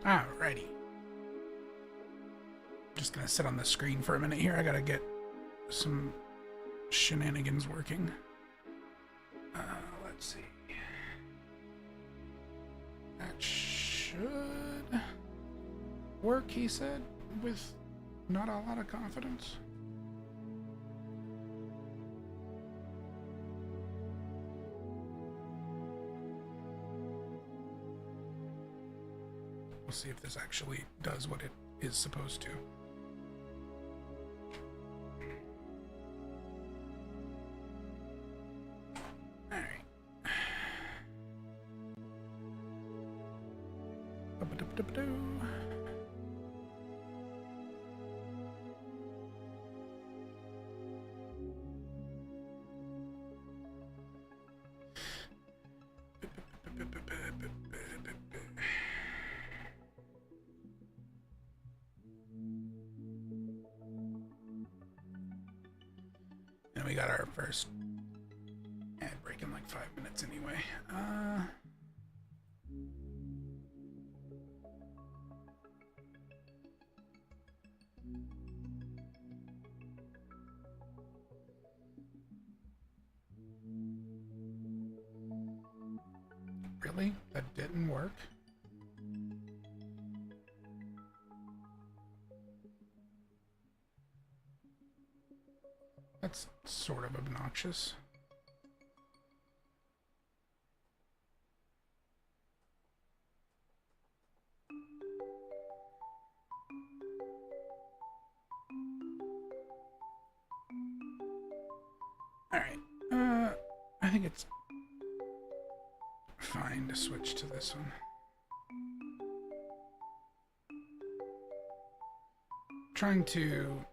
Alrighty. Just gonna sit on the screen for a minute here. I gotta get some shenanigans working. Let's see. That should work, he said, with not a lot of confidence. We'll see if this actually does what it is supposed to. Alright. And we got our first ad break in like 5 minutes anyway. Really? That didn't work? That's sort of obnoxious. Alright, I think it's fine to switch to this one. Trying to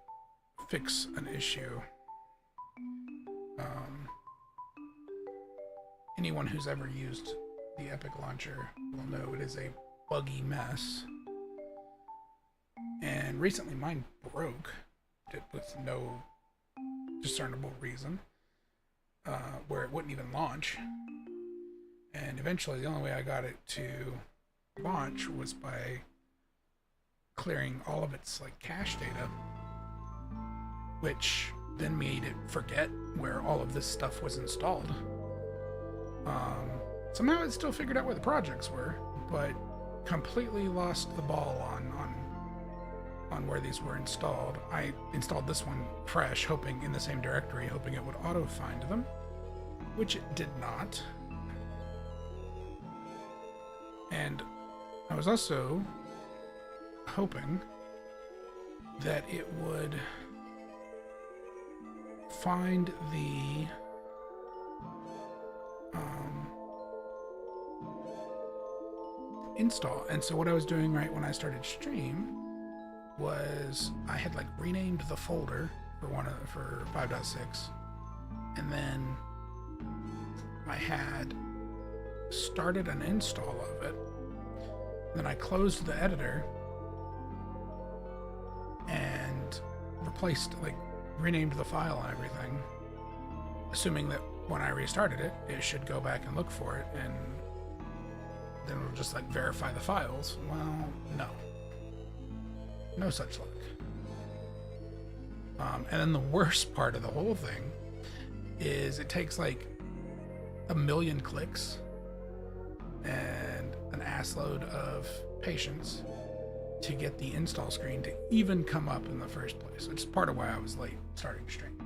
fix an issue. Anyone who's ever used the Epic Launcher will know it is a buggy mess. And recently mine broke with no discernible reason, where it wouldn't even launch. And eventually the only way I got it to launch was by clearing all of its like cache data, which then made it forget where all of this stuff was installed. Somehow it still figured out where the projects were, but completely lost the ball on where these were installed. I installed this one fresh, hoping in the same directory, hoping it would auto find them, which it did not. And I was also hoping that it would find the install. And so what I was doing right when I started stream was I had like renamed the folder for 5.6, and then I had started an install of it. Then I closed the editor and renamed the file and everything, assuming that when I restarted it, it should go back and look for it, and then it'll just like verify the files. Well, no such luck. And then the worst part of the whole thing is it takes like 1 million clicks and an assload of patience to get the install screen to even come up in the first place, which is part of why I was late starting stream.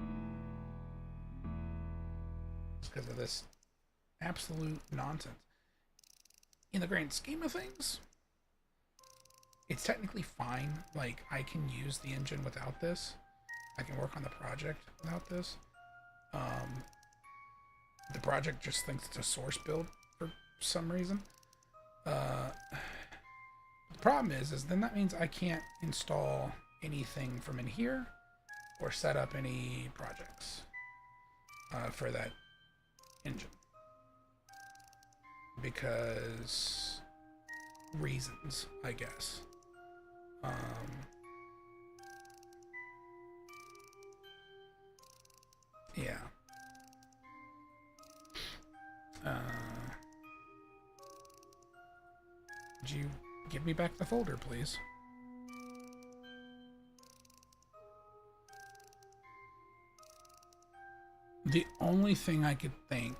It's because of this absolute nonsense. In the grand scheme of things, it's technically fine. Like, I can use the engine without this. I can work on the project without this. The project just thinks it's a source build for some reason. The problem is then that means I can't install anything from in here or set up any projects for that engine. Because reasons, I guess. Yeah. Did you Give me back the folder, please. The only thing I could think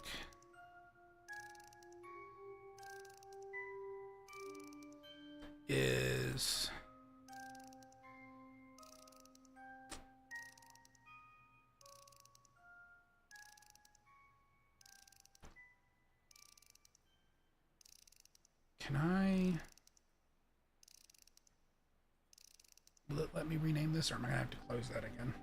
is can I let me rename this, or am I gonna have to close that again?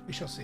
We shall see.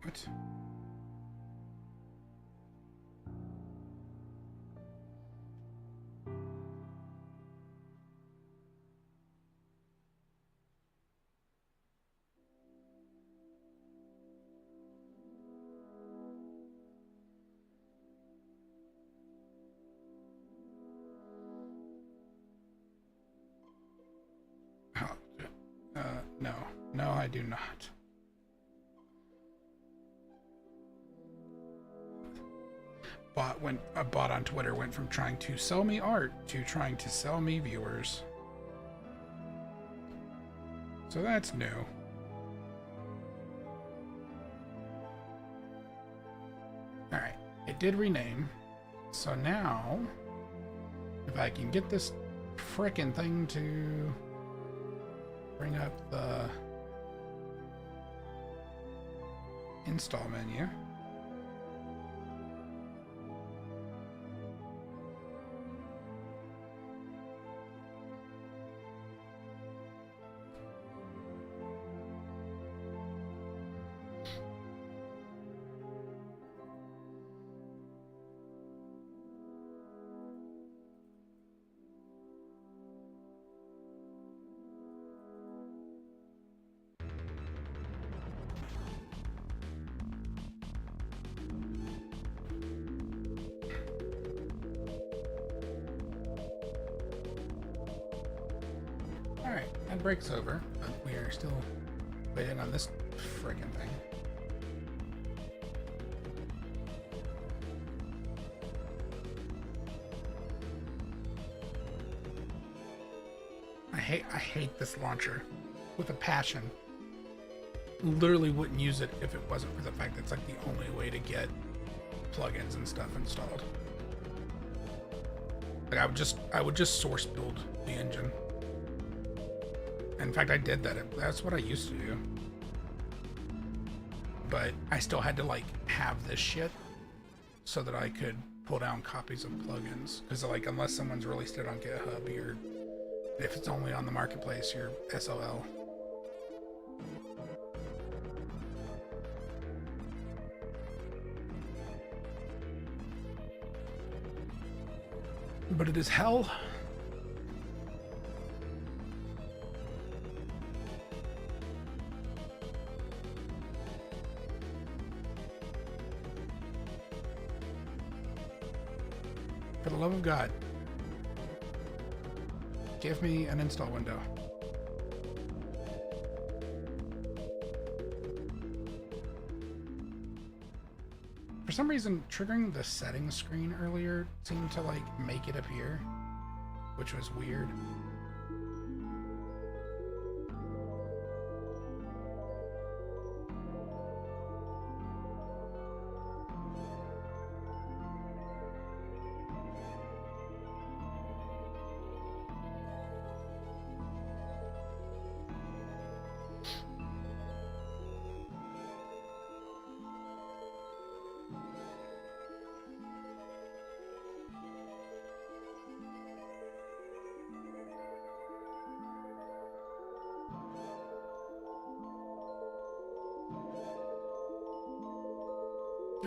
What? No. No, I do not. A bot on Twitter went from trying to sell me art to trying to sell me viewers. So that's new. Alright, it did rename. So now, if I can get this frickin' thing to bring up the install menu. Alright, that breaks over, but we are still waiting on this friggin' thing. I hate this launcher with a passion. Literally wouldn't use it if it wasn't for the fact that it's like the only way to get plugins and stuff installed. Like I would just source build the engine. In fact, I did that. That's what I used to do. But I still had to like have this shit so that I could pull down copies of plugins. Because like unless someone's released it on GitHub, if it's only on the marketplace, you're SOL. But it is hell. For the love of God, give me an install window. For some reason, triggering the settings screen earlier seemed to like make it appear, which was weird.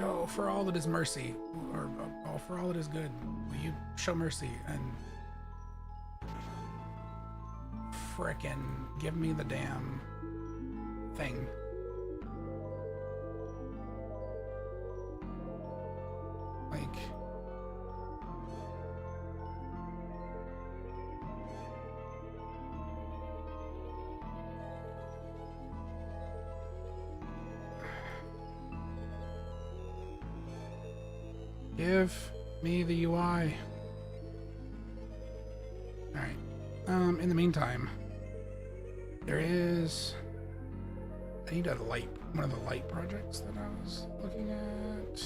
Oh, for all that is mercy, or oh, for all that is good, will you show mercy and frickin' give me the damn thing? Like, give me the UI. Alright. In the meantime, there is... I need a light, one of the light projects that I was looking at.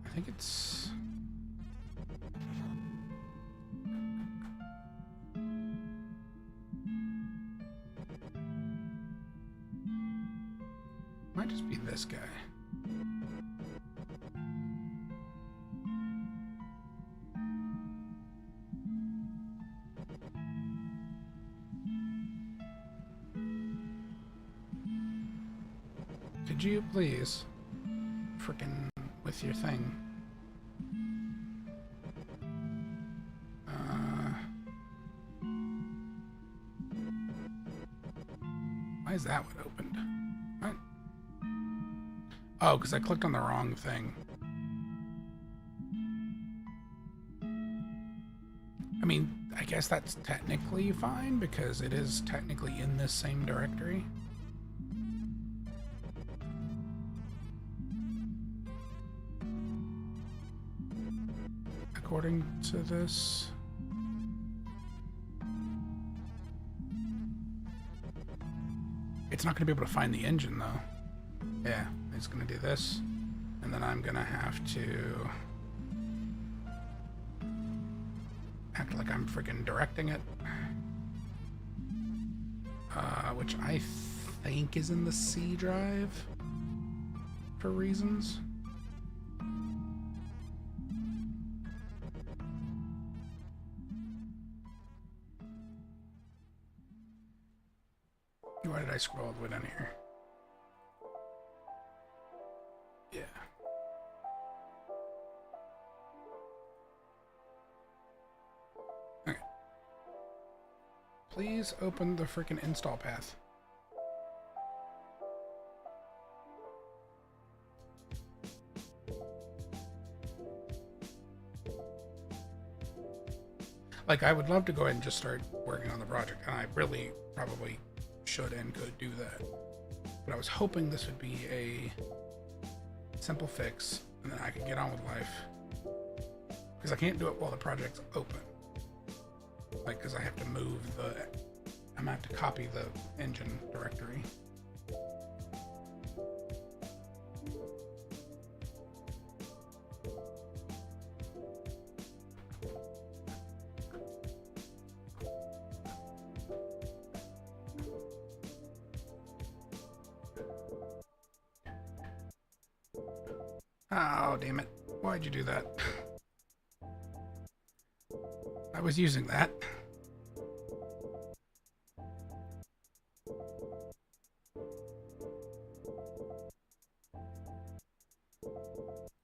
I think it's... might just be this guy. Could you please frickin' with your thing? Why is that one opened? What? Oh, because I clicked on the wrong thing. I mean, I guess that's technically fine because it is technically in this same directory. According to this. It's not going to be able to find the engine though. Yeah, it's going to do this. And then I'm going to have to act like I'm freaking directing it. Which I think is in the C drive for reasons. Why did I scroll all the way down here? Yeah. Okay. Please open the freaking install path. Like, I would love to go ahead and just start working on the project, and I really probably should and could do that. But I was hoping this would be a simple fix, and then I could get on with life. Because I can't do it while the project's open. Like, because I have to move the... I'm going to have to copy the engine directory. Oh, damn it. Why'd you do that? I was using that.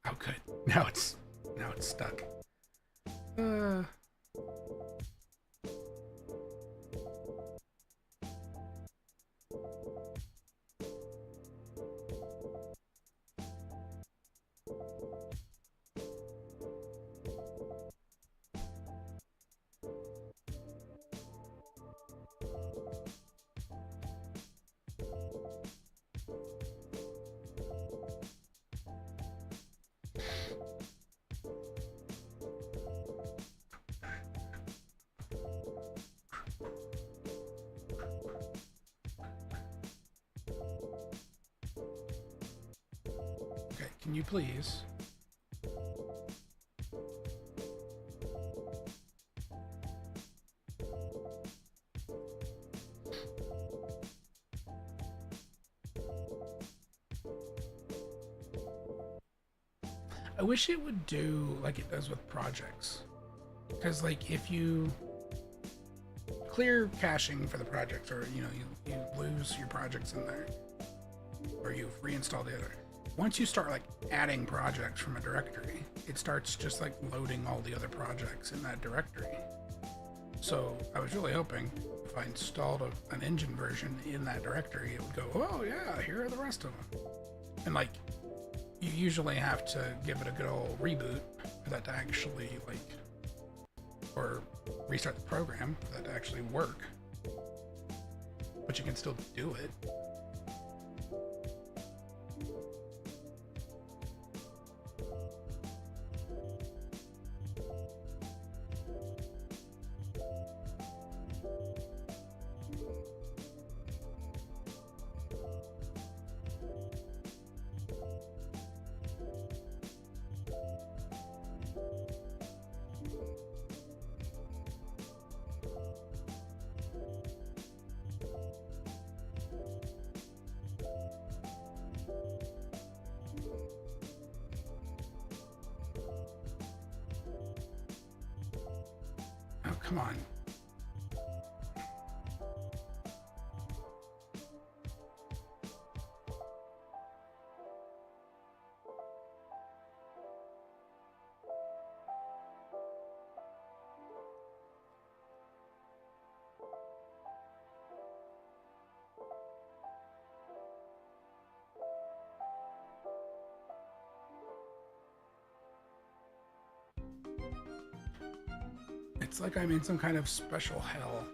Oh, good. Now it's stuck. Okay, can you please? I wish it would do like it does with projects. Because, like, if you clear caching for the project, or you lose your projects in there, or you've reinstalled the other. Once you start like adding projects from a directory, it starts just like loading all the other projects in that directory. So I was really hoping if I installed an engine version in that directory, it would go, oh yeah, here are the rest of them. And like, you usually have to give it a good old reboot for that to actually or restart the program for that to actually work. But you can still do it. Oh, come on. It's like I'm in some kind of special hell.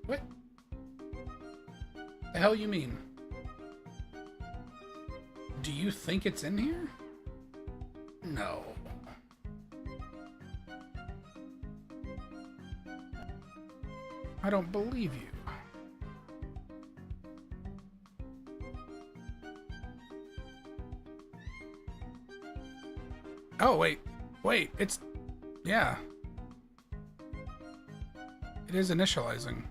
What the hell you mean? Do you think it's in here? No. I don't believe you. Oh, wait, it's, yeah. It is initializing.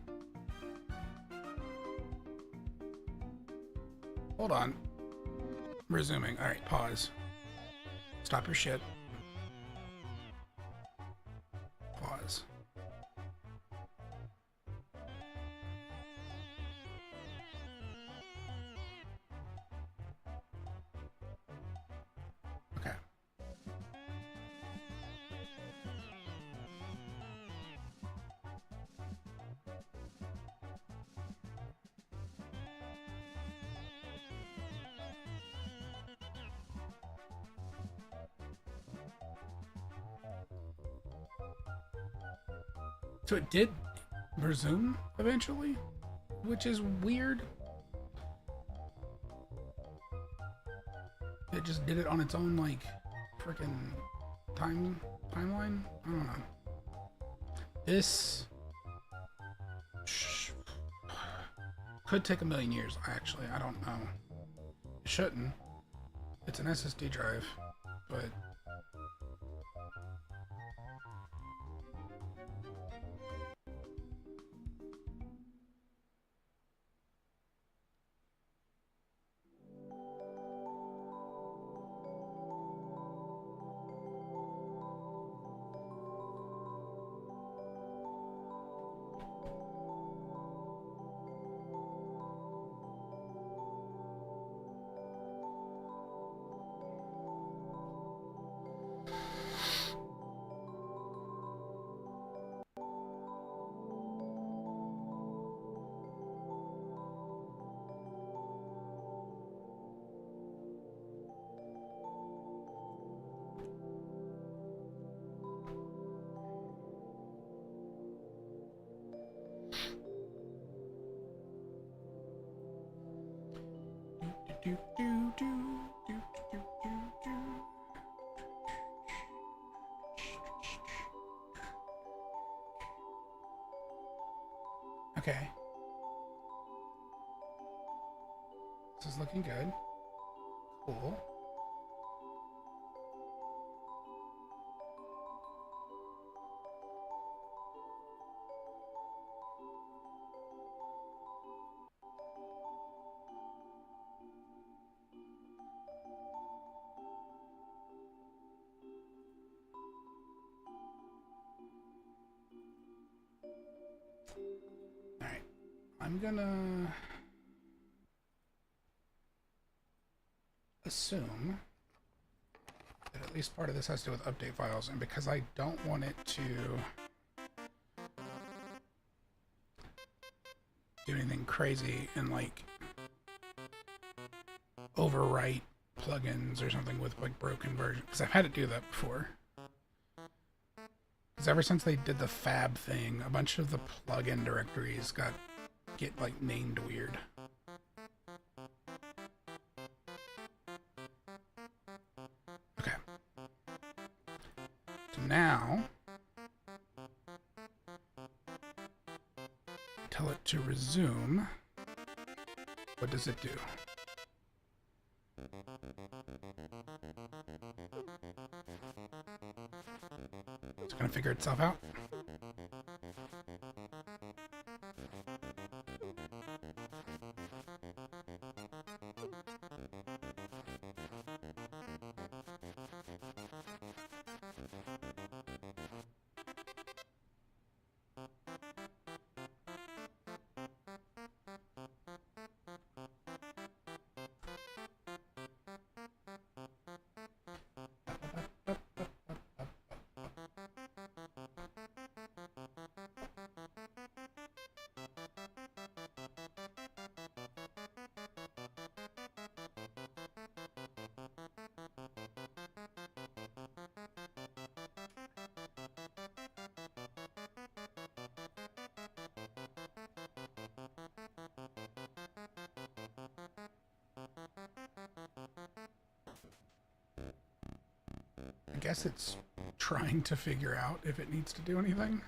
Hold on. Resuming. Alright, pause. Stop your shit. Pause. Okay. So it did resume eventually, which is weird. It just did it on its own, like, freaking timeline. I don't know. This could take a million years, actually. I don't know. It shouldn't. It's an SSD drive, but Okay. This is looking good. Cool. All right. I'm gonna assume that at least part of this has to do with update files, and because I don't want it to do anything crazy and like overwrite plugins or something with like broken version, because I've had to do that before. Because ever since they did the fab thing, a bunch of the plugin directories get like named weird. Okay. So now tell it to resume. What does it do? It's gonna figure itself out. I guess it's trying to figure out if it needs to do anything.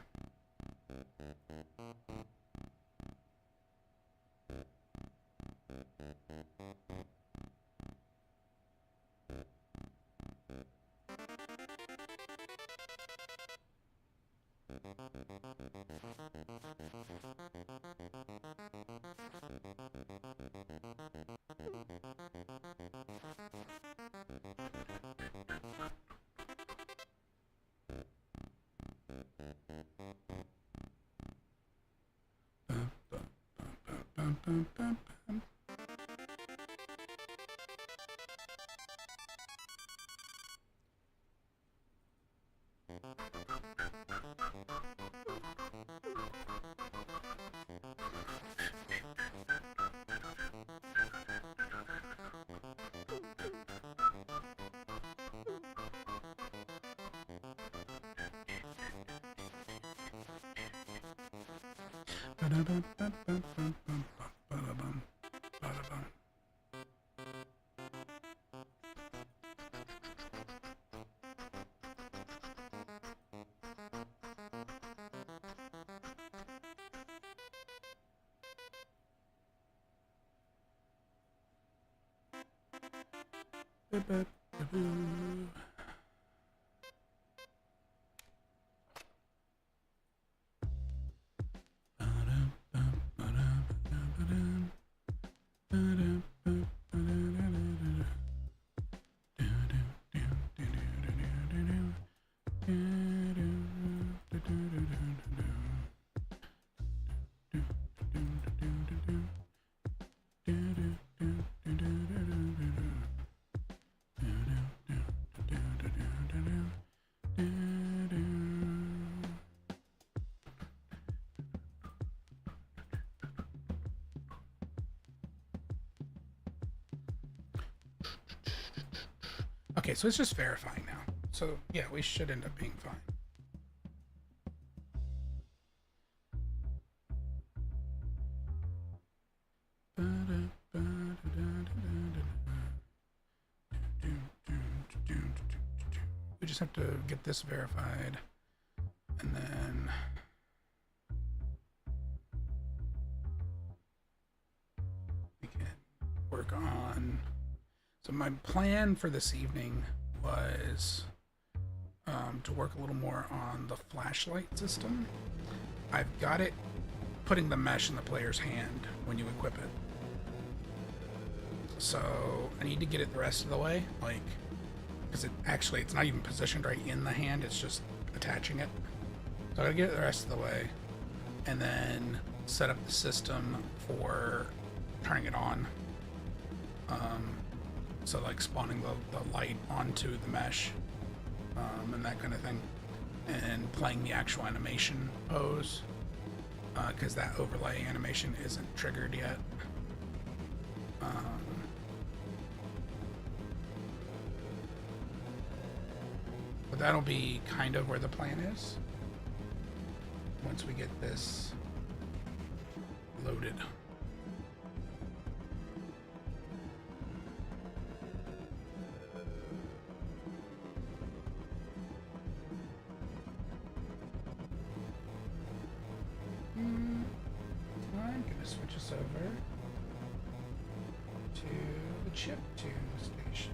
Okay, so it's just verifying now. So yeah, we should end up being fine. We just have to get this verified, and then work on. So my plan for this evening was to work a little more on the flashlight system. I've got it putting the mesh in the player's hand when you equip it. So I need to get it the rest of the way, like, because it's not even positioned right in the hand, it's just attaching it. So I gotta get it the rest of the way, and then set up the system for turning it on. So like spawning the light onto the mesh, and that kind of thing, and playing the actual animation pose, because that overlay animation isn't triggered yet. But that'll be kind of where the plan is once we get this loaded. I'm gonna switch us over to the chiptune station.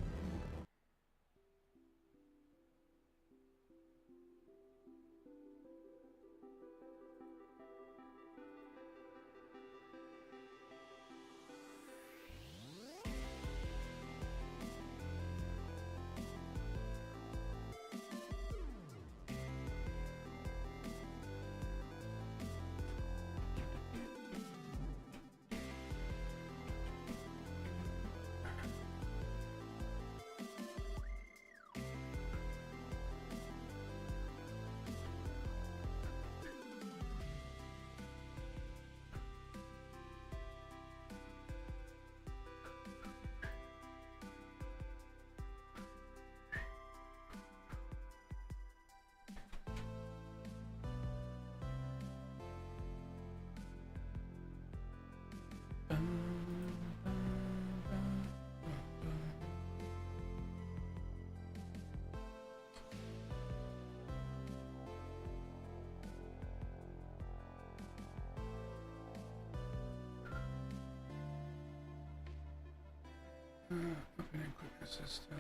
Open equipment system.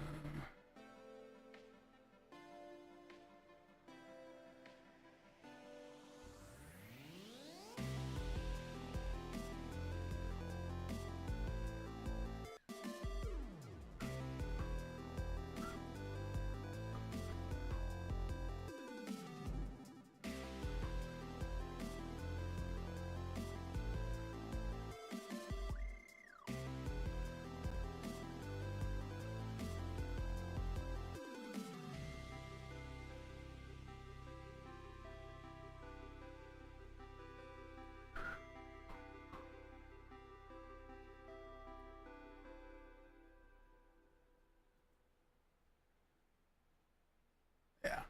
Yeah.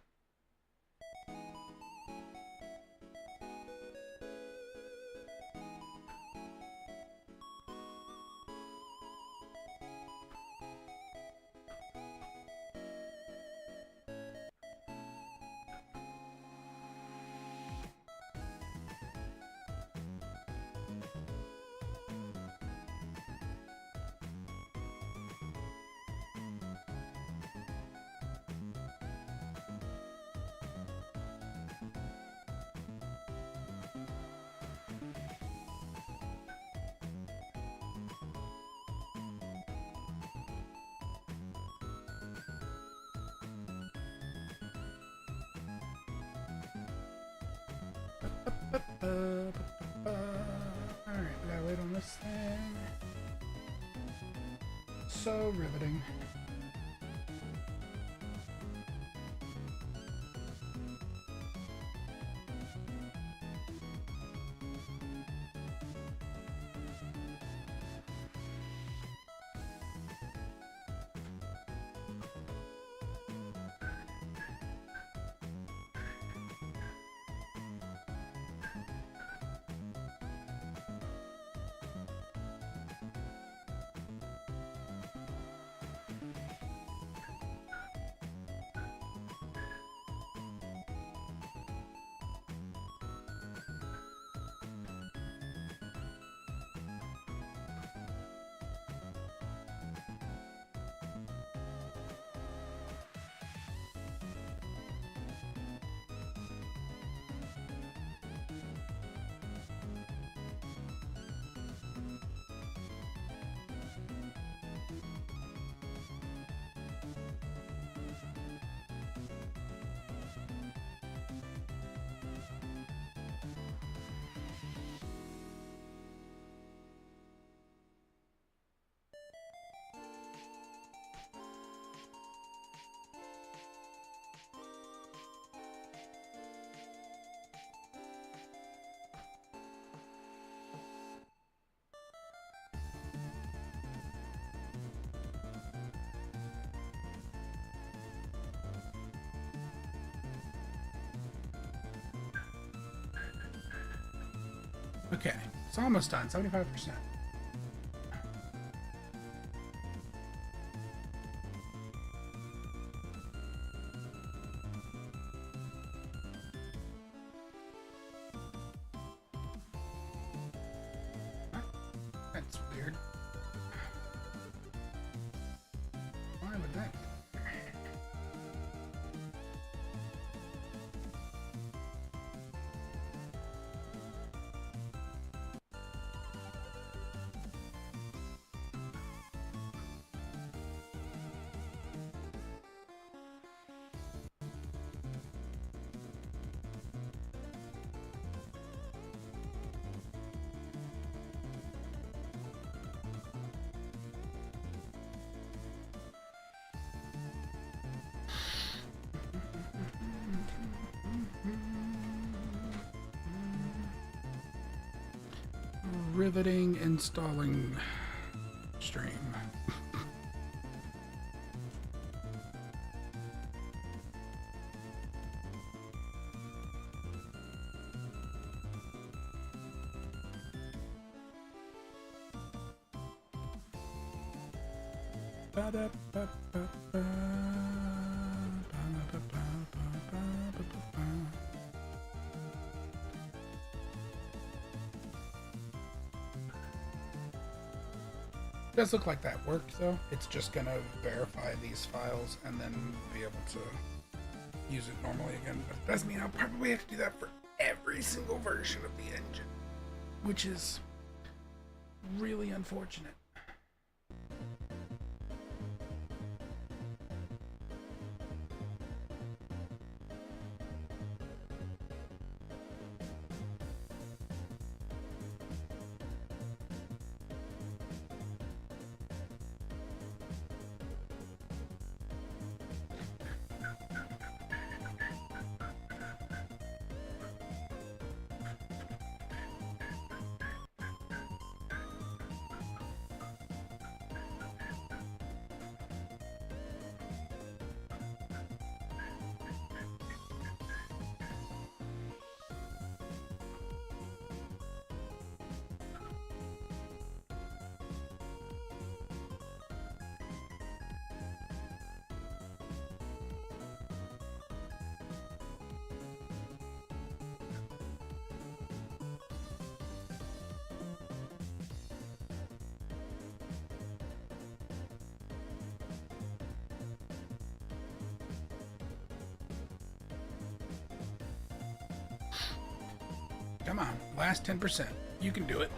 Alright, we gotta wait on this thing. So riveting. Okay, it's almost done, 75%. That's weird. Why would that? Riveting installing stream. It does look like that worked though. It's just gonna verify these files and then be able to use it normally again. But it does mean I'll probably have to do that for every single version of the engine, which is really unfortunate. Come on, last 10%. You can do it.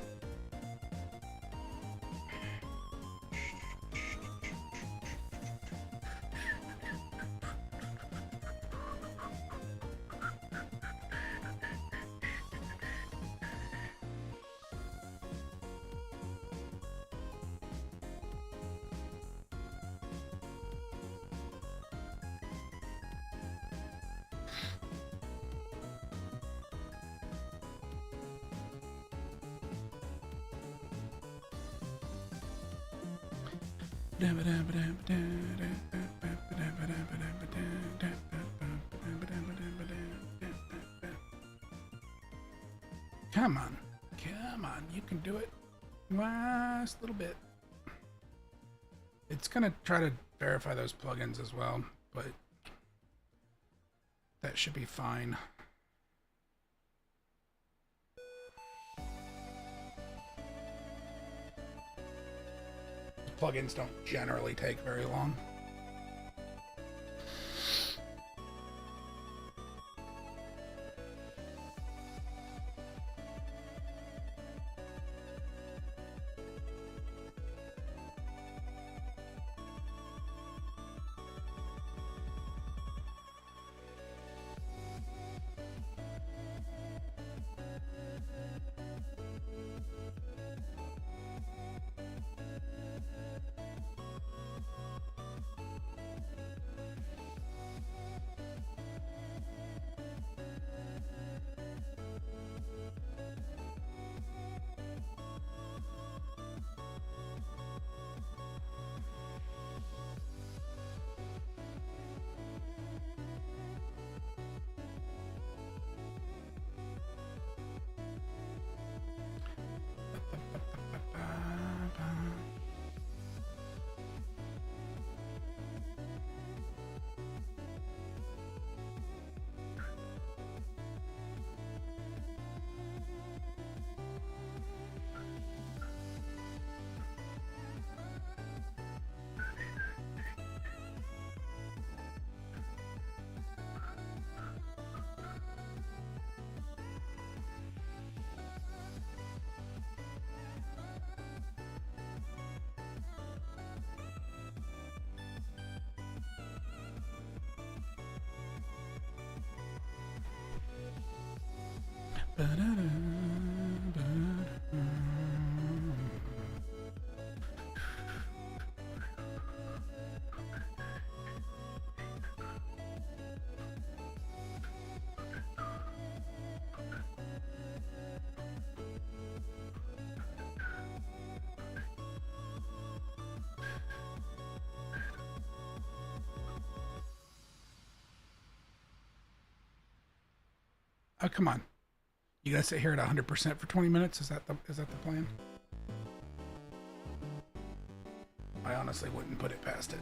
Come on. Come on. You can do it. Last little bit. It's going to try to verify those plugins as well, but that should be fine. Plugins don't generally take very long. Oh, come on. You gonna sit here at 100% for 20 minutes? Is that the plan? I honestly wouldn't put it past it.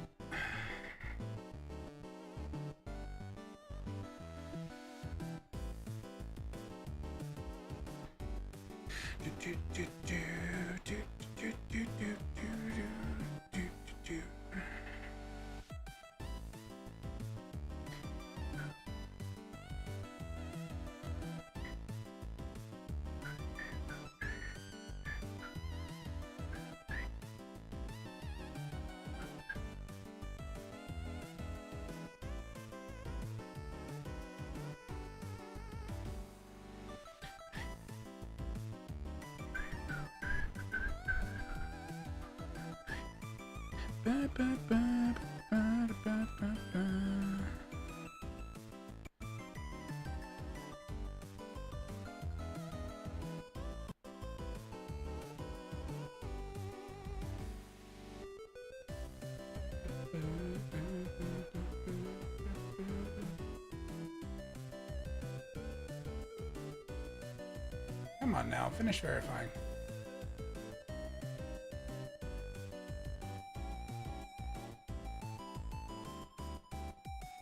Come on now, finish verifying.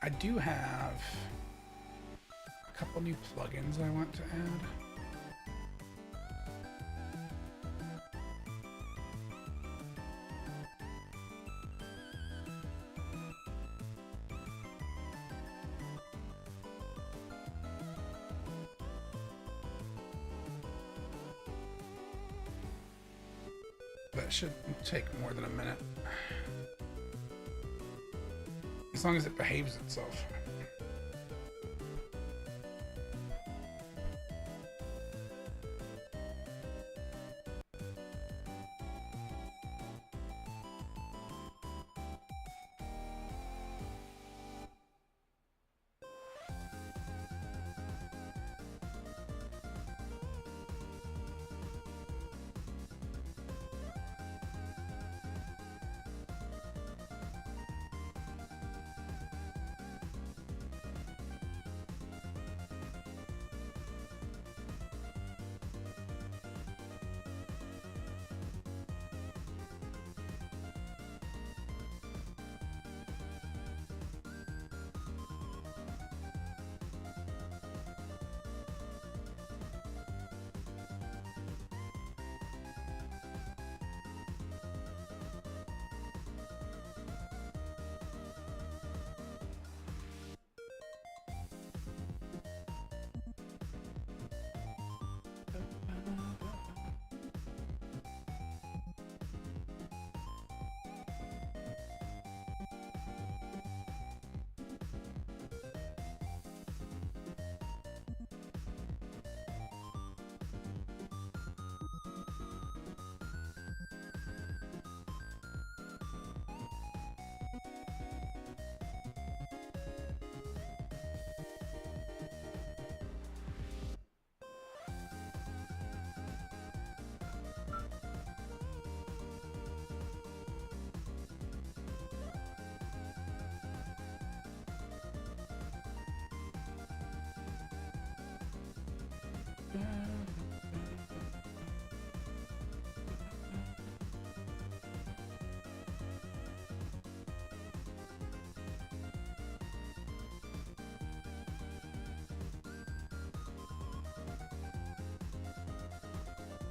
I do have a couple new plugins I want to add. That shouldn't take more than a minute. As long as it behaves itself.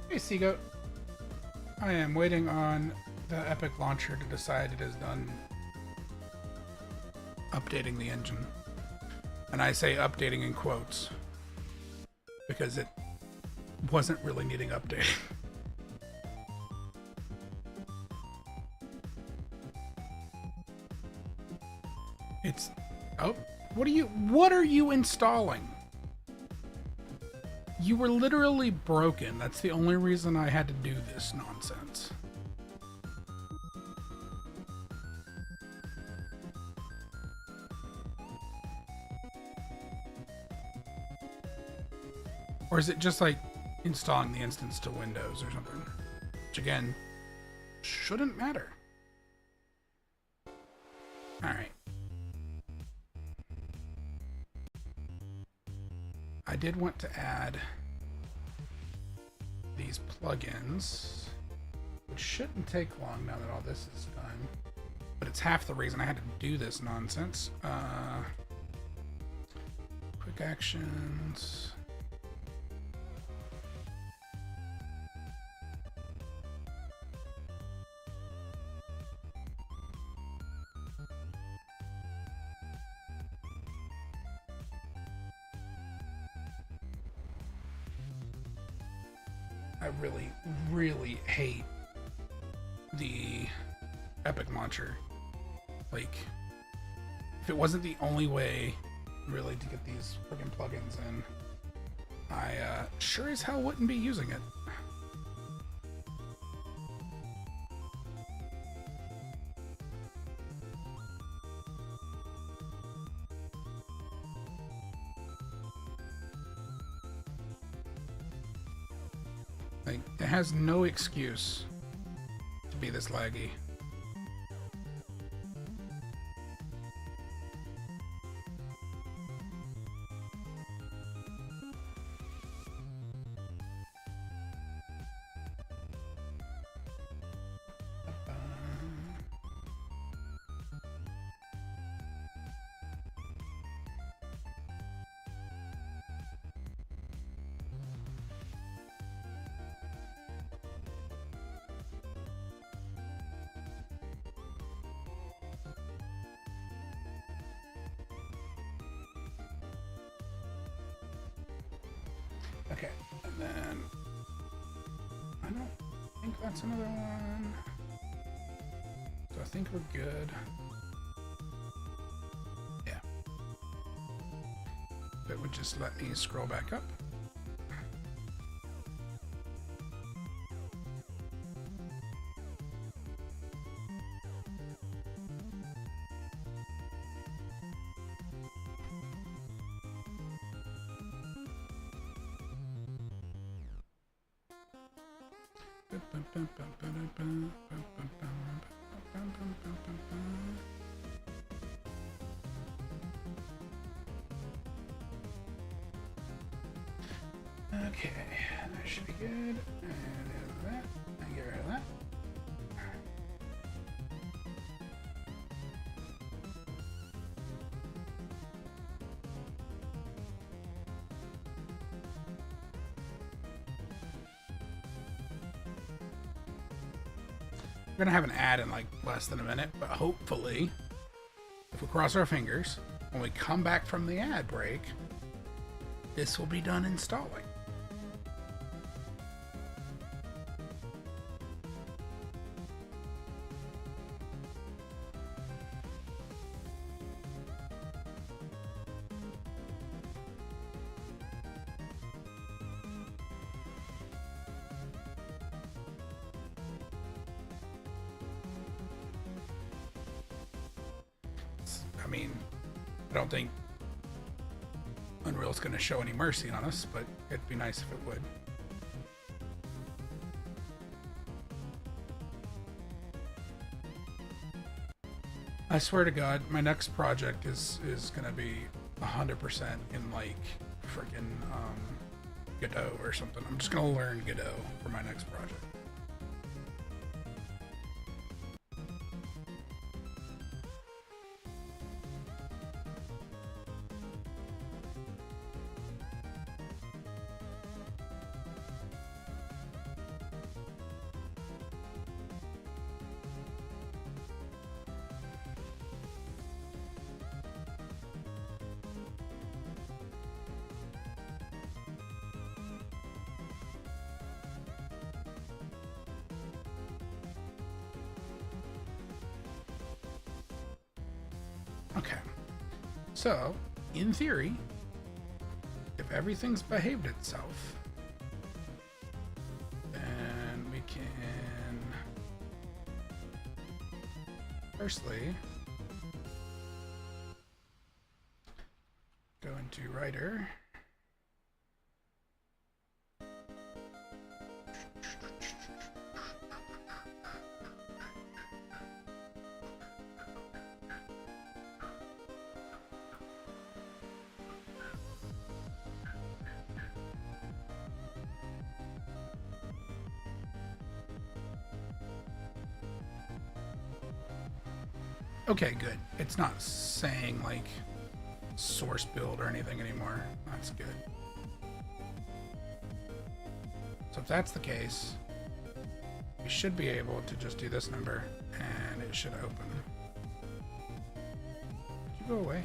Hey, Seagoat. I am waiting on the Epic launcher to decide it is done updating the engine. And I say updating in quotes because it wasn't really needing updating. It's... Oh, what are you installing? You were literally broken. That's the only reason I had to do this nonsense. Or is it just like installing the instance to Windows or something? Which again, shouldn't matter. Alright. I did want to add these plugins, which shouldn't take long now that all this is done. But it's half the reason I had to do this nonsense. Quick actions. I really, really hate the Epic launcher. Like, if it wasn't the only way, really, to get these friggin' plugins in, I sure as hell wouldn't be using it. Like, it has no excuse to be this laggy. Okay, and then I don't think that's another one. So I think we're good. Yeah. That would just let me scroll back up. Okay, that should be good. And there's that. And get rid of that. We're gonna have an ad in like less than a minute, but hopefully, if we cross our fingers, when we come back from the ad break, this will be done installing. I mean, I don't think Unreal's going to show any mercy on us, but it'd be nice if it would. I swear to God, my next project is going to be 100% in like freaking Godot or something. I'm just going to learn Godot for my next project. Okay, so in theory, if if everything's behaved itself, then we can firstly go into writer. Okay, good. It's not saying like source build or anything anymore. That's good. So if that's the case, we should be able to just do this number and it should open. Did you go away?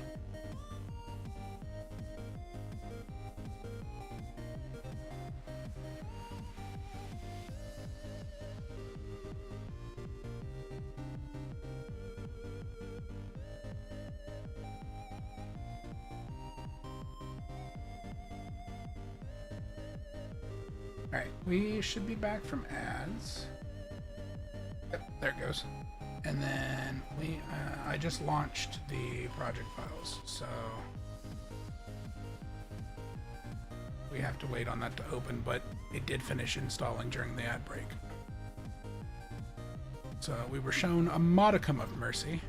Alright, we should be back from ads. Yep, there it goes. And then I just launched the project files, so we have to wait on that to open, but it did finish installing during the ad break. So we were shown a modicum of mercy.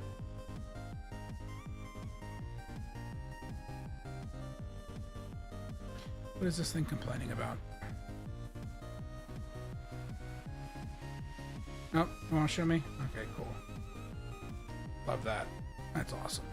What is this thing complaining about? Nope, you want to show me? Okay, cool. Love that. That's awesome.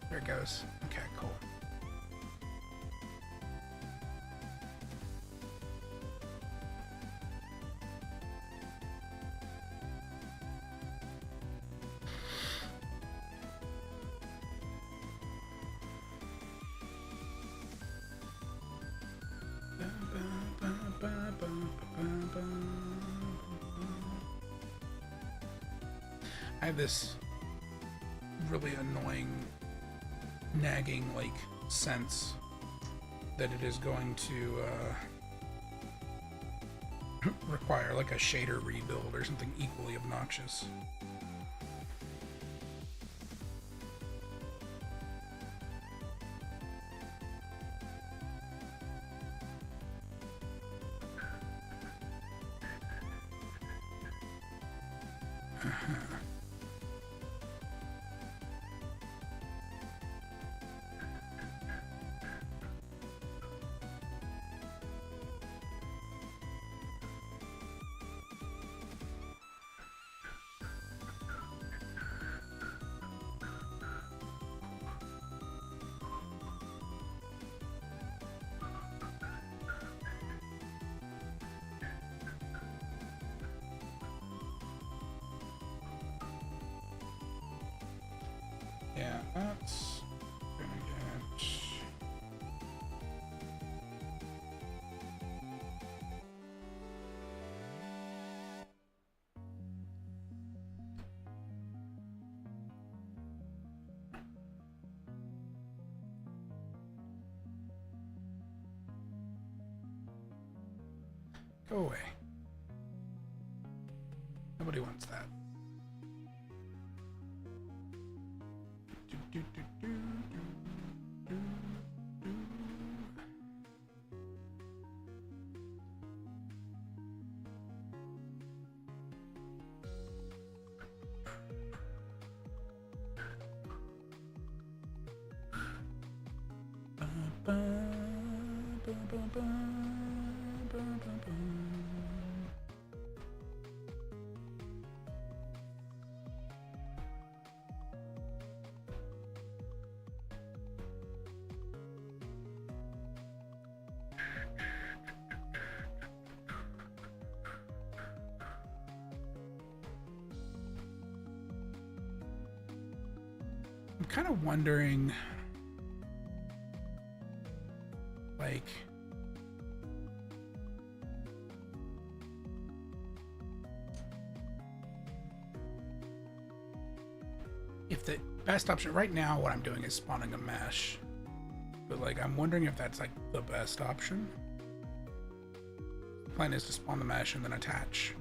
There it goes. Okay, cool. I have this really annoying nagging like sense that it is going to require like a shader rebuild or something equally obnoxious. Yeah, that's gonna get... Go away. Nobody wants that. I'm kind of wondering, like, if the best option right now, what I'm doing is spawning a mesh, but like, I'm wondering if that's like the best option. The plan is to spawn the mesh and then attach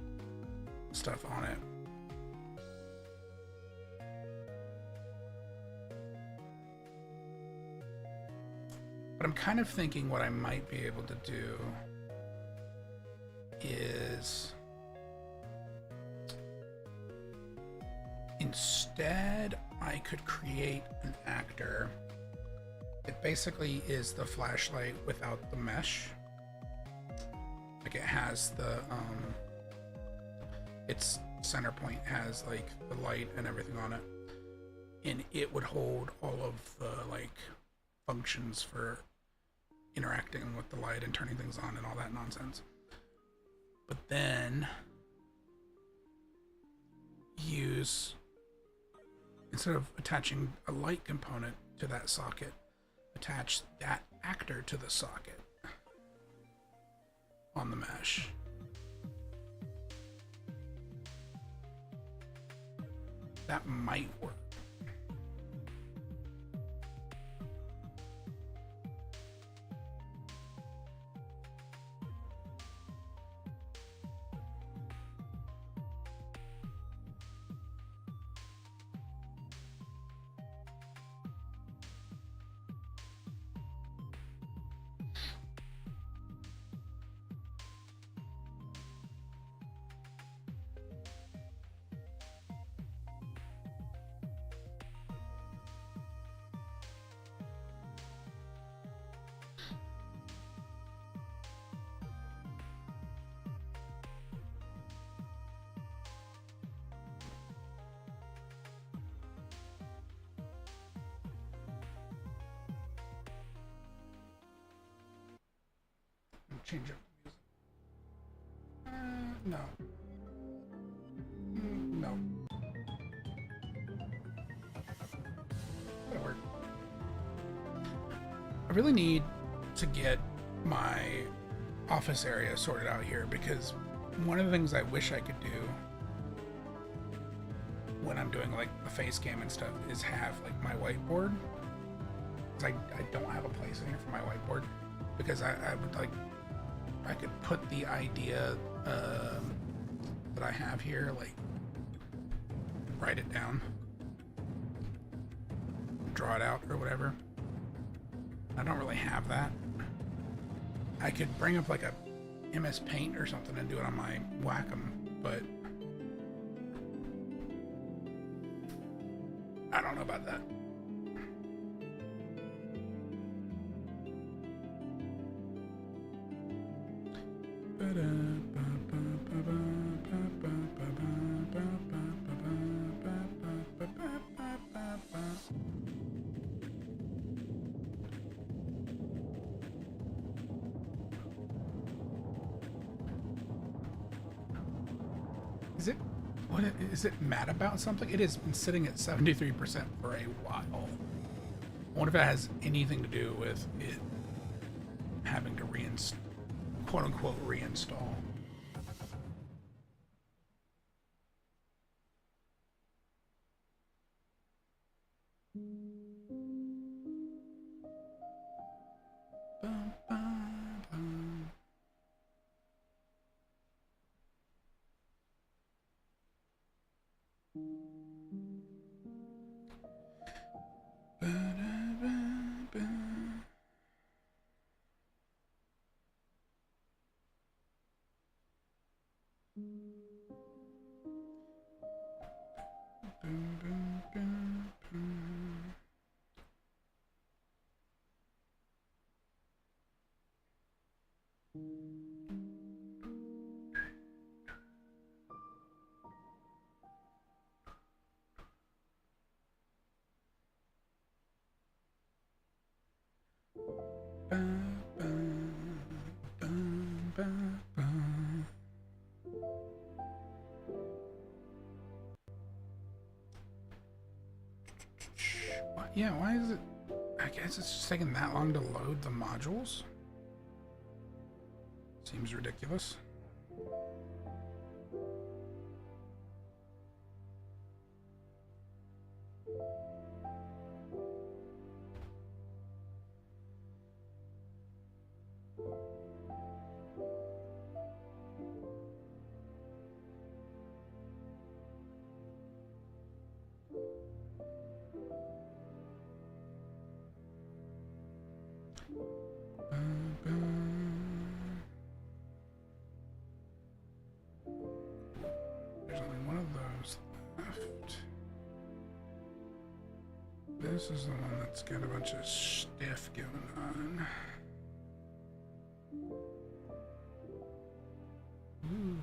stuff on it. But I'm kind of thinking what I might be able to do is instead I could create an actor. It basically is the flashlight without the mesh. Like it has the its center point has like the light and everything on it, and it would hold all of the like functions for interacting with the light and turning things on and all that nonsense. But then use, instead of attaching a light component to that socket, attach that actor to the socket on the mesh. That might work. Change up the music. No. No. That'll work. I really need to get my office area sorted out here, because one of the things I wish I could do when I'm doing like the face cam and stuff is have like my whiteboard. I don't have a place in here for my whiteboard, because I would like, I could put the idea that I have here, like write it down, draw it out or whatever. I don't really have that. I could bring up like a MS Paint or something and do it on my Wacom, but I don't know about that. Is it mad about something? It has been sitting at 73% for a while. I wonder if that has anything to do with it having to quote unquote reinstall. Yeah, why is it? I guess it's just taking that long to load the modules. Seems ridiculous. There's only one of those left. This is the one that's got a bunch of stuff going on. Ooh.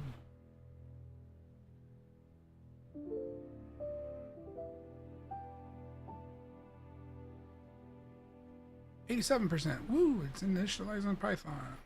87%. Woo! It's initialized on Python.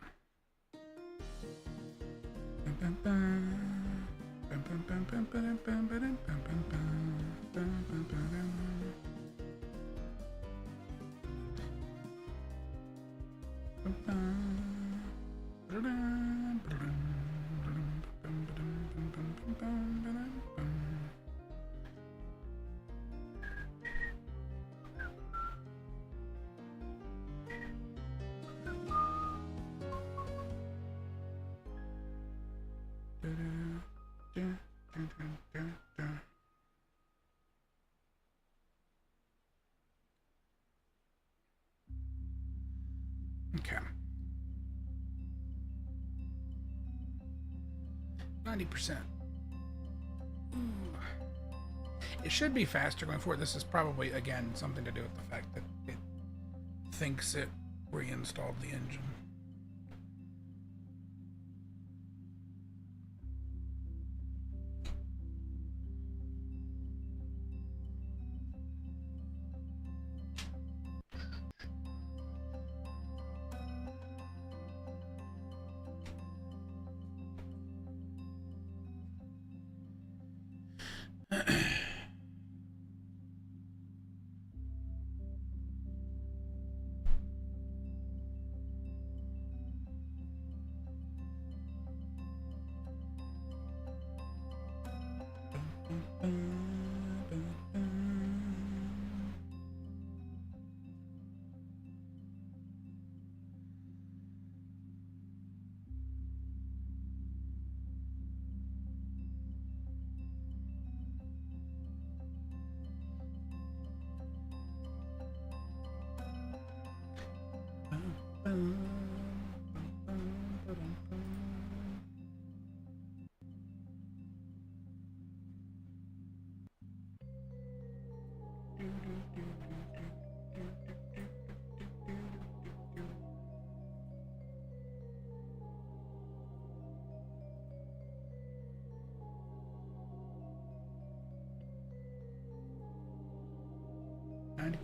Okay. 90%. It should be faster going forward. This is probably, again, something to do with the fact that it thinks it reinstalled the engine.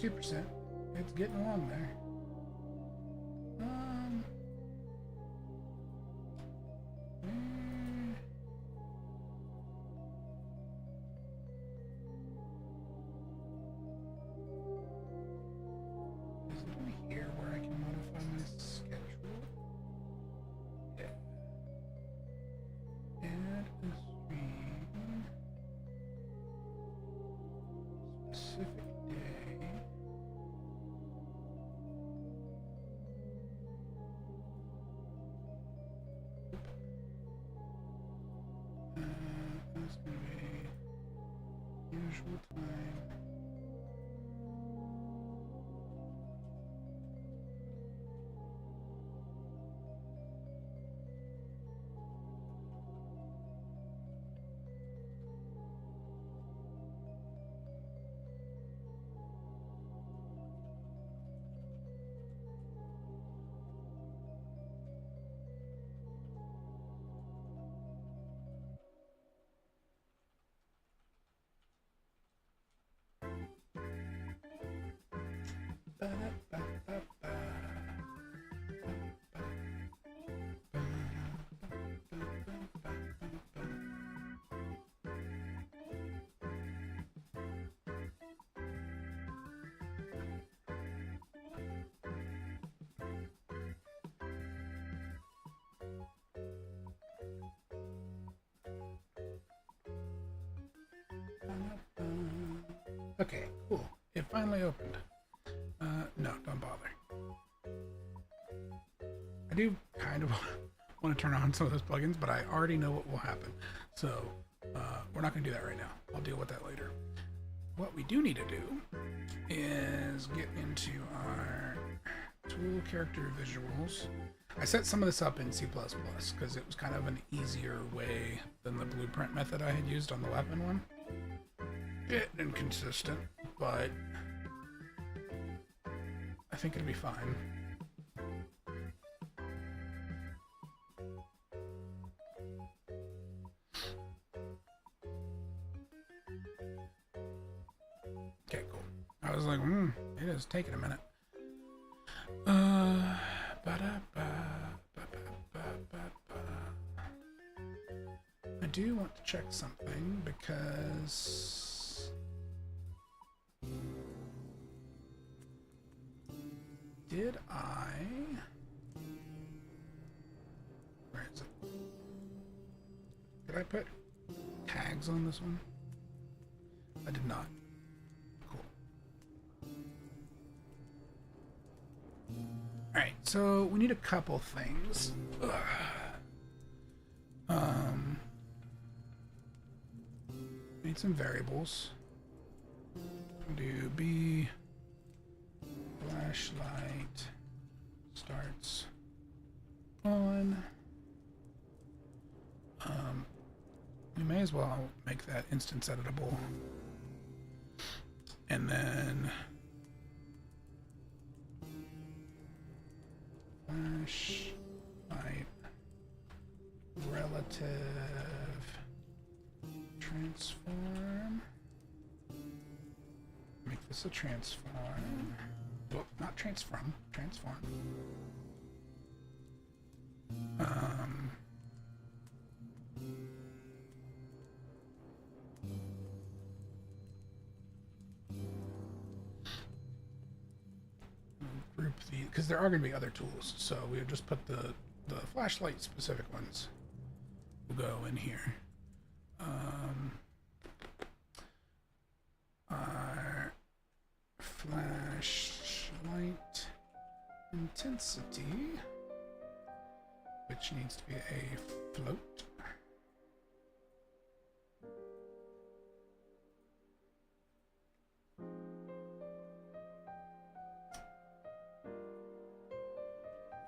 %. It's getting along there. Is it in here where I can modify my schedule? Yeah. Add a stream. Specific day. That's going to be usual time. Okay, cool. It finally opened. No, don't bother. I do kind of want to turn on some of those plugins, but I already know what will happen. So we're not going to do that right now. I'll deal with that later. What we do need to do is get into our tool character visuals. I set some of this up in C++ because it was kind of an easier way than the blueprint method I had used on the weapon one. Bit inconsistent, but I think it'll be fine. Okay, cool. I was like, it is taking a minute. I do want to check something because did I? Where is it? Did I put tags on this one? I did not. Cool. Alright, so we need a couple things. Need some variables. Do B flashlight starts on. We may as well make that instance editable. And then flashlight relative transform. Make this a transform. Well, not transform. Transform. Group the, because there are going to be other tools, so we'll just put the flashlight specific ones will go in here. Our flashlight intensity, which needs to be a float.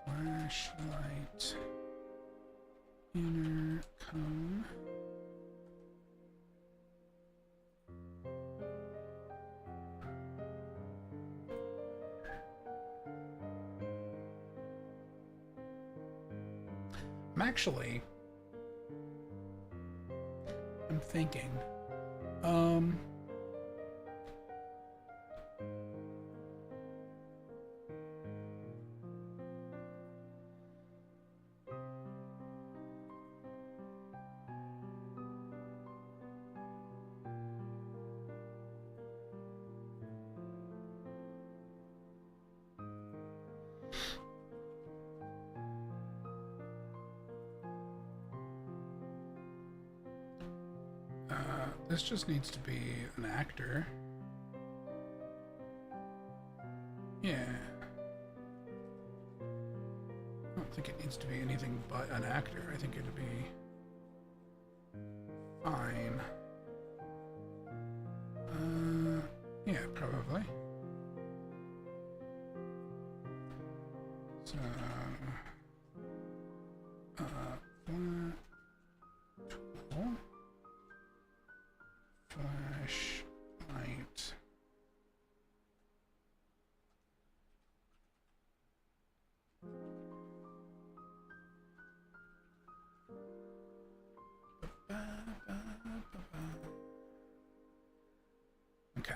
Flashlight inner cone. I'm thinking, this just needs to be an actor. Yeah. I don't think it needs to be anything but an actor. I think it'd be fine. Yeah, probably. So, tool. Flashlight. Okay.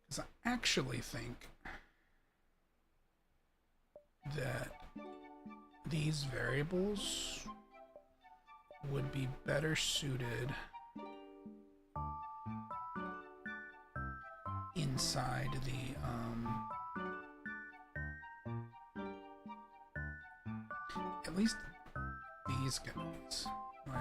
Because I actually think that these variables would be better suited inside the at least these guys, like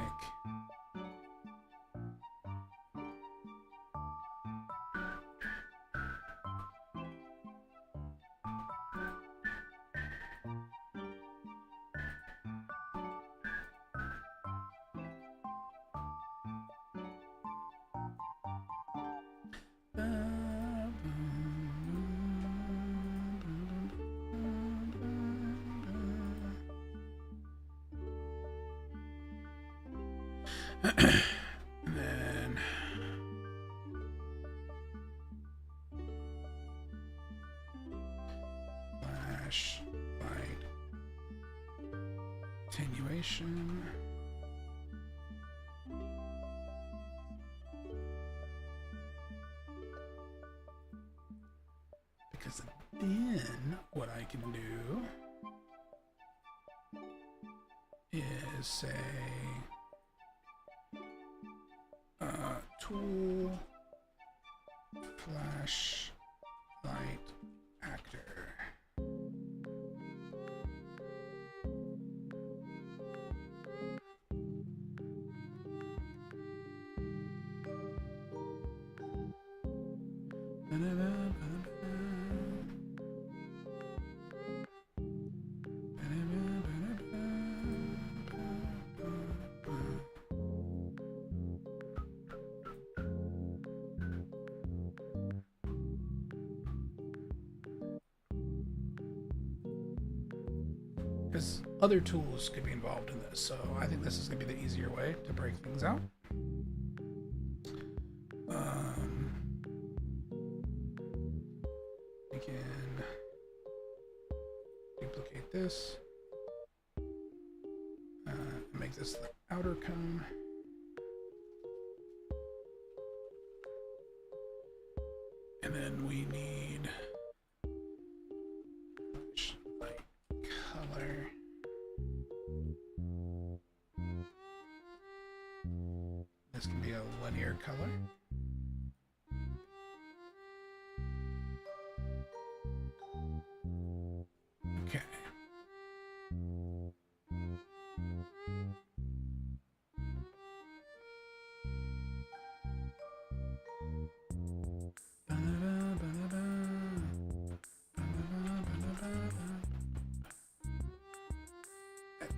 and then flash light attenuation. Because then what I can do is say tool flash light actor. Because other tools could be involved in this, so I think this is going to be the easier way to break things out. We can duplicate this, make this the outer cone. And then we need like color. This can be a linear color. Okay.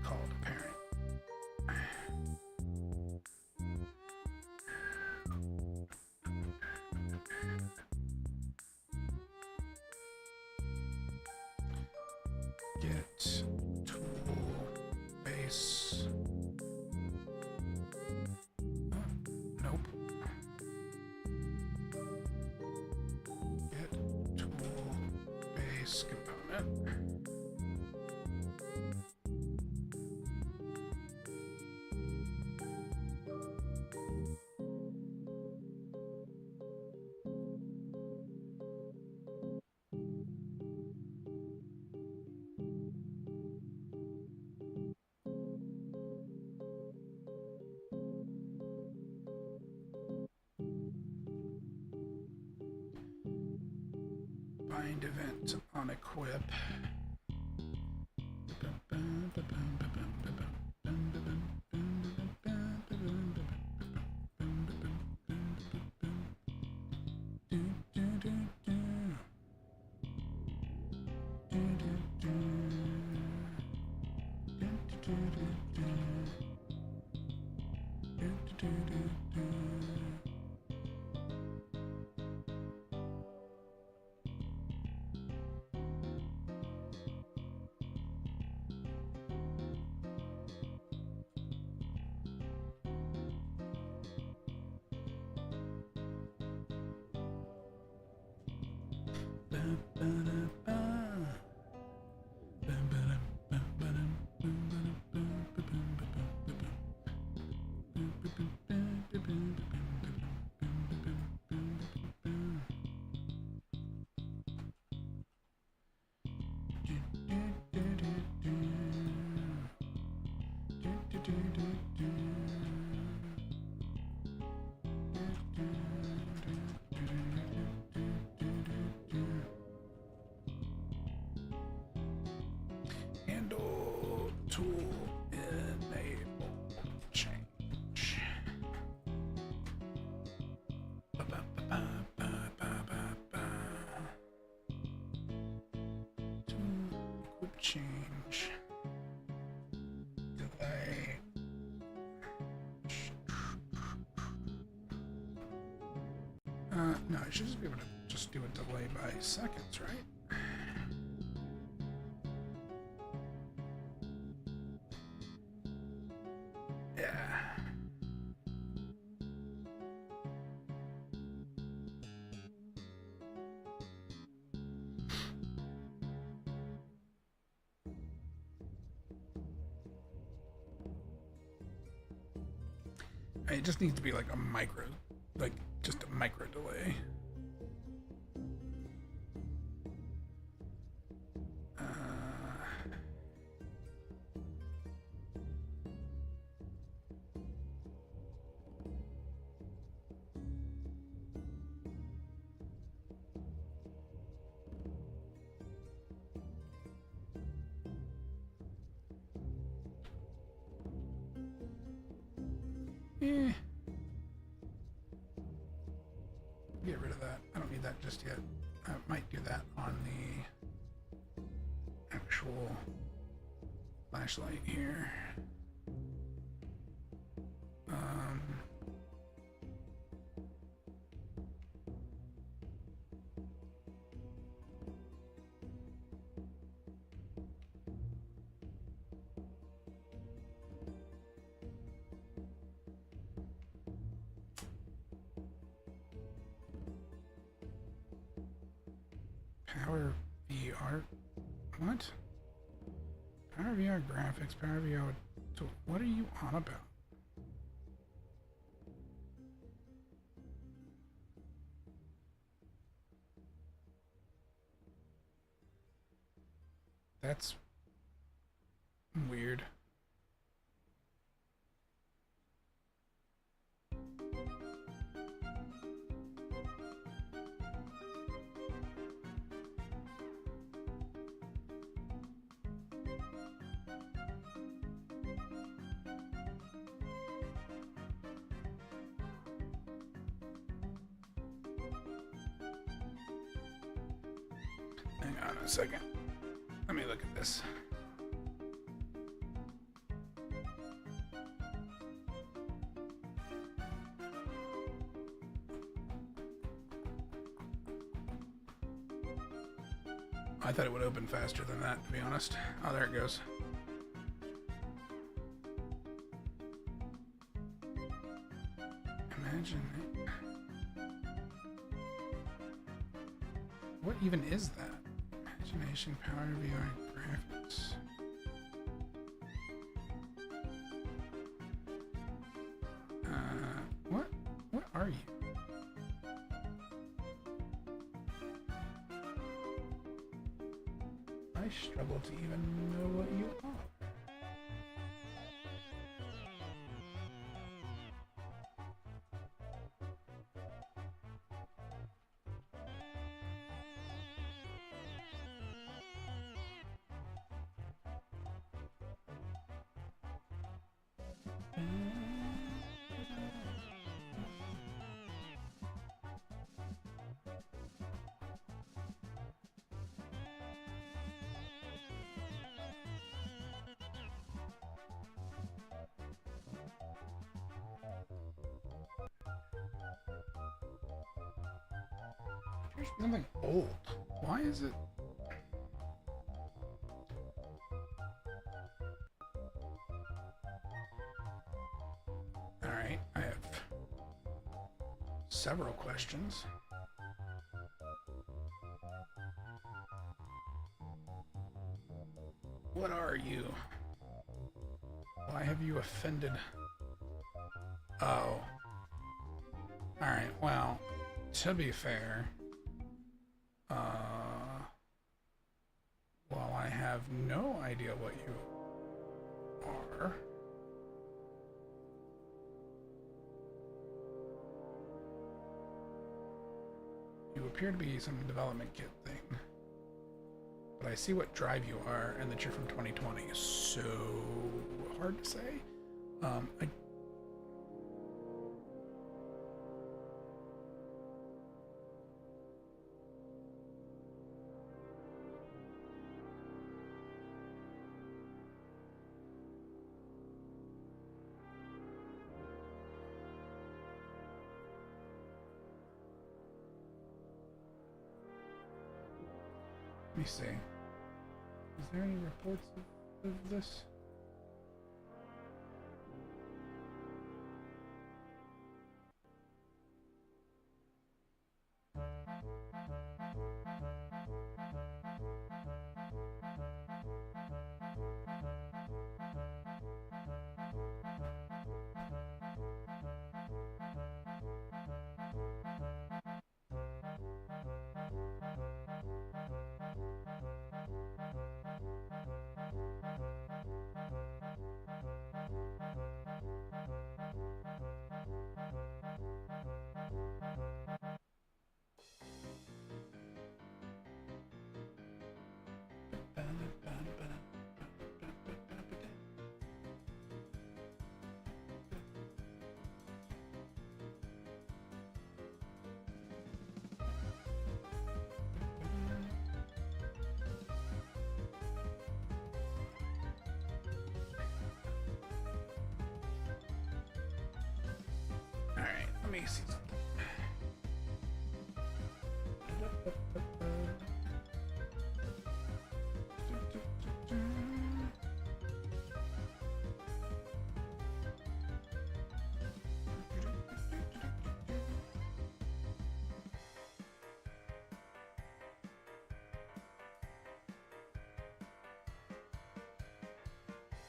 Called parent. Get tool base. Nope. Get tool base component. Bind event on equip. No, I should just be able to just do a delay by seconds, right? Yeah. It just needs to be like a micro, like just a micro delay. Get rid of that. I don't need that just yet. I might do that on the actual flashlight here. Power VR. What? Power VR graphics, Power VR. So what are you on about? That's weird. Hang on a second. Let me look at this. I thought it would open faster than that, to be honest. Oh, there it goes. Imagine it. What even is that? Imagination, Power VR, graphics. What are you? I struggle to even know what you are. There's something old. Why is it? Alright, I have several questions. What are you? Why have you offended? Oh. Alright, well, to be fair, while I have no idea what you are, you appear to be some development kit thing. But I see what drive you are and that you're from 2020. So hard to say. me see. Is there any reports of this? Alright, let me see something.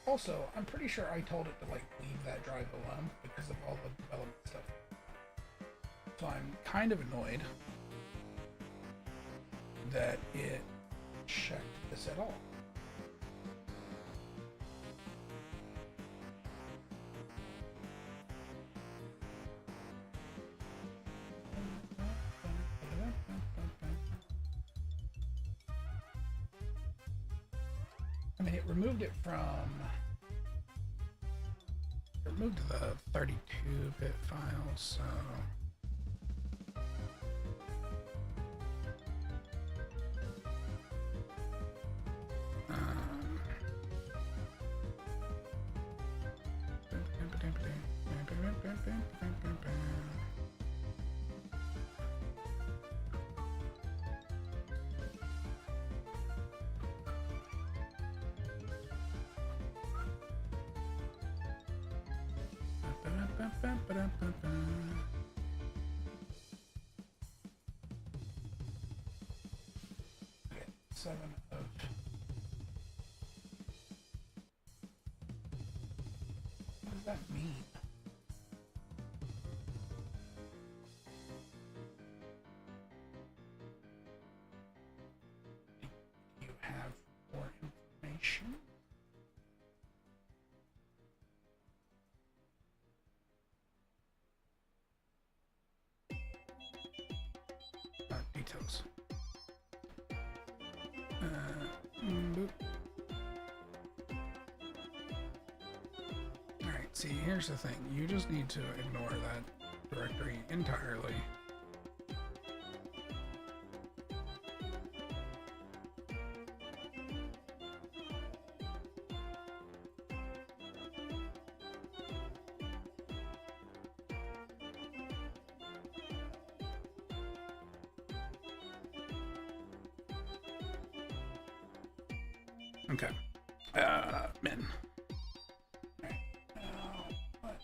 Also, I'm pretty sure I told it to like leave that drive alone because of all the development stuff. So I'm kind of annoyed that it checked this at all. I mean, it removed it from... It removed the 32-bit files, so... Okay, 7 of... What does that mean? Do you have more information? Details. Boop. Alright, see, here's the thing. You just need to ignore that directory entirely. Okay. Min. Alright. What?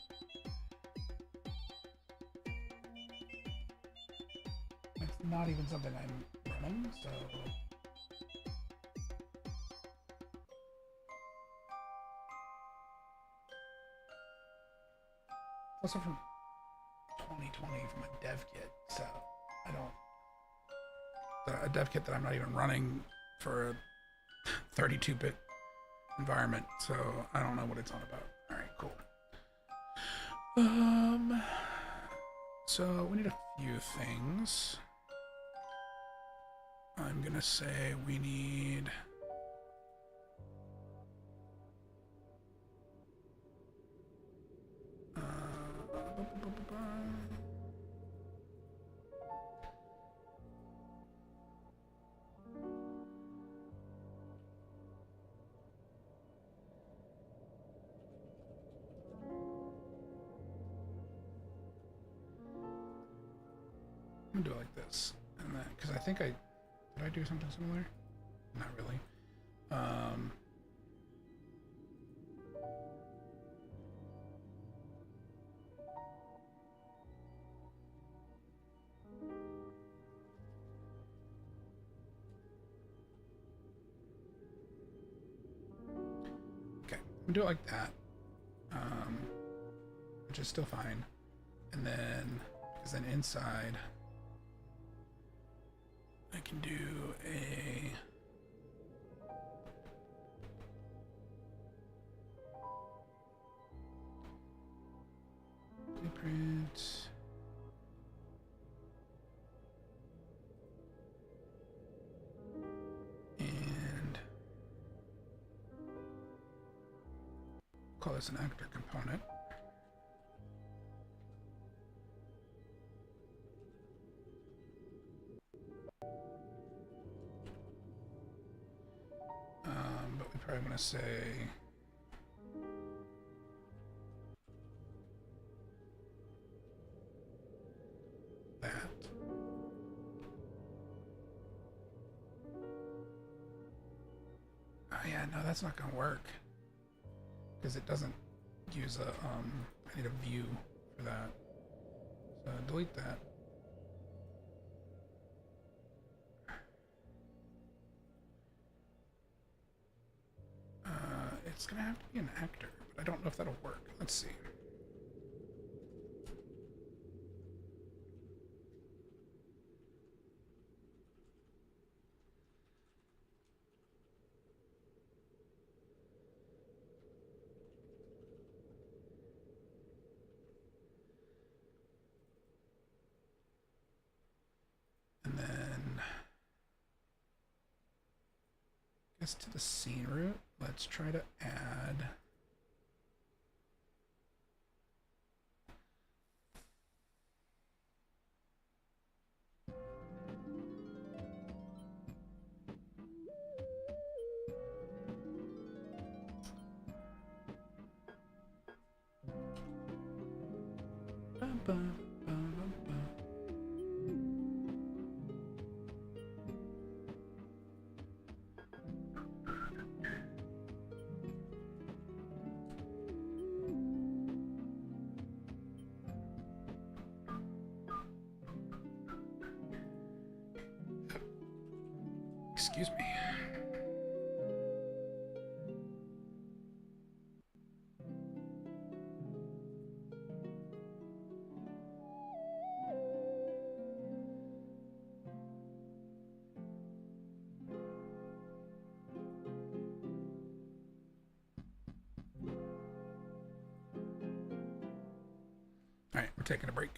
It's not even something I'm running, so... It's also from 2020 from a dev kit, so I don't... A dev kit that I'm not even running for a 32-bit environment, so I don't know what it's on about. Alright, cool. So we need a few things. I'm gonna say we need... I'm gonna do it like this, and then because I think did I do something similar? can do it like that, which is still fine. And then, because then inside, I can do a blueprint. And call this an actor component. But we probably want to say that. Oh yeah, no, that's not gonna work because it doesn't use a I need a view for that. So delete that. It's gonna have to be an actor, but I don't know if that'll work. Let's see. And then I guess to the scene root, let's try to add excuse me. All right, we're taking a break.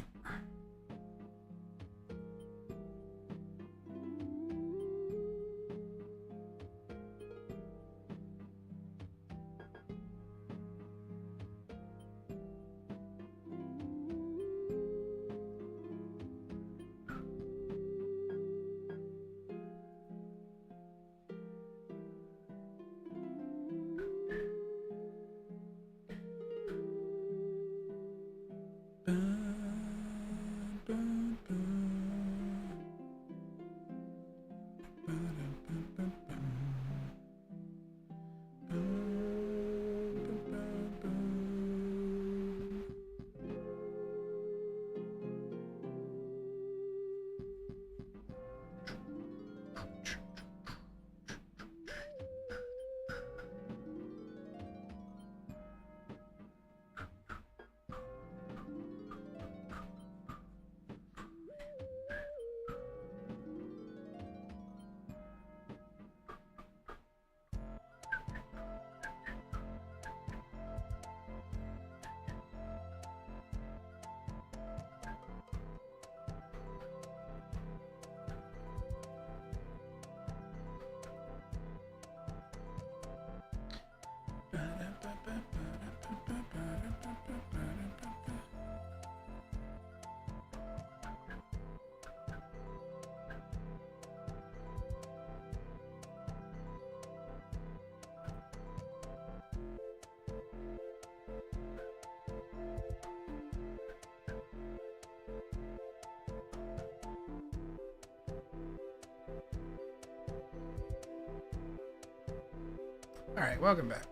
All right, welcome back.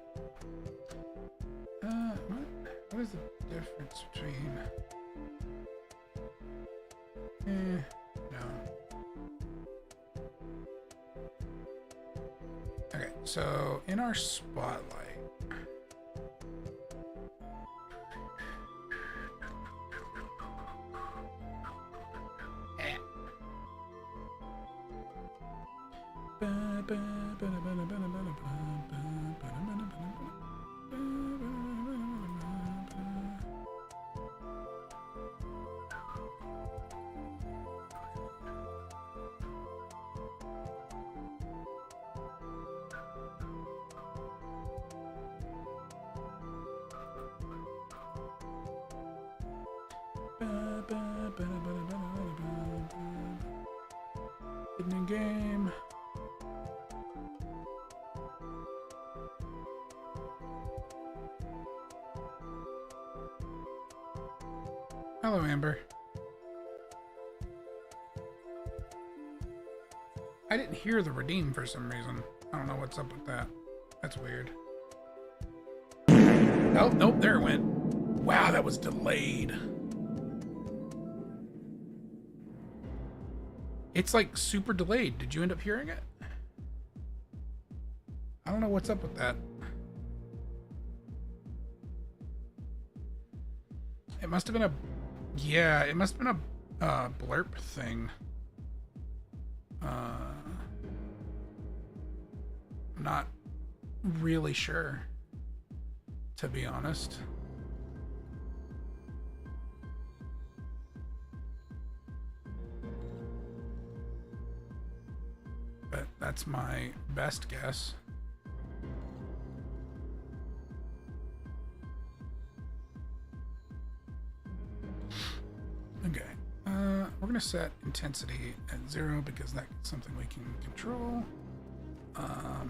What is the difference between? No. Okay, so in our spotlight, Hidden game. Hello, Amber. I didn't hear the redeem for some reason. I don't know what's up with that. That's weird. Oh, nope, there it went. Wow, that was delayed. It's like super delayed. Did you end up hearing it? I don't know what's up with that. It must have been a... Yeah, it must have been a blurb thing. I'm not really sure, to be honest. But that's my best guess. Okay, we're gonna set intensity at 0 because that's something we can control. I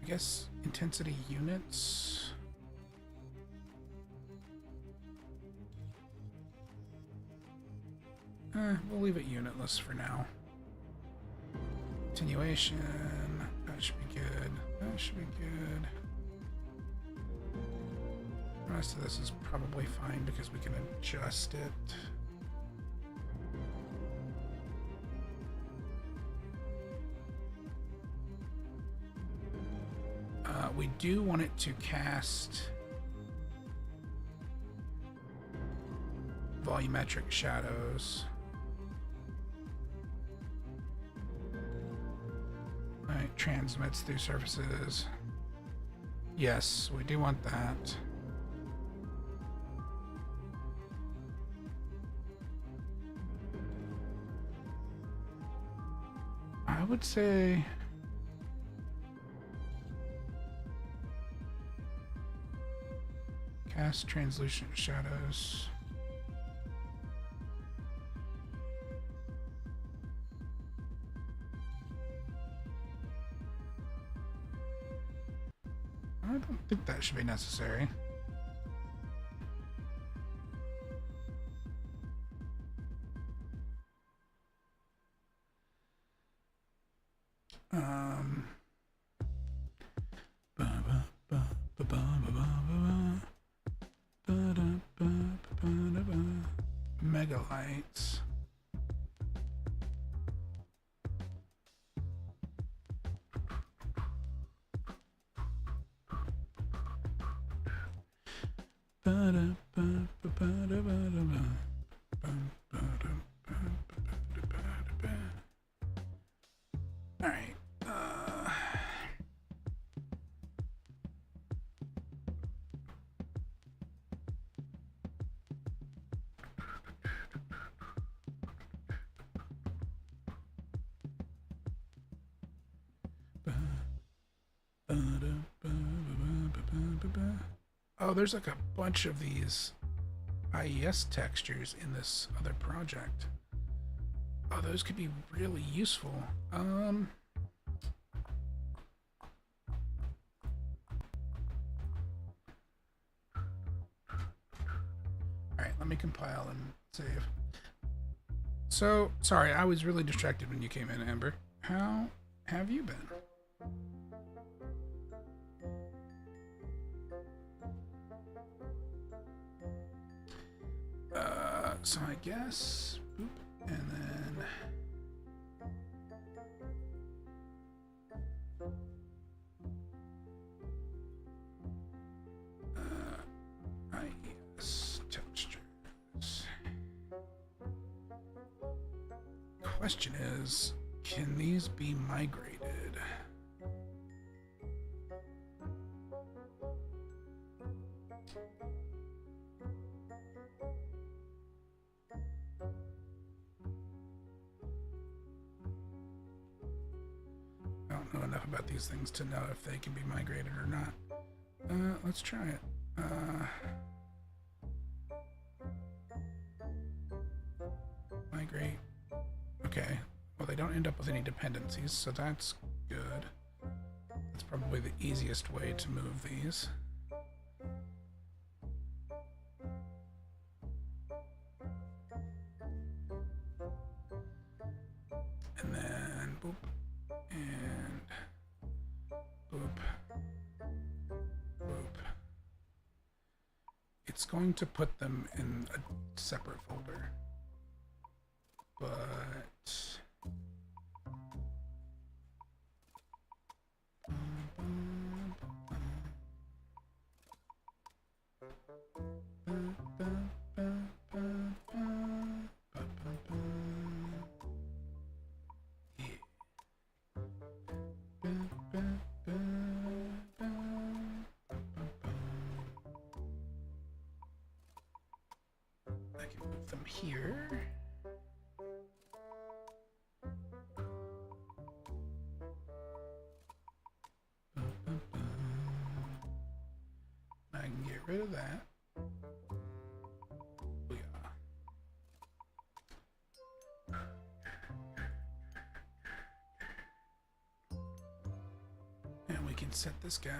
guess intensity units. We'll leave it unitless for now. Continuation. That should be good. That should be good. The rest of this is probably fine because we can adjust it. We do want it to cast volumetric shadows. Alright, transmits through surfaces. Yes, we do want that. I would say cast translucent shadows. I don't think that should be necessary. Megalites. All right. Oh, there's like a bunch of these IES textures in this other project. Oh, those could be really useful. All right, let me compile and save. So, sorry, I was really distracted when you came in, Amber. How have you been? So I guess, boop, and then question is, can these be migrated? I don't know enough about these things to know if they can be migrated or not. Let's try it. Migrate. Okay. Well, they don't end up with any dependencies, so that's good. That's probably the easiest way to move these. And then boop. And boop. Boop. It's going to put them in a separate folder. But I can move them here. I can get rid of that. Booyah. And we can set this guy.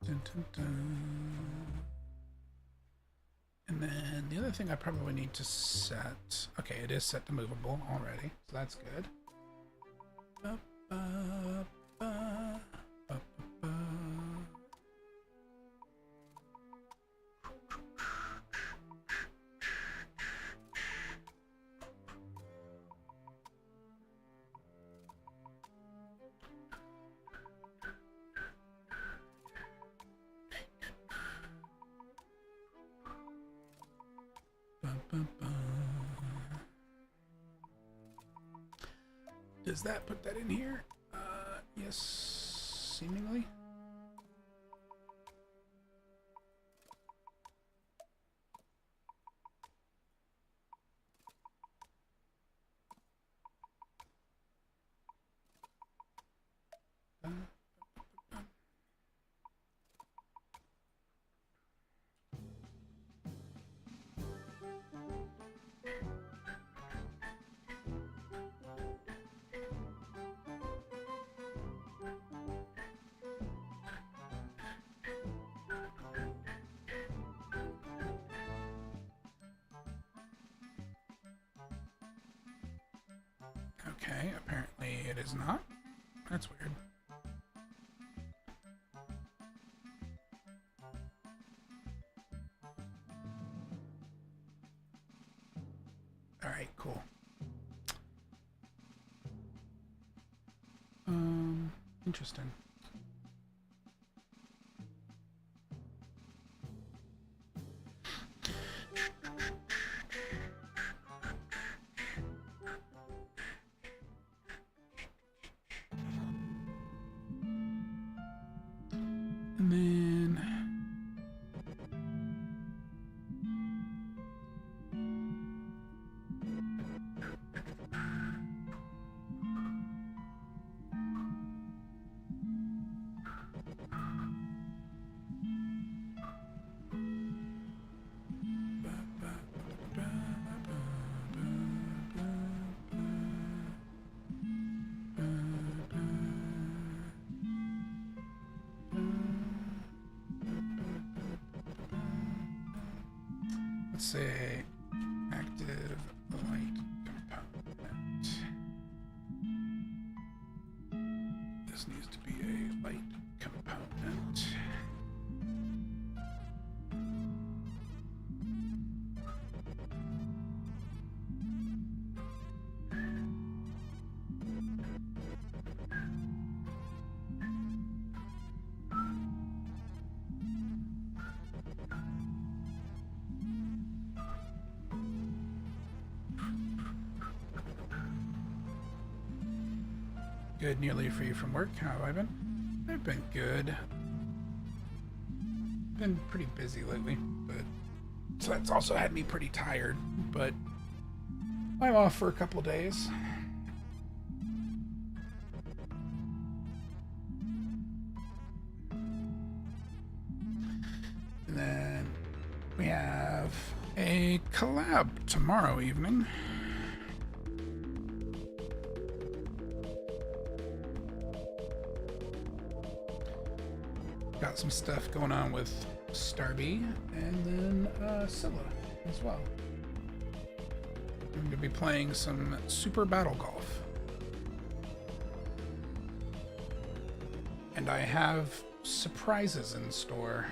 Dun, dun, dun. And then the other thing I probably need to set. Okay, it is set to movable already, so that's good. Ba, ba, ba, ba, ba, ba. Does that put that in here? Yes, seemingly. Okay, apparently it is not. That's weird. Alright, cool. Interesting. And then let's say active light component. This needs to be a light component. Good, nearly free from work. How have I been? I've been good. Been pretty busy lately, but so that's also had me pretty tired, but I'm off for a couple days. And then we have a collab tomorrow evening. Got some stuff going on with Starby and then Scylla as well. I'm going to be playing some Super Battle Golf. And I have surprises in store.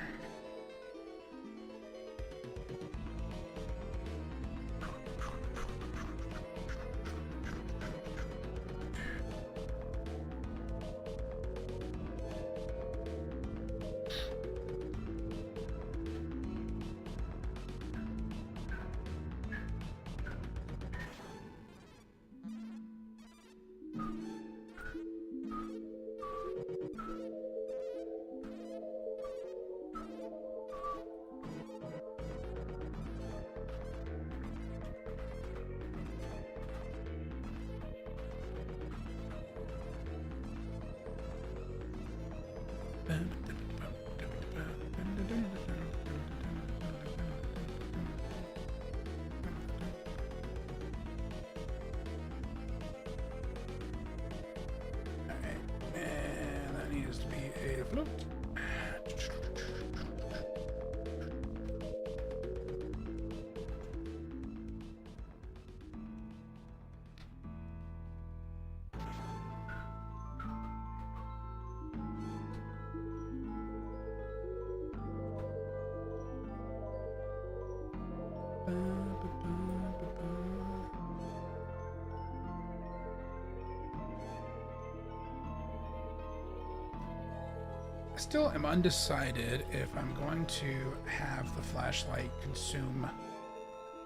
I still am undecided if I'm going to have the flashlight consume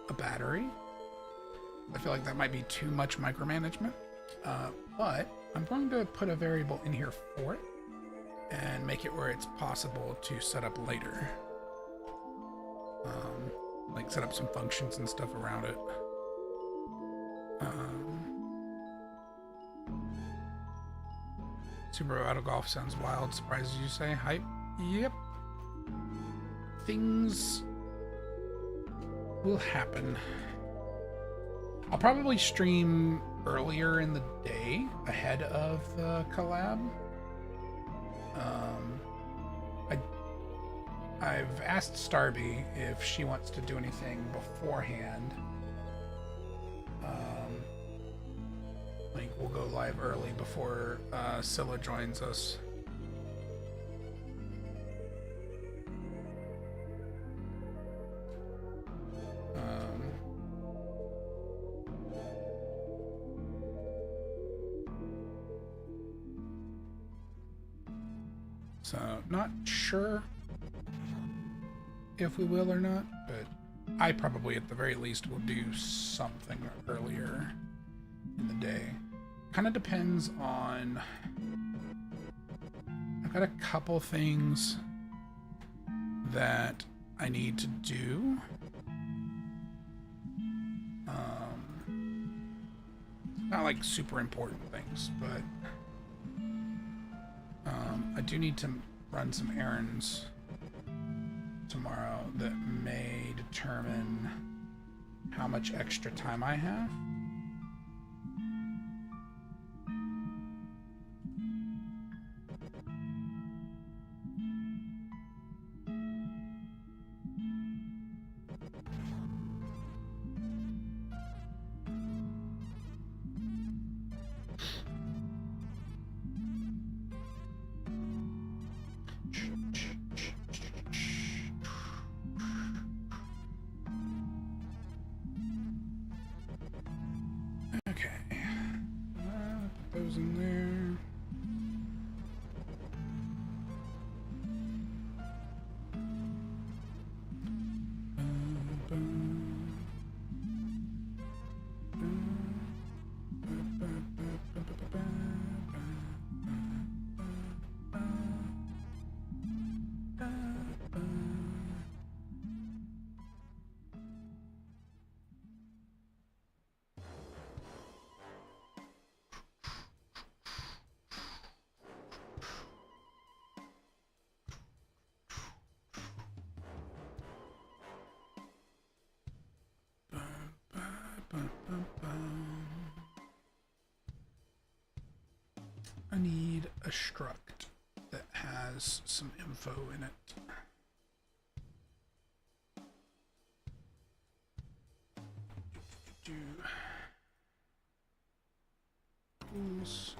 a battery. I feel like that might be too much micromanagement, but I'm going to put a variable in here for it and make it where it's possible to set up later. Like set up some functions and stuff around it. Super Battle Golf sounds wild. Surprises you say? Hype? Yep. Things will happen. I'll probably stream earlier in the day ahead of the collab. I've asked Starby if she wants to do anything beforehand. Like we'll go live early before Scylla joins us. So not sure if we will or not, but I probably at the very least will do something earlier in the day. Kind of depends on... I've got a couple things that I need to do. Not like super important things, but I do need to run some errands tomorrow that may determine how much extra time I have. I need a struct that has some info in it. Tools.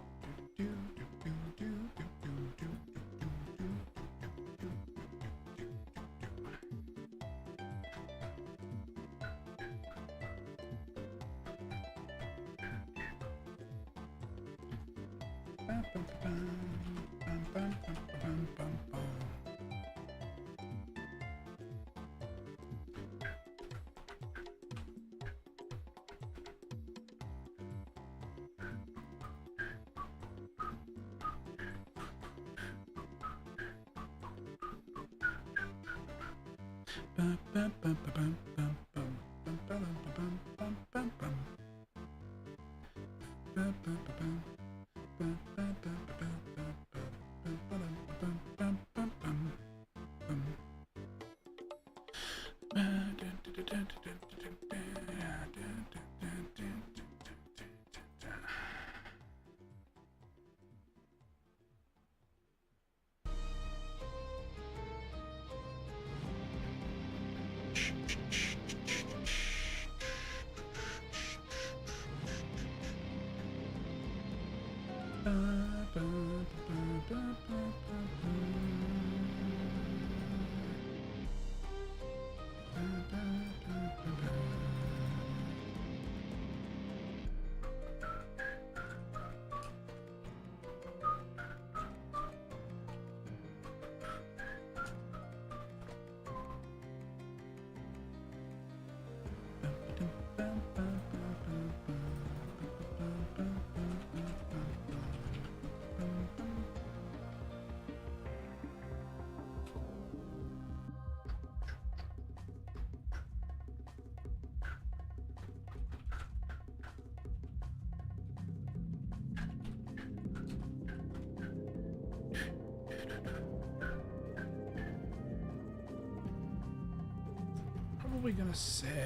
What are we gonna say?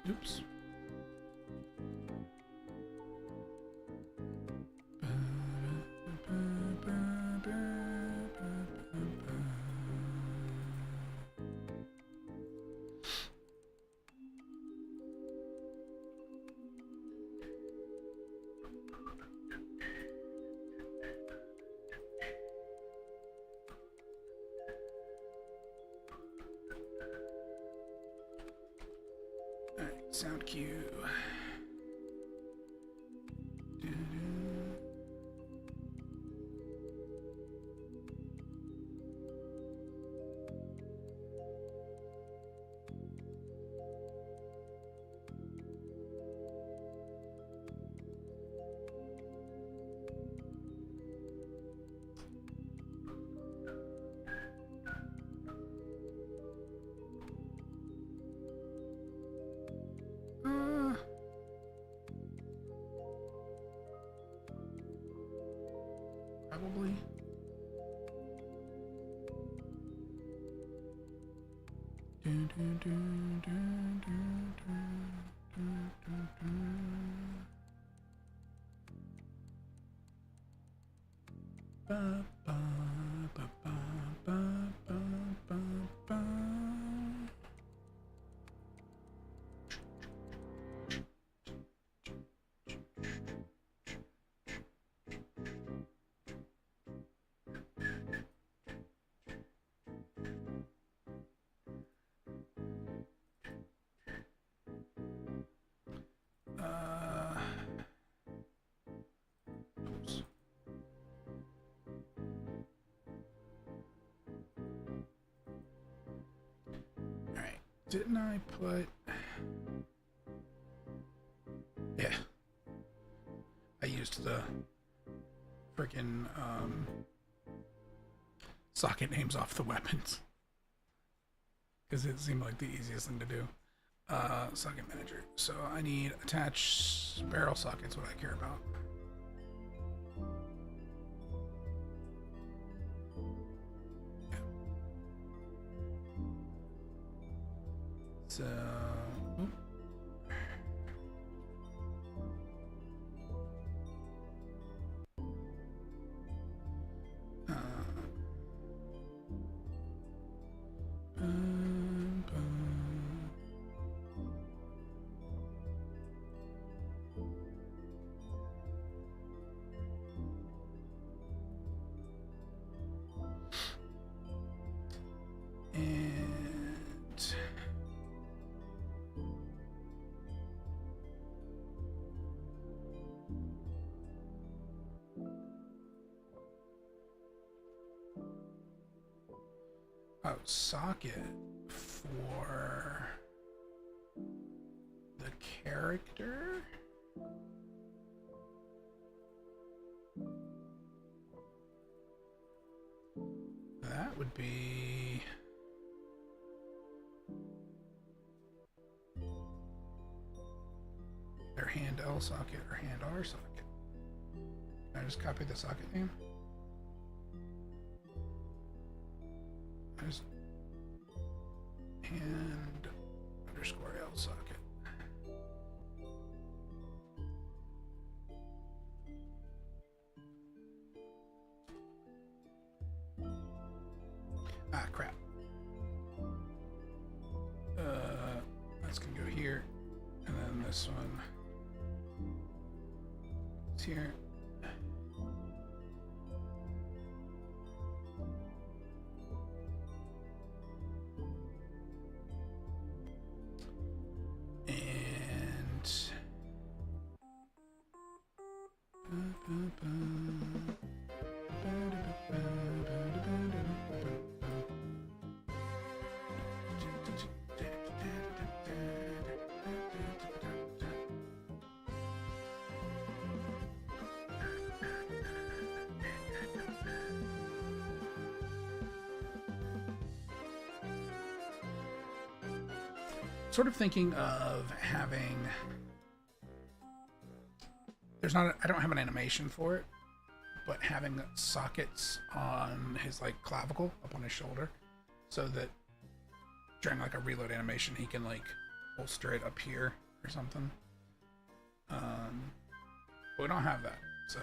Oops. Sound cue. Oops. All right. Didn't I put? Yeah. I used the freaking socket names off the weapons because it seemed like the easiest thing to do. Socket manager. So I need attach barrel sockets. What I care about. Yeah. So. Oops. Oh, socket for the character? That would be... their hand L socket or hand R socket. Can I just copy the socket name? Just hand underscore L socket. Ah, crap. That's gonna go here, and then this one is here. Sort of thinking of having, there's not, I don't have an animation for it, but having sockets on his like clavicle up on his shoulder, so that during like a reload animation he can like holster it up here or something. But we don't have that, so.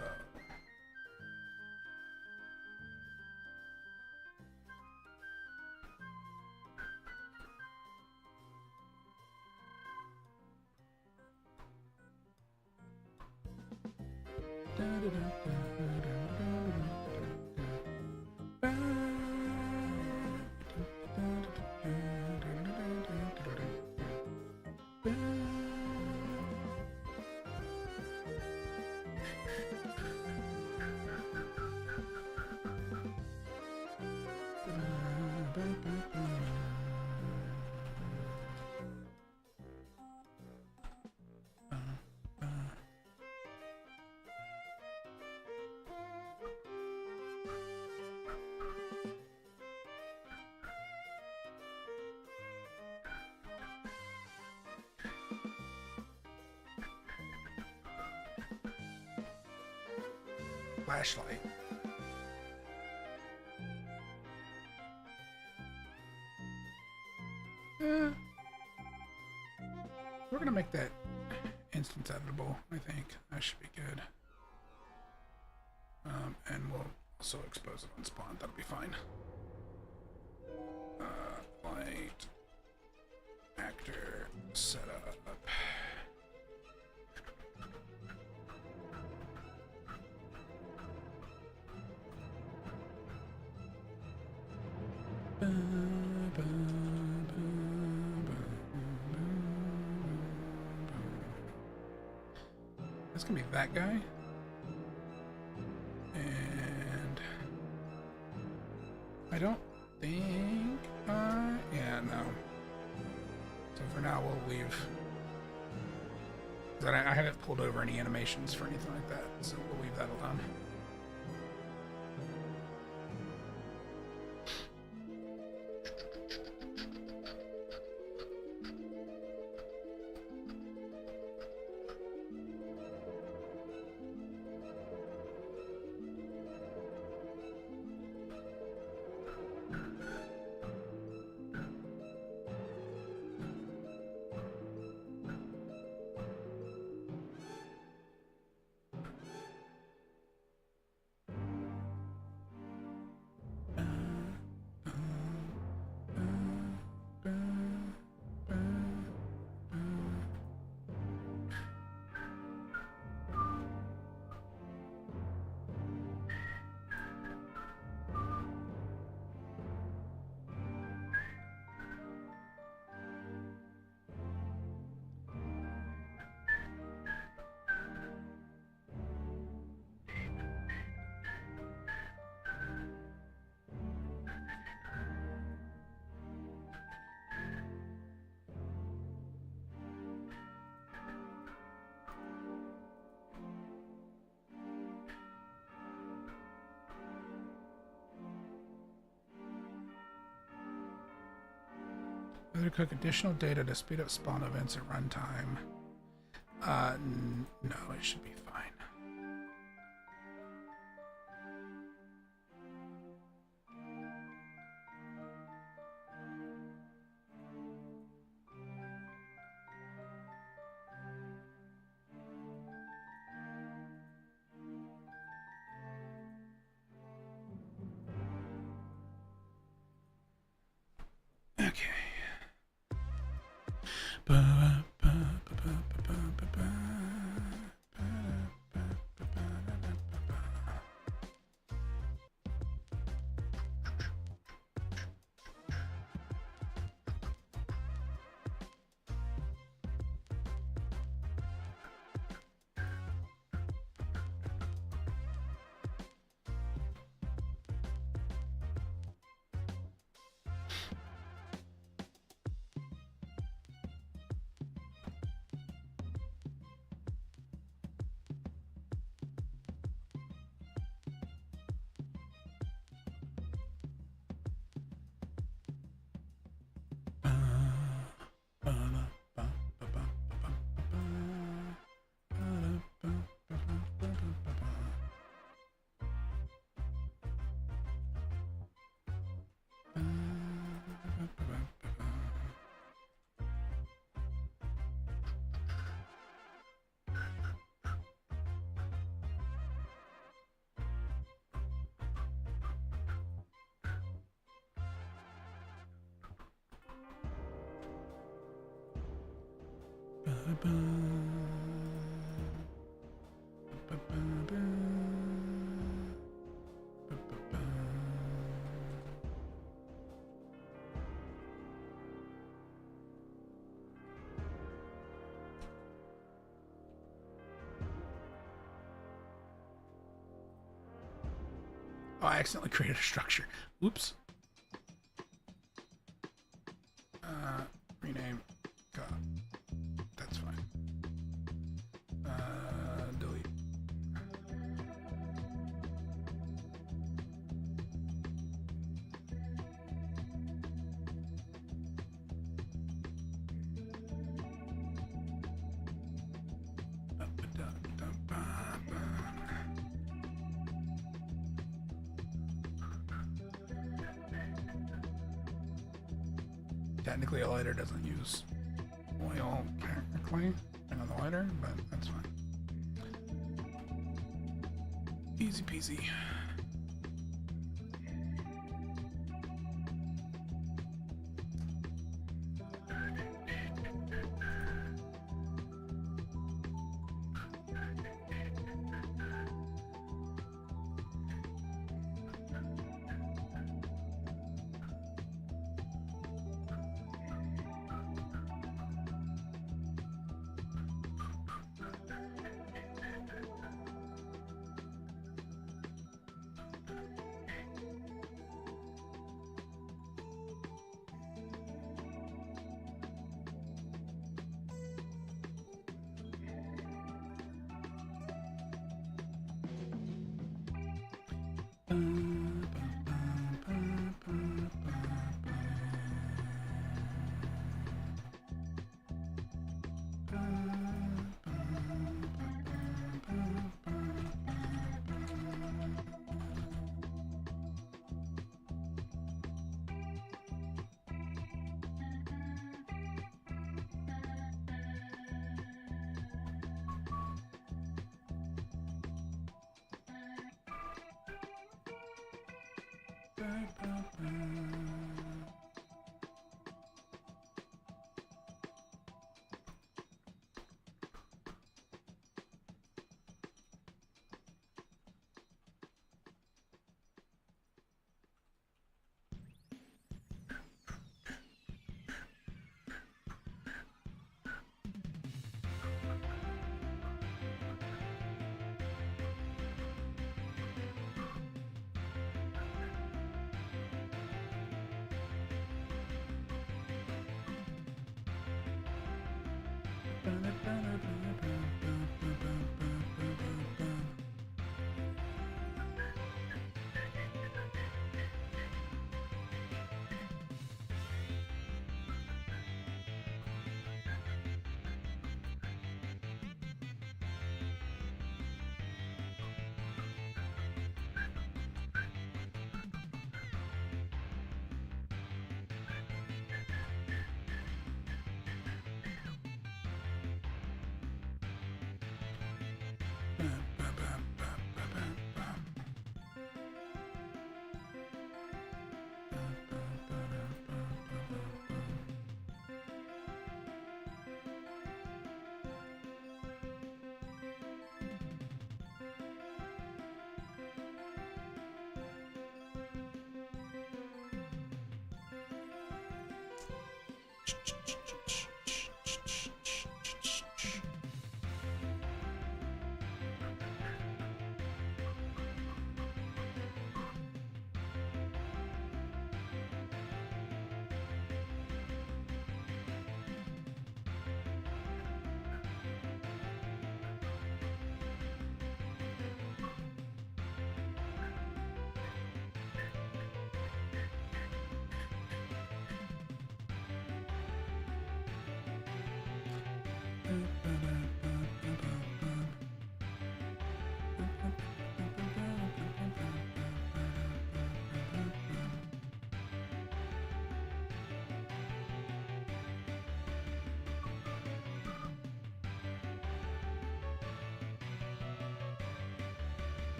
Flashlight. We're gonna make that instance editable, I think. That should be good. And we'll also expose it on spawn. That'll be fine. Light. Actor. Setup. That's gonna be that guy. And I don't think yeah, no. So for now we'll leave. I haven't pulled over any animations for anything like that, so we'll leave that alone. Whether cook additional data to speed up spawn events at runtime. No, it should be fine. Okay. Oh, I accidentally created a structure. Oops. Rename. God. That's fine. Delete. technically a lighter doesn't use oil technically, and on the lighter, but that's fine. Easy peasy.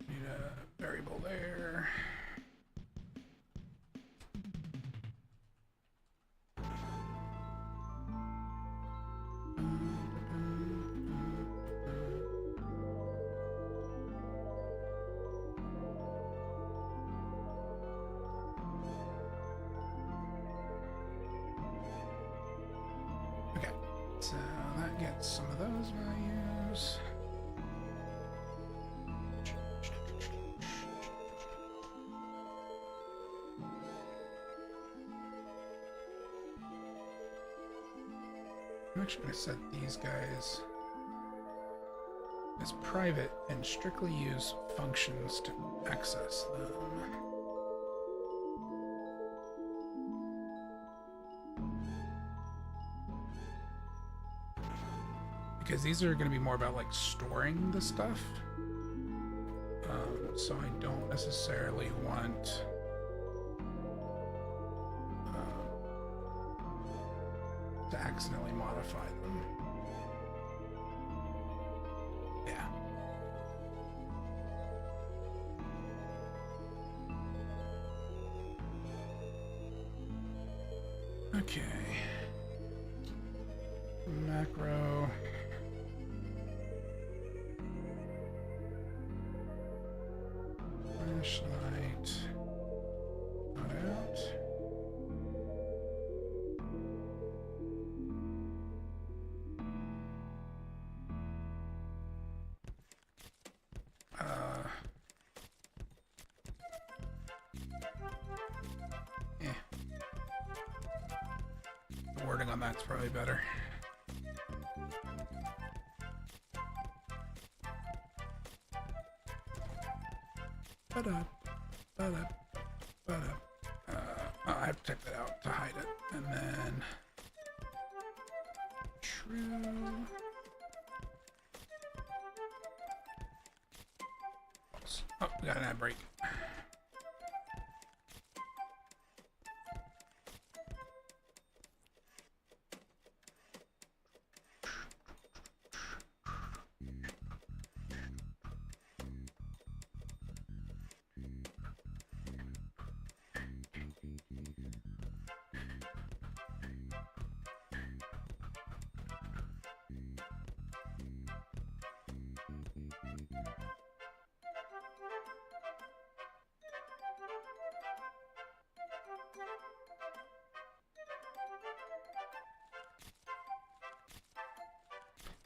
Need a variable there. Okay, so that gets some of those values. I'm actually going to set these guys as private and strictly use functions to access them. Because these are going to be more about like storing the stuff. So I don't necessarily want to accidentally modify them. Yeah. Okay. Macro. Flashlight. Not out. The wording on that's probably better. Ba-da, ba-da, ba-da. I have to check that out to hide it. And then true. Oh, we got an ad break.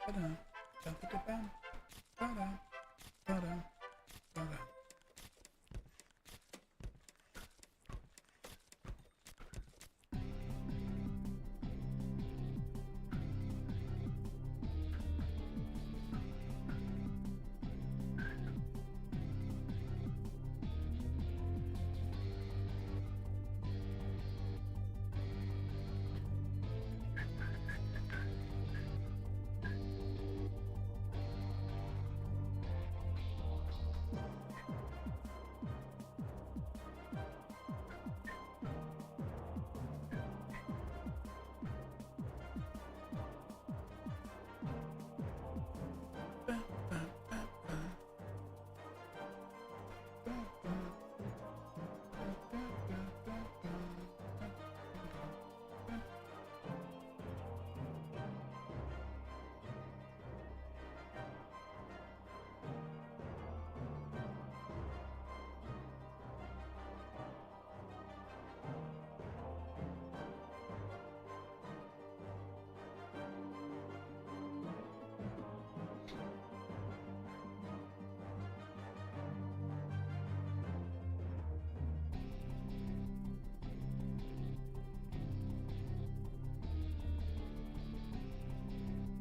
Ba-da, da-ba-da-bam, ba-da, ba-da, ba-da.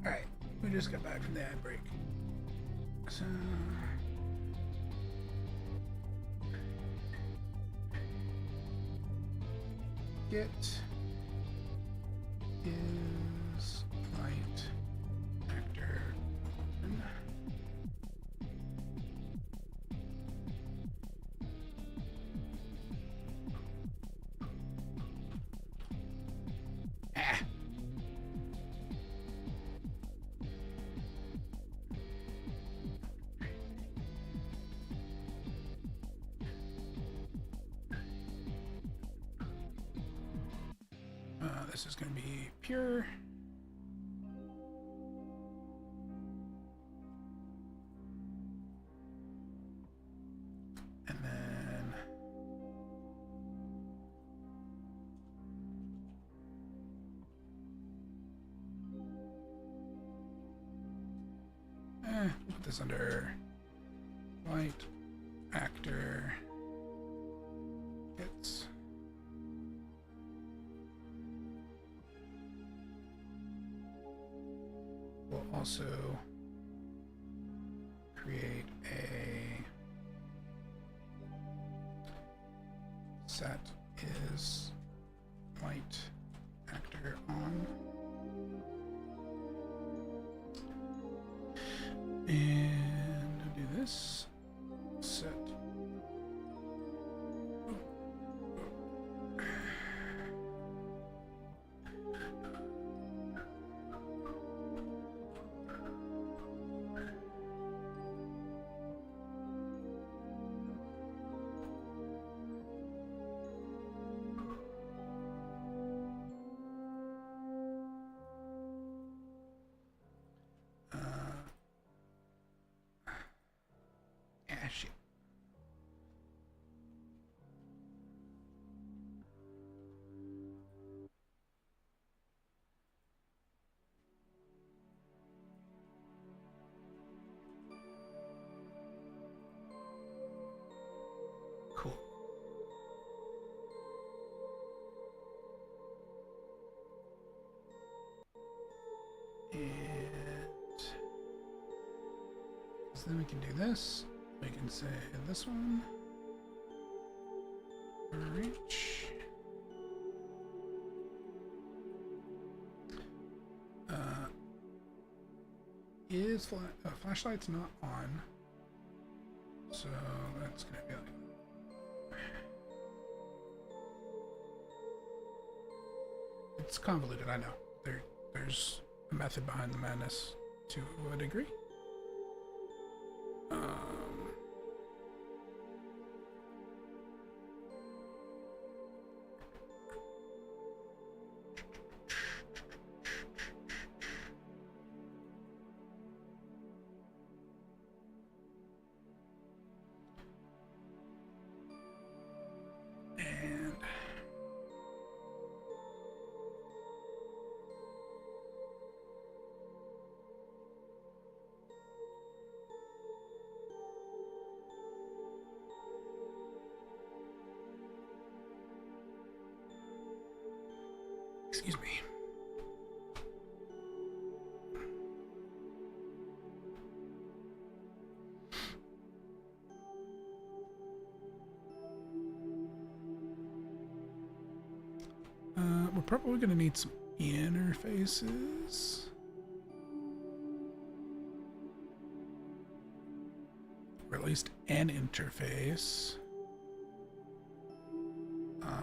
Alright, we just got back from the ad break. So get is light actor. Ah. This is going to be pure. And then put this under light actor hits. We'll also set is light actor on. And I'll do this. Set. Shit. Cool. And so then we can do this. We can say this one. Reach. Is flashlight's not on, so that's gonna be like. It's convoluted, I know. There's a method behind the madness to a degree. Excuse me. We're probably going to need some interfaces. Or at least an interface.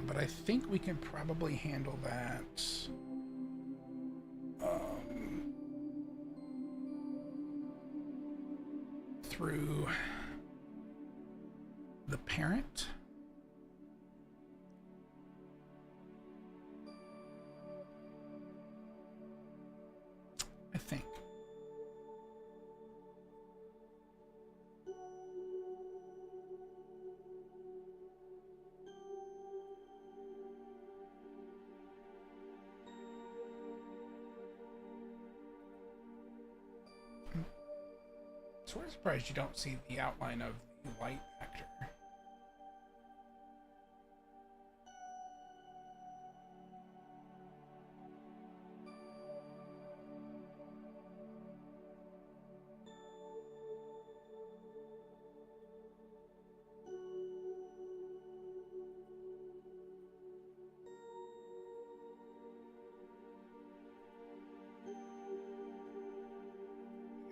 But I think we can probably handle that through the parent. I think. Sort of surprised you don't see the outline of the light actor.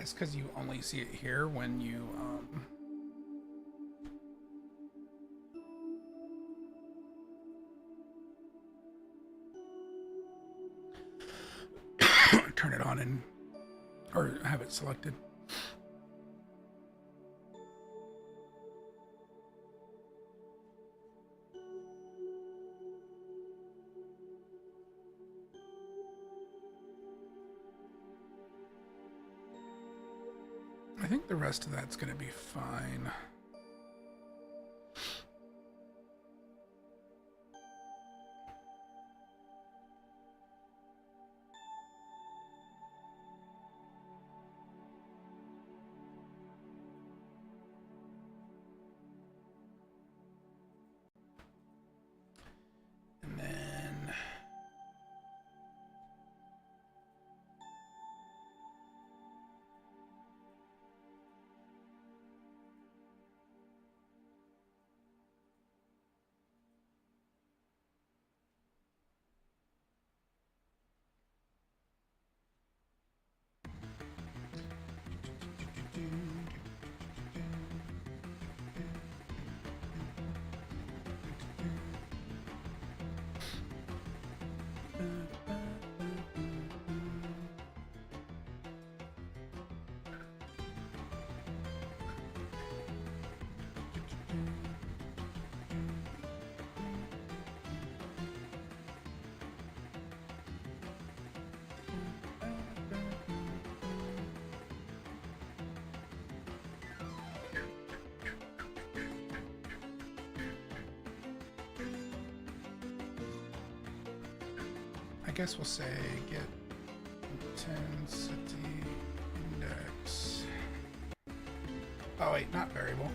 It's because you only see it here when you turn it on and or have it selected. I think the rest of that's going to be fine. And then guess we'll say get intensity index. Oh wait, not variable.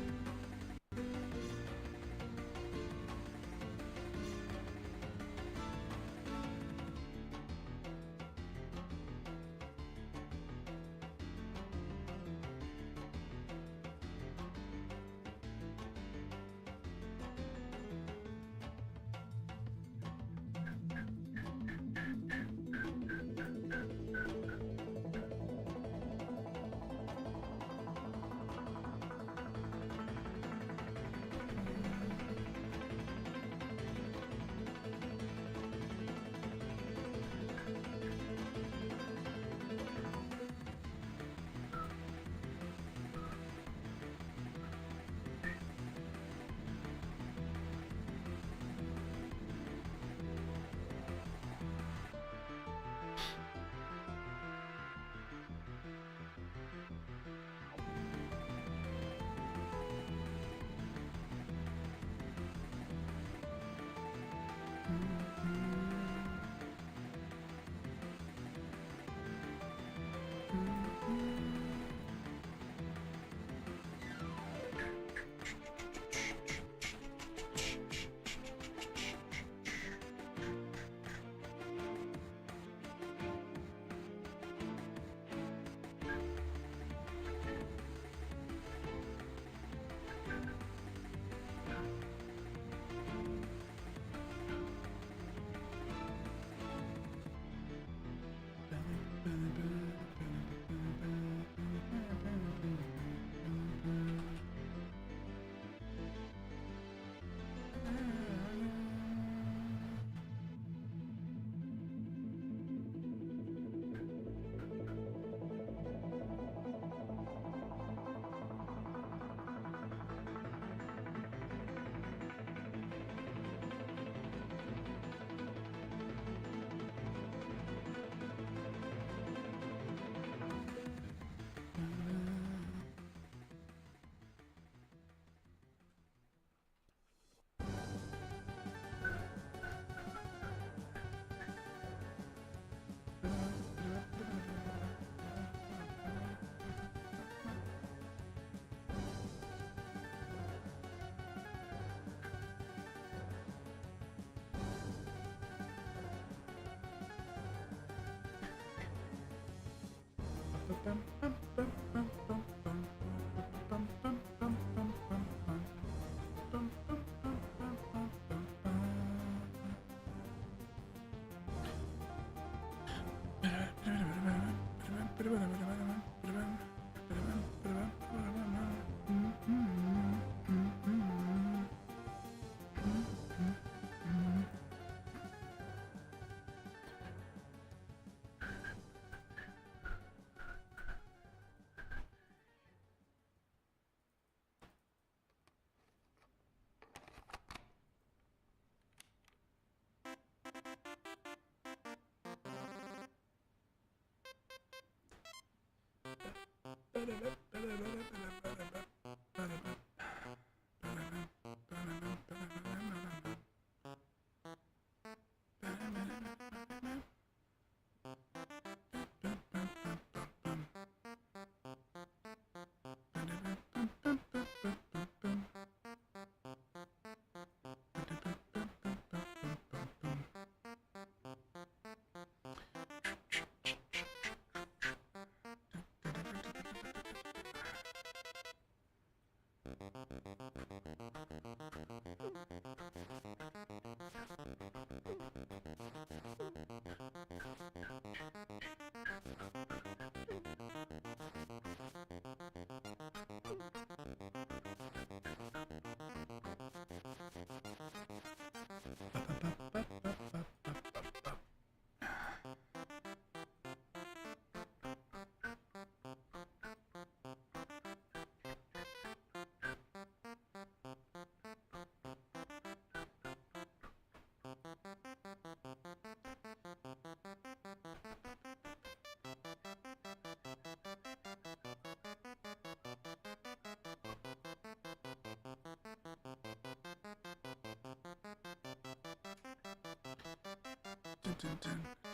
Dun, dun, dun.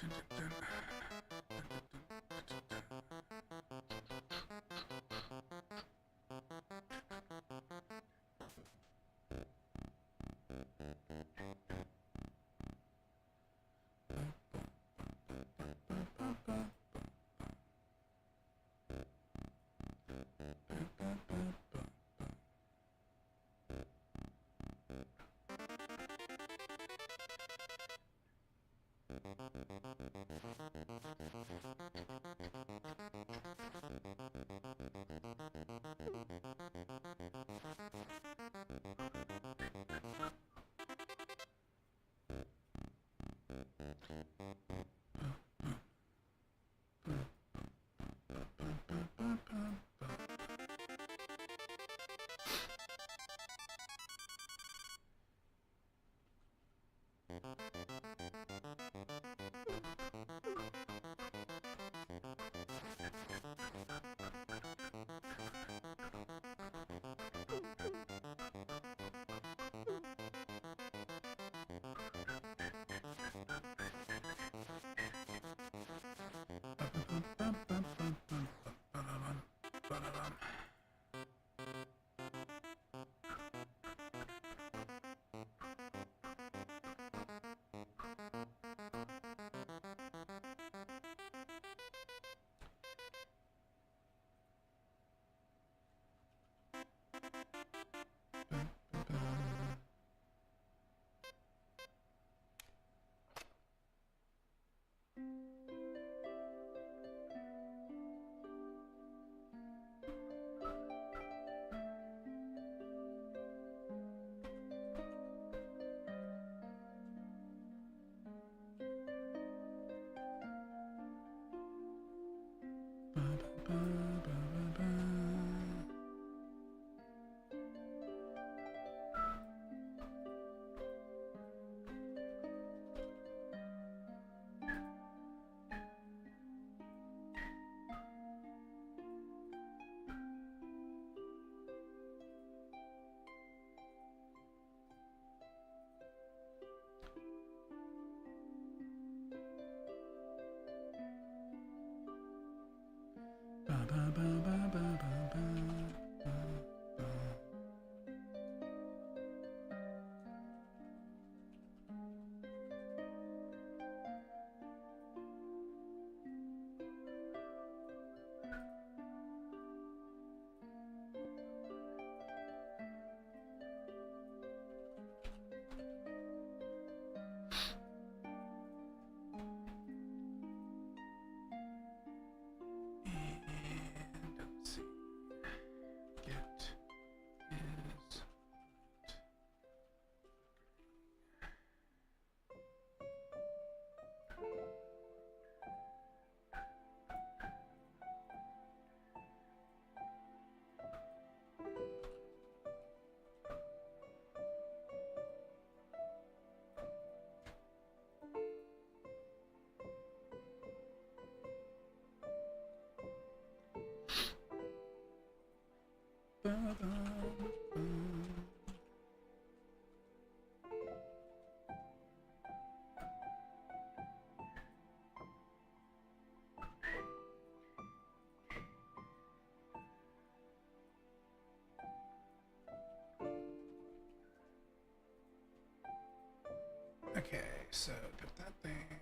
Okay, so put that there.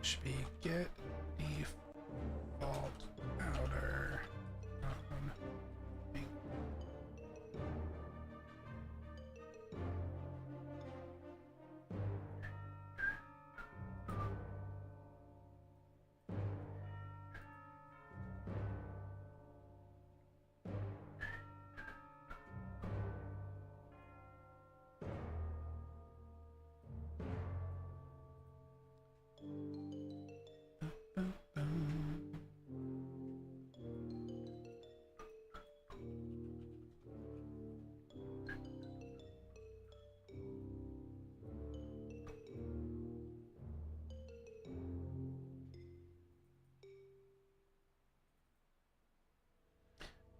should be get default outer thing.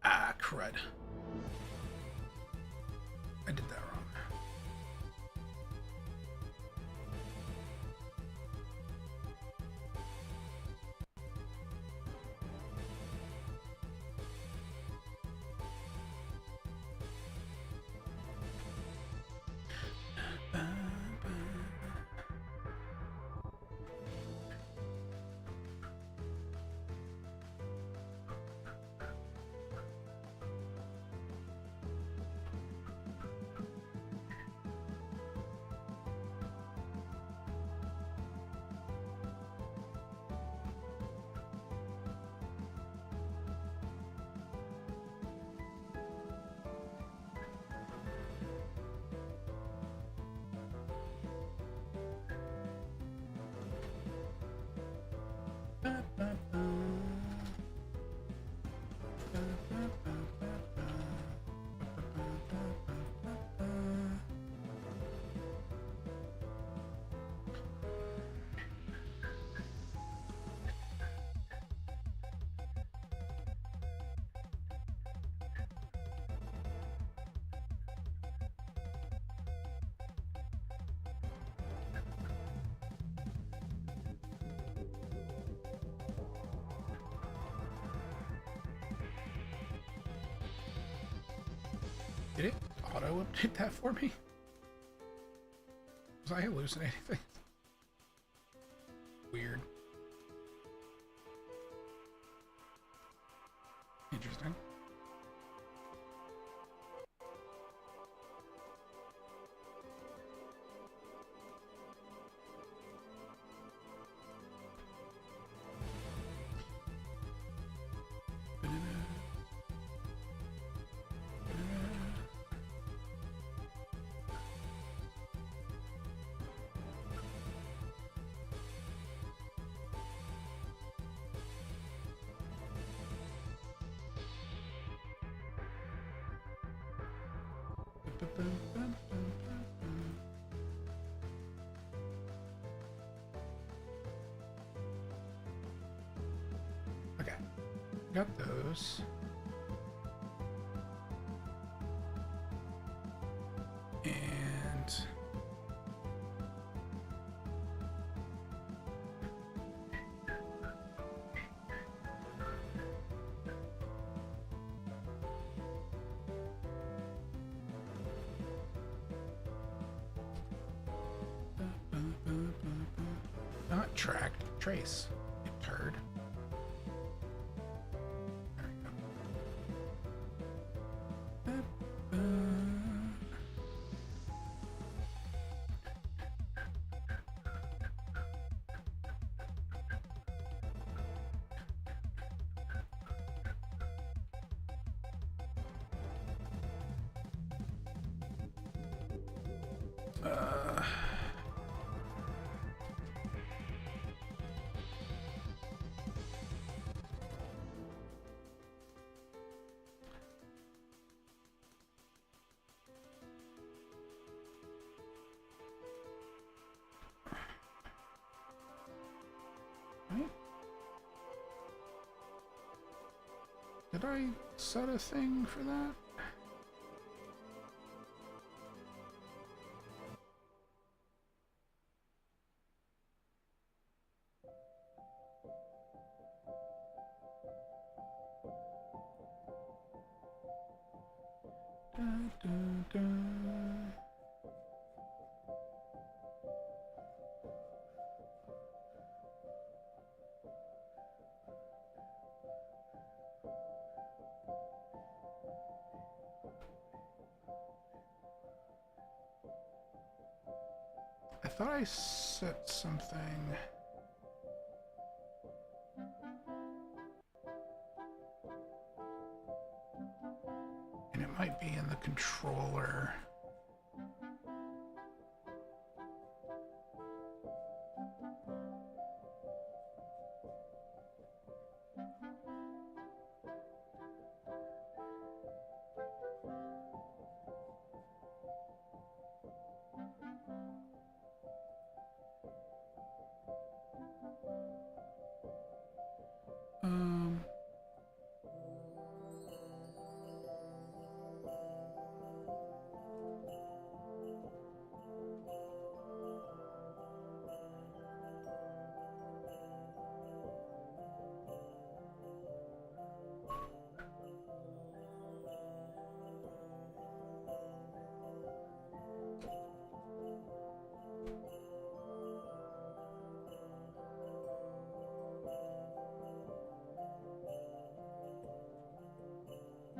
Ah, crud. I did that wrong. Did it auto update that for me? Was I hallucinating things? Weird. Interesting. Okay, got those. And not tracked, trace, you turd. There we go. Right? Did I set a thing for that? Dun, dun, dun. thought I set something. And it might be in the controller.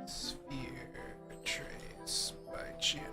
Sphere trace by channel.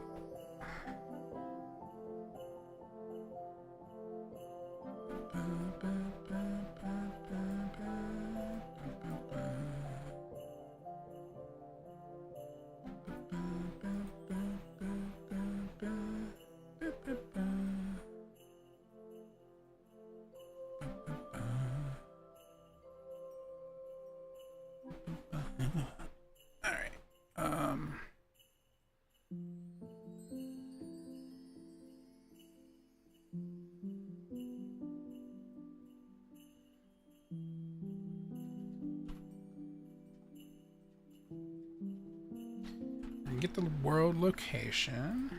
Get the world location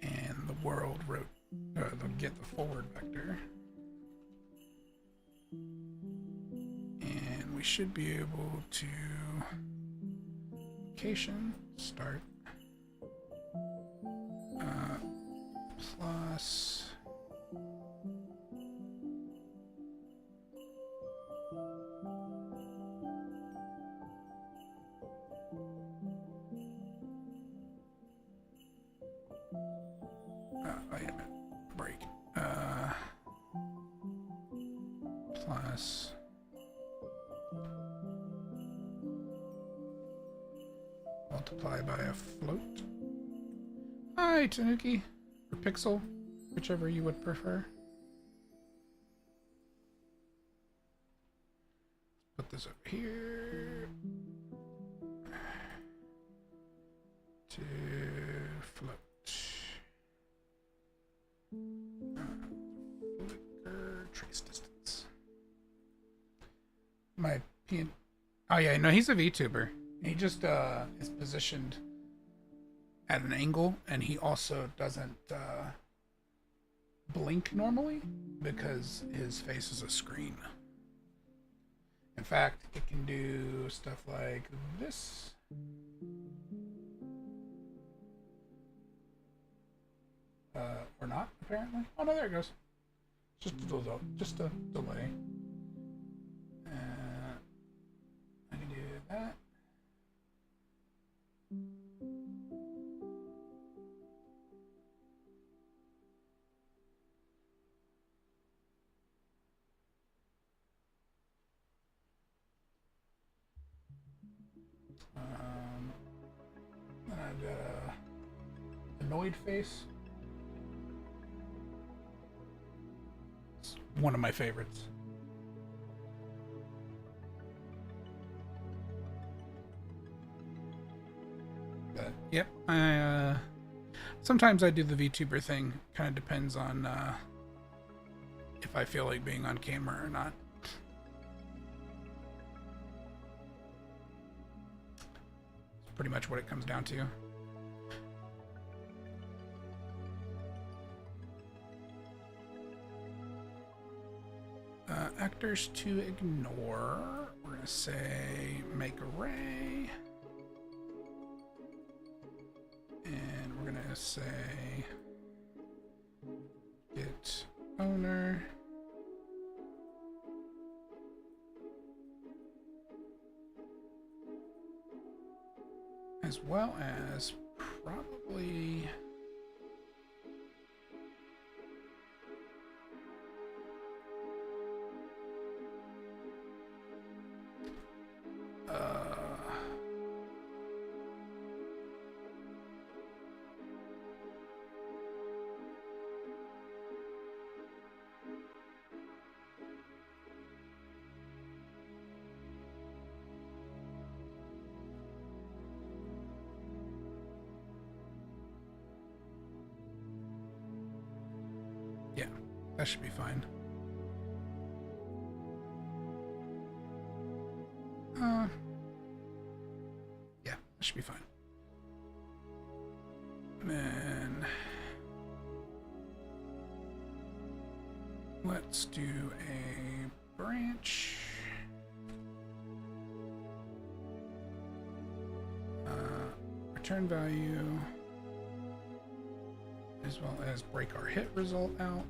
and the world get the forward vector, and we should be able to location start plus wait a minute, break. Plus multiply by a float. Hi, Tanuki, or Pixel, whichever you would prefer. Put this over here to float. Flicker trace distance. My PN. Oh yeah, no, he's a VTuber. He just is positioned at an angle, and he also doesn't blink normally because his face is a screen. In fact, it can do stuff like this. Or not, apparently. Oh no, there it goes. Just a delay. I can do that. Then I've got a annoyed face. It's one of my favorites. But yep, I sometimes I do the VTuber thing. Kind of depends on if I feel like being on camera or not. It's pretty much what it comes down to. Actors to ignore. We're gonna say make array. And we're gonna say get owner. As well as probably That should be fine. Yeah, that should be fine. And then let's do a branch. Return value, as well as break our hit result out.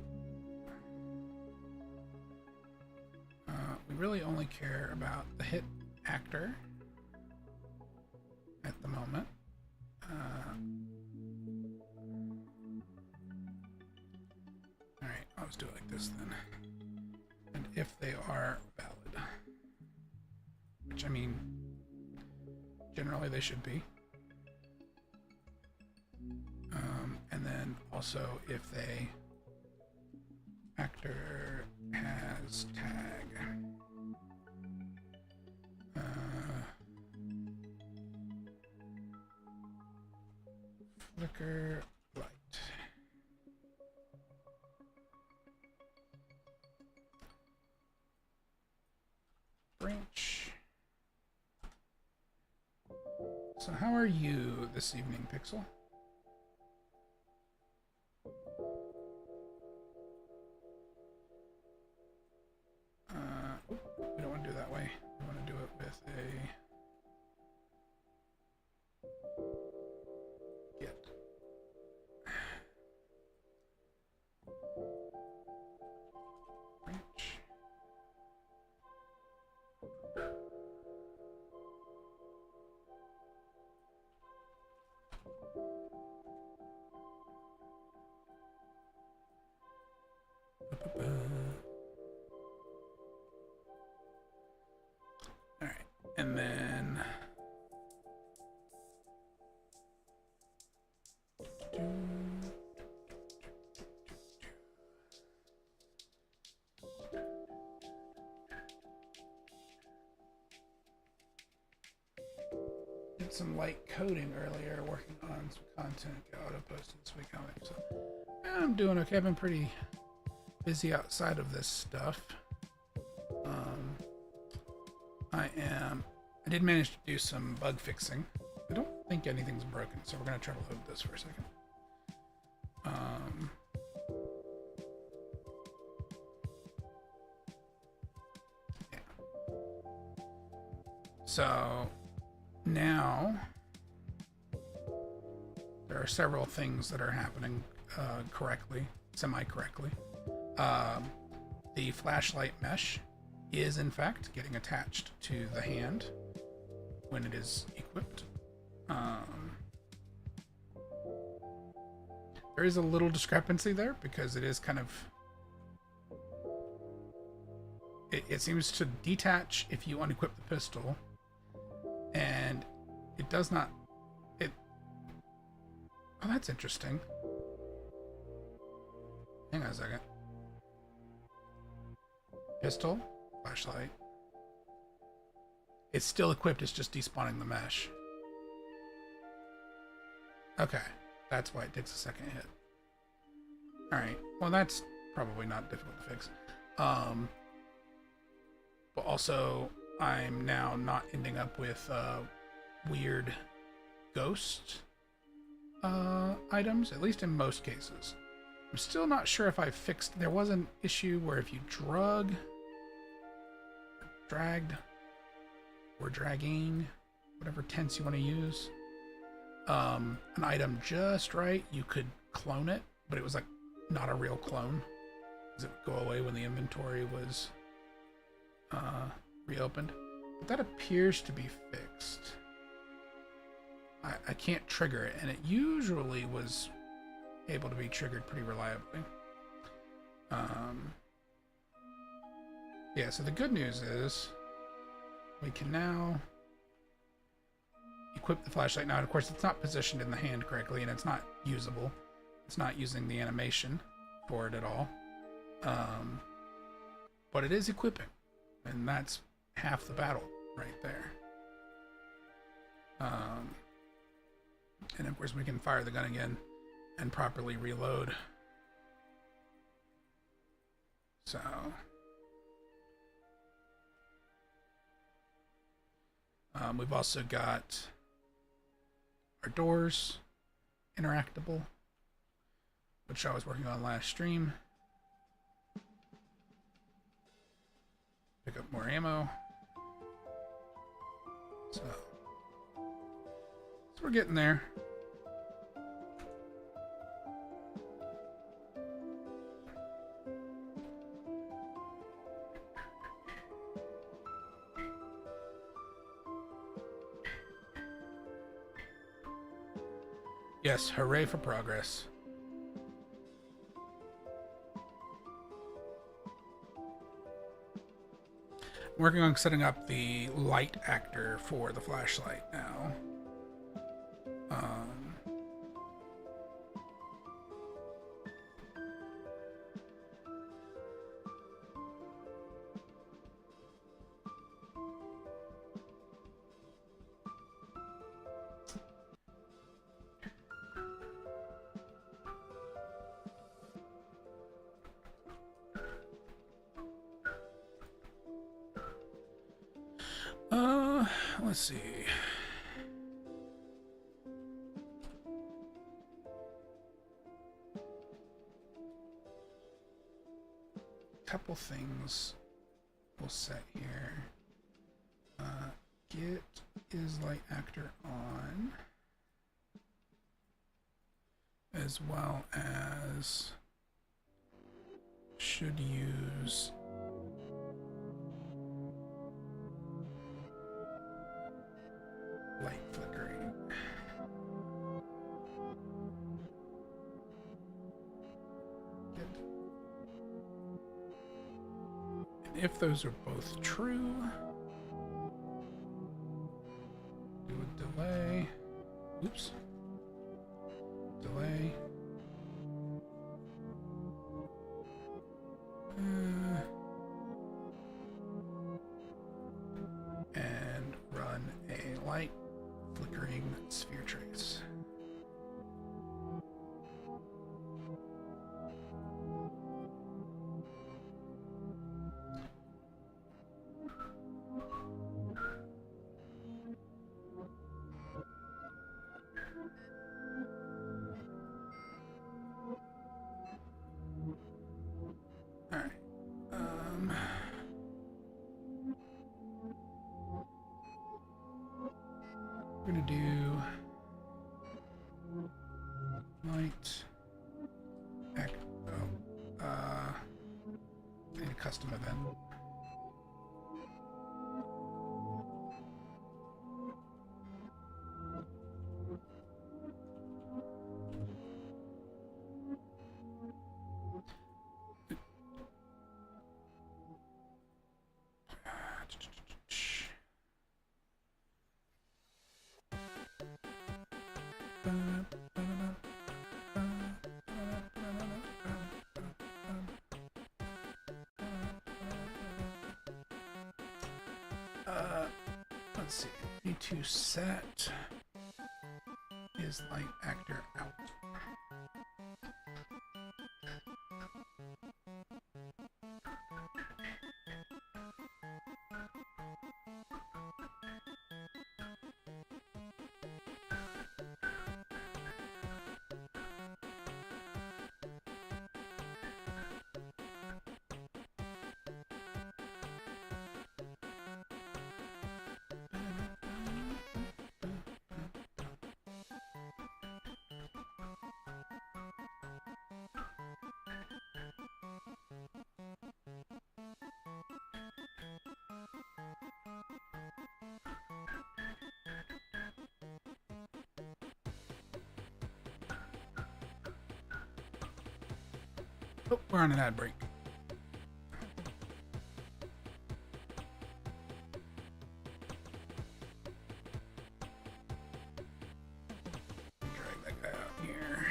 We really only care about the hit actor at the moment. Alright, I'll just do it like this then. And if they are valid, which I mean, generally they should be. And then also if they actor has tag. Flicker light. Branch. So how are you this evening, Pixel? We don't want to do it that way. We want to do it with a get. Branch. All right, and then did some light coding earlier, working on some content. Got auto posted this week. So yeah, I'm doing okay. I've been pretty busy outside of this stuff. I did manage to do some bug fixing. I don't think anything's broken, so we're gonna try to load this for a second. Yeah. So now there are several things that are happening correctly, semi-correctly. The flashlight mesh is in fact getting attached to the hand when it is equipped. There is a little discrepancy there because it is kind of... It seems to detach if you unequip the pistol, and it does not... Oh, that's interesting. Hang on a second. Pistol, flashlight. It's still equipped, it's just despawning the mesh. Okay, that's why it takes a second hit. Alright, well that's probably not difficult to fix. But also, I'm now not ending up with weird ghost items, at least in most cases. I'm still not sure if I fixed... There was an issue where if you dragged, or dragging, whatever tense you want to use, an item just right, you could clone it, but it was like not a real clone, because it would go away when the inventory was reopened. But that appears to be fixed. I can't trigger it, and it usually was able to be triggered pretty reliably. Yeah, so the good news is we can now equip the flashlight. Now, of course, it's not positioned in the hand correctly, and it's not usable. It's not using the animation for it at all. But it is equipping, and that's half the battle right there. And of course, we can fire the gun again and properly reload. So we've also got our doors interactable, which I was working on last stream. Pick up more ammo. So we're getting there. Yes, hooray for progress. I'm working on setting up the light actor for the flashlight now. Let's see. Couple things we'll set here. Get is light actor on, as well as should use light flickering. Good. And if those are both true, do a delay. Oops. Delay. And run a light flickering sphere trace. All right. We're gonna do light act. Oh, I need a custom event. Let's see. Need to set is light actor out. Oh, we're on an ad break. Drag that guy out here.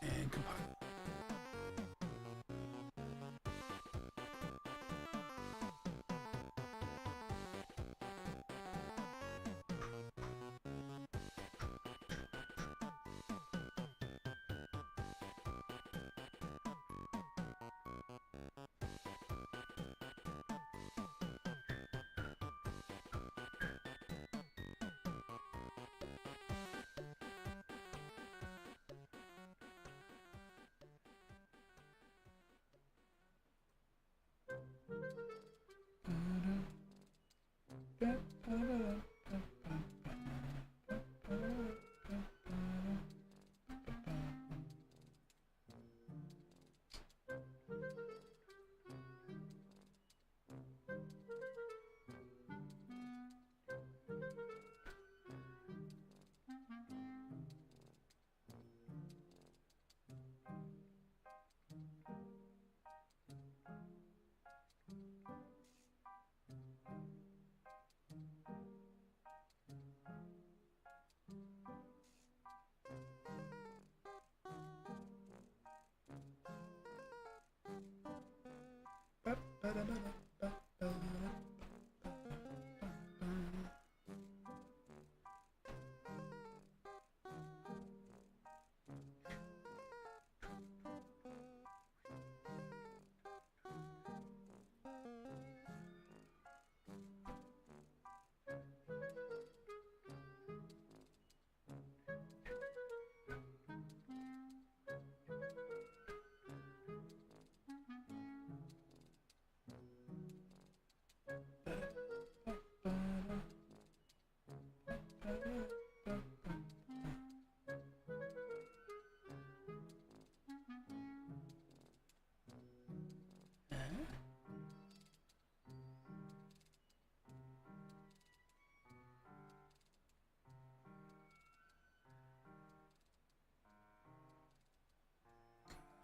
And compile.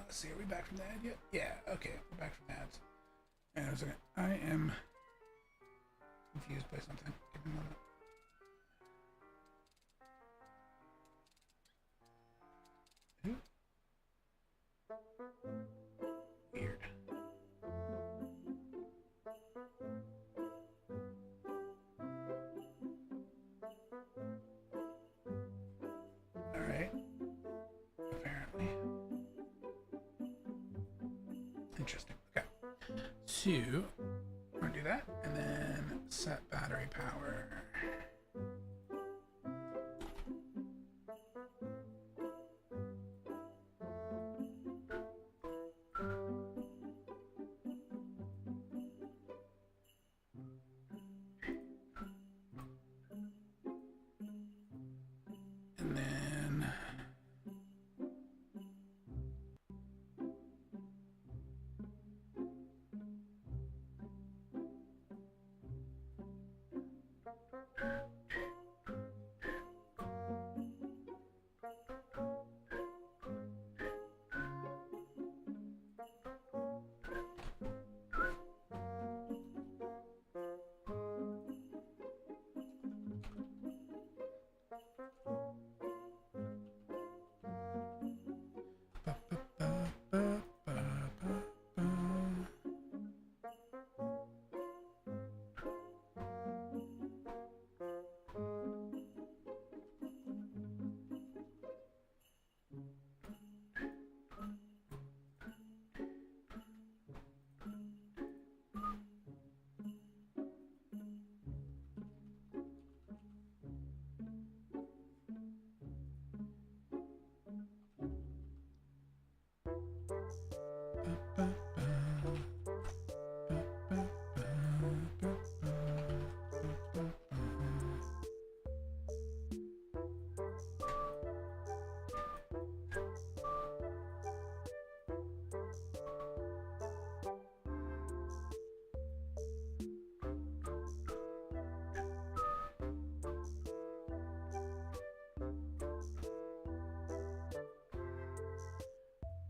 Let's see, are we back from the ad yet? Yeah, okay, we're back from ads. And I was like, I am confused by something. Give me a moment. Who? Weird. Alright. Apparently. Interesting. Okay. So, we're gonna do that, and then set battery power. And then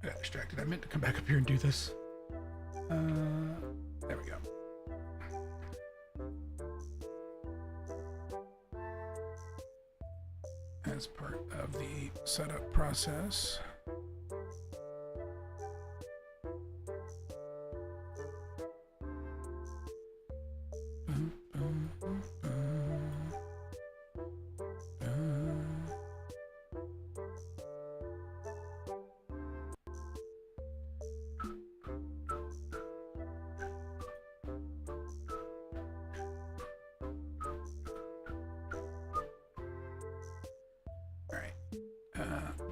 I got distracted. I meant to come back up here and do this. There we go. As part of the setup process.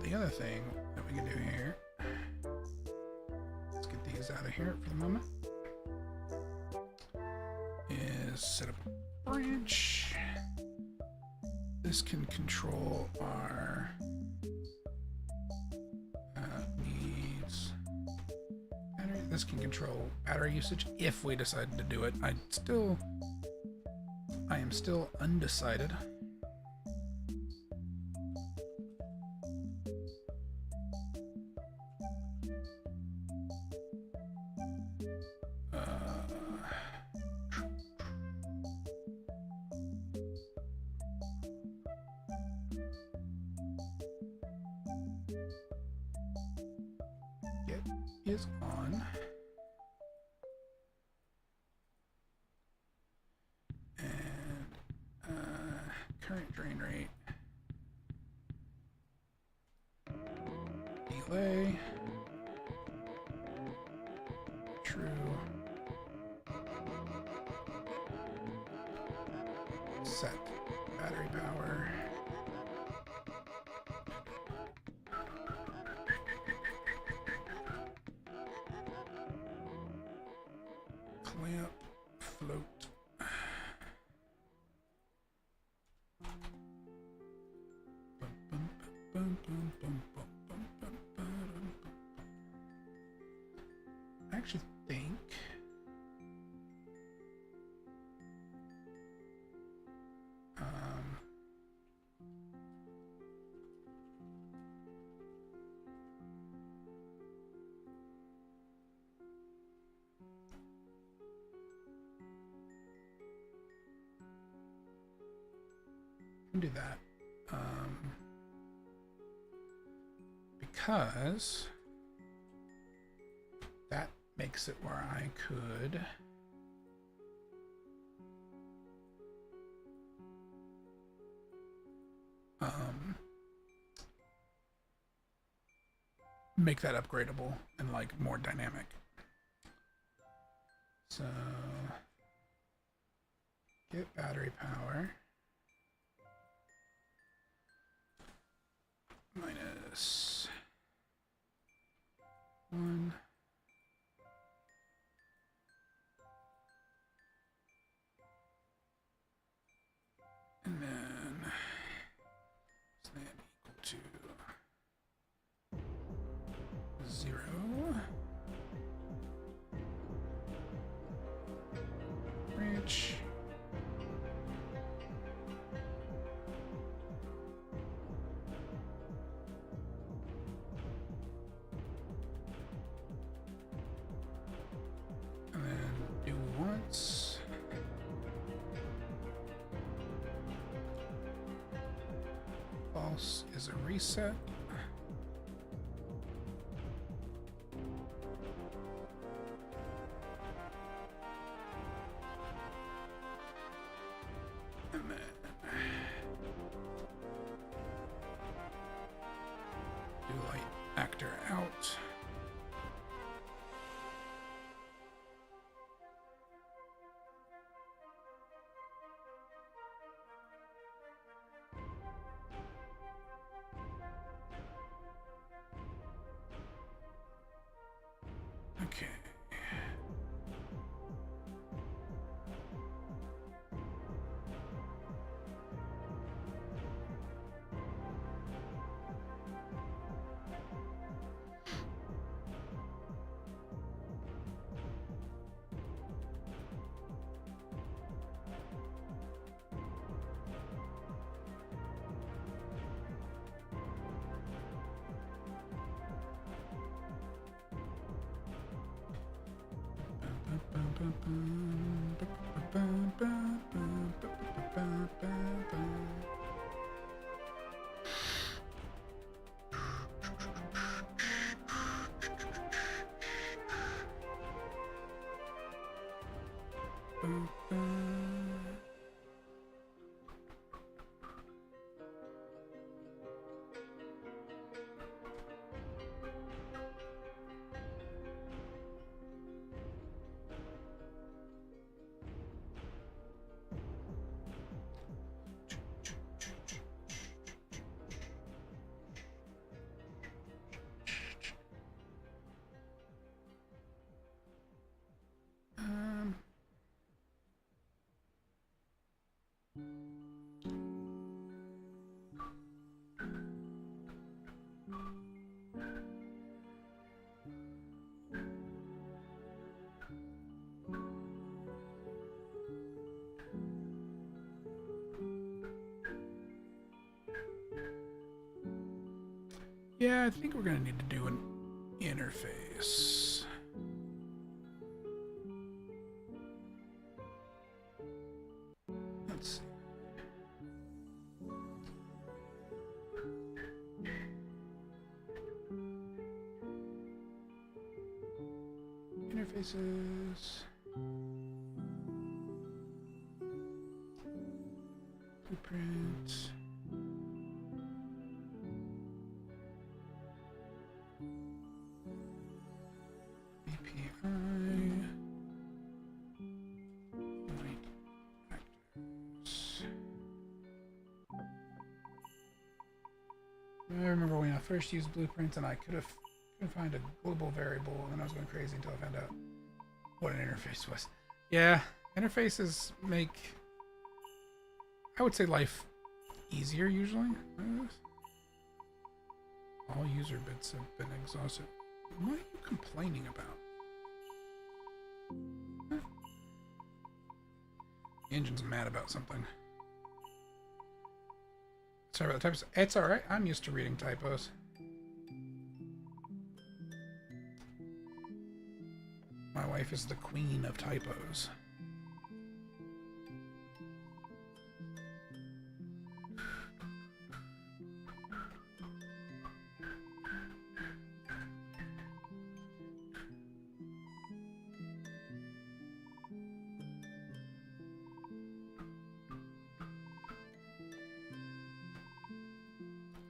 The other thing that we can do here, let's get these out of here for the moment. is set up a branch. This can control our needs. Battery. This can control battery usage if we decide to do it. I am still undecided. Is on, and current drain rate, delay, true, set battery power. Clamp, float. I actually think do that because that makes it where I could make that upgradable and like more dynamic. So get battery power minus 1. And then is that equal to 0. Branch. And then do once. False is a reset. And then do light actor out. Okay. Yeah, I think we're going to need to do an interface. Let's see. Interfaces. Blueprints. API. Point actors. I remember when I first used blueprints and I couldn't find a global variable, and then I was going crazy until I found out what an interface was. Yeah, interfaces make, I would say, life easier usually. All user bits have been exhausted. What are you complaining about? Huh? The engine's mad about something. Sorry about the typos. It's alright. I'm used to reading typos. My wife is the queen of typos.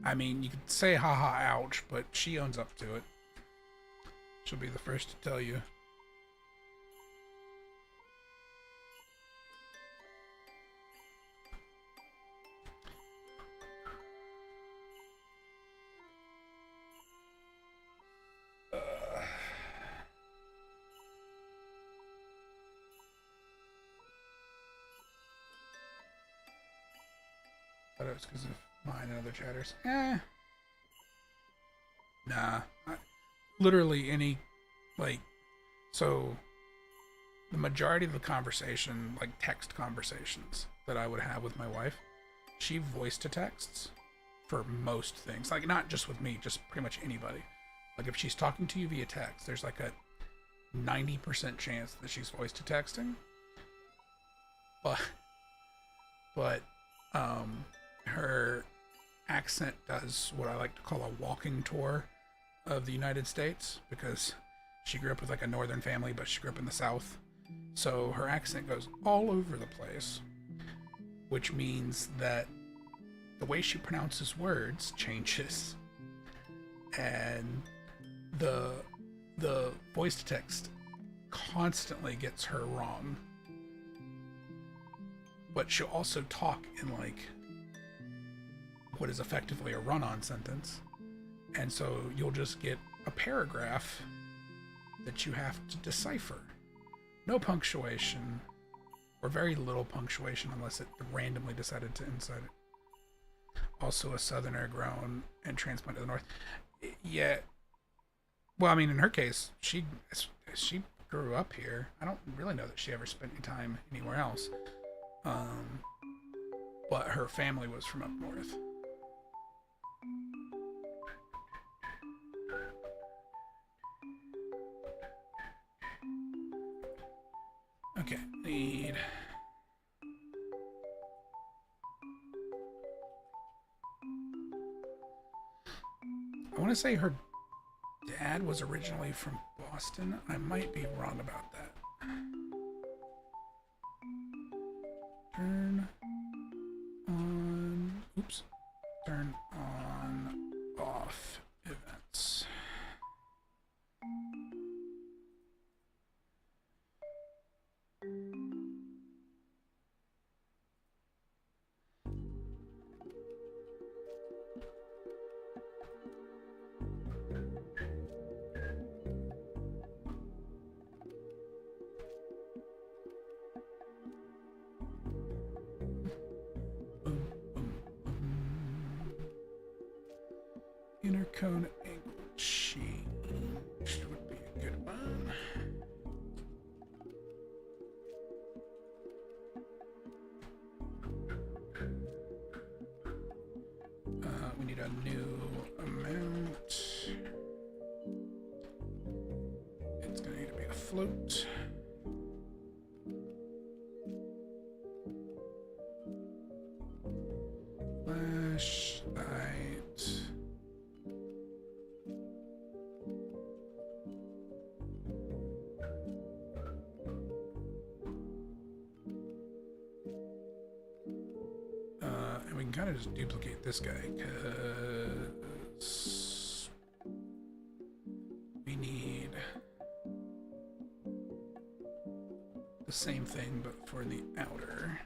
I mean, you could say haha ouch, but she owns up to it. She'll be the first to tell you. Thought it was because of mine and other chatters. Nah. Literally any, like, so the majority of the conversation, like text conversations that I would have with my wife, she voice to texts for most things. Like, not just with me, just pretty much anybody. Like, if she's talking to you via text, there's like a 90% chance that she's voice to texting. But her accent does what I like to call a walking tour of the United States, because she grew up with like a northern family, but she grew up in the South. So her accent goes all over the place, which means that the way she pronounces words changes, and the voice to text constantly gets her wrong. But she'll also talk in like what is effectively a run-on sentence, and so you'll just get a paragraph that you have to decipher. No punctuation, or very little punctuation unless it randomly decided to insert it. Also a southerner grown and transplanted to the north. Yeah, well, I mean, in her case, she grew up here. I don't really know that she ever spent any time anywhere else. But her family was from up north. Okay, need... I want to say her dad was originally from Boston. I might be wrong about that. Turn on... Oops. Turn on off events. Inner cone angle change would be a good one. We need a new out. It's going to need to be a float. Flashlight. And we can kind of just duplicate this guy because we need the same thing but for the outer.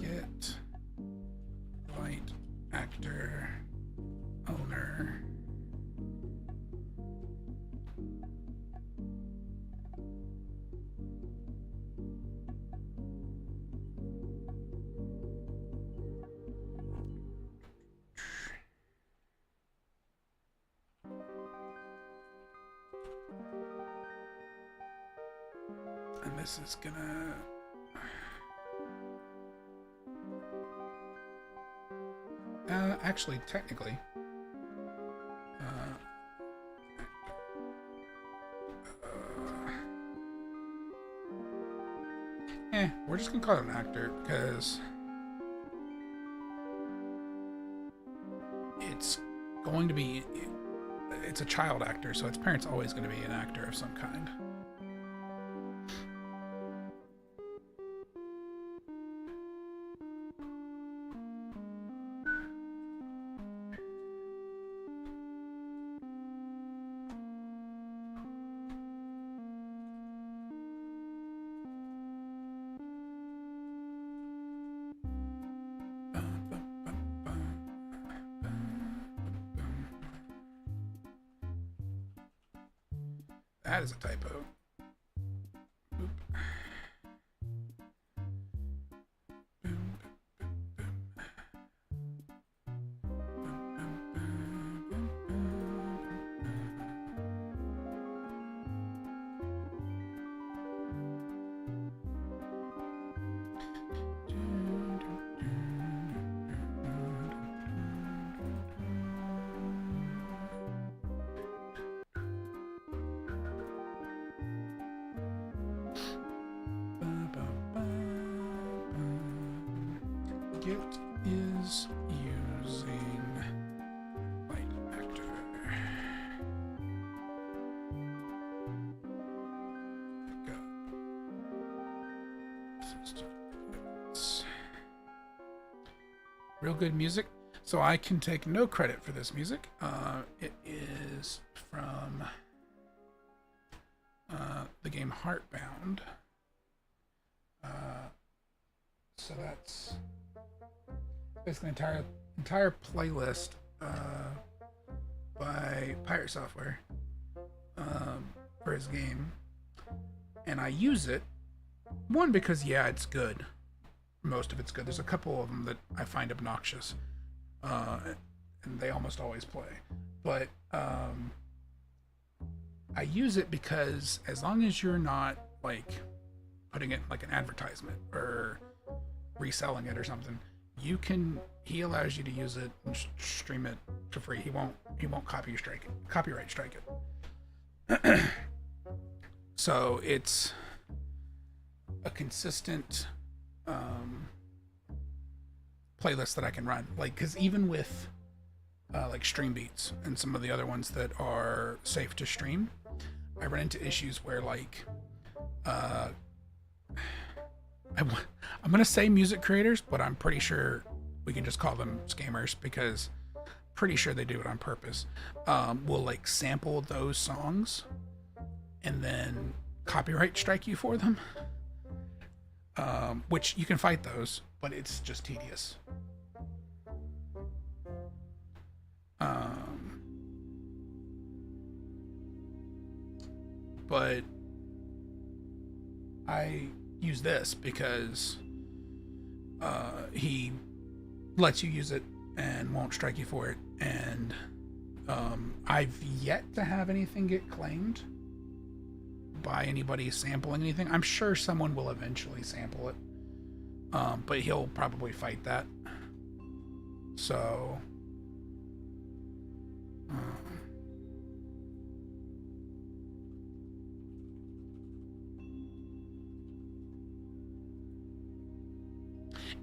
Get light actor owner. And this is gonna actually technically we're just gonna call it an actor because it's going to be, it's a child actor, so its parent's always going to be an actor of some kind. That is a typo. Boop. It is using light actor. Go. Real good music. So I can take no credit for this music. It is from the game Heartbound. So that's basically entire playlist by Pirate Software for his game, and I use it one because it's good. Most of it's good. There's a couple of them that I find obnoxious, and they almost always play. But I use it because as long as you're not like putting it like an advertisement or reselling it or something, he allows you to use it and stream it for free. He won't copyright strike it. So it's a consistent playlist that I can run. Like, cause even with like Stream Beats and some of the other ones that are safe to stream, I run into issues where like I'm gonna say music creators, but I'm pretty sure we can just call them scammers because pretty sure they do it on purpose. Will like sample those songs and then copyright strike you for them. which you can fight those, but it's just tedious. But I use this because he lets you use it and won't strike you for it, and I've yet to have anything get claimed by anybody sampling anything. I'm sure someone will eventually sample it, but he'll probably fight that. So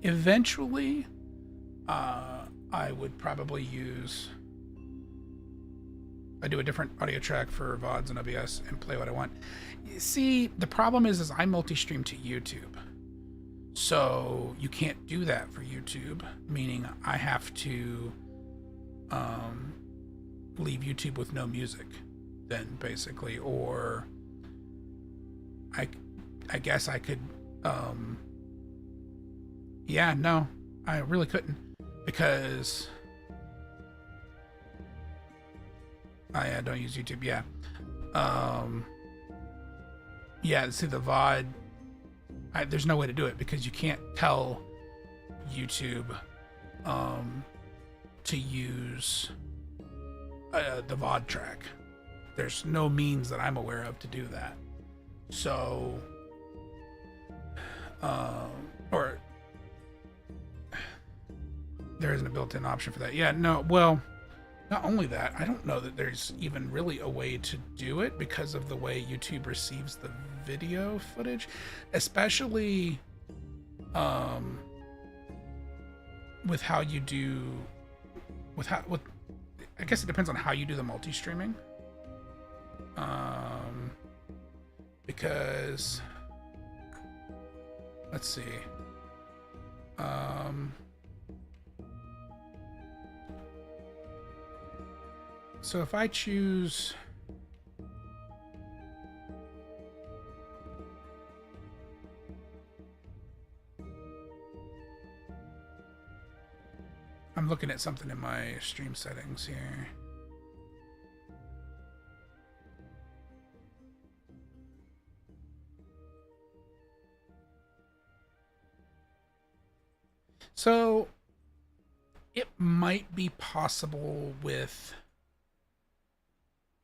eventually I would probably I do a different audio track for VODs and OBS and play what I want. See, the problem is I multi-stream to YouTube. So you can't do that for YouTube, meaning I have to leave YouTube with no music then, basically. Or I guess I could yeah, no, I really couldn't, because I don't use YouTube. Yeah. Yeah, see, the VOD, there's no way to do it because you can't tell YouTube to use the VOD track. There's no means that I'm aware of to do that. So, or there isn't a built-in option for that. Yeah, no, well, not only that, I don't know that there's even really a way to do it because of the way YouTube receives the video footage, especially with how you do, I guess it depends on how you do the multi-streaming. Because let's see. So if I choose I'm looking at something in my stream settings here. So it might be possible with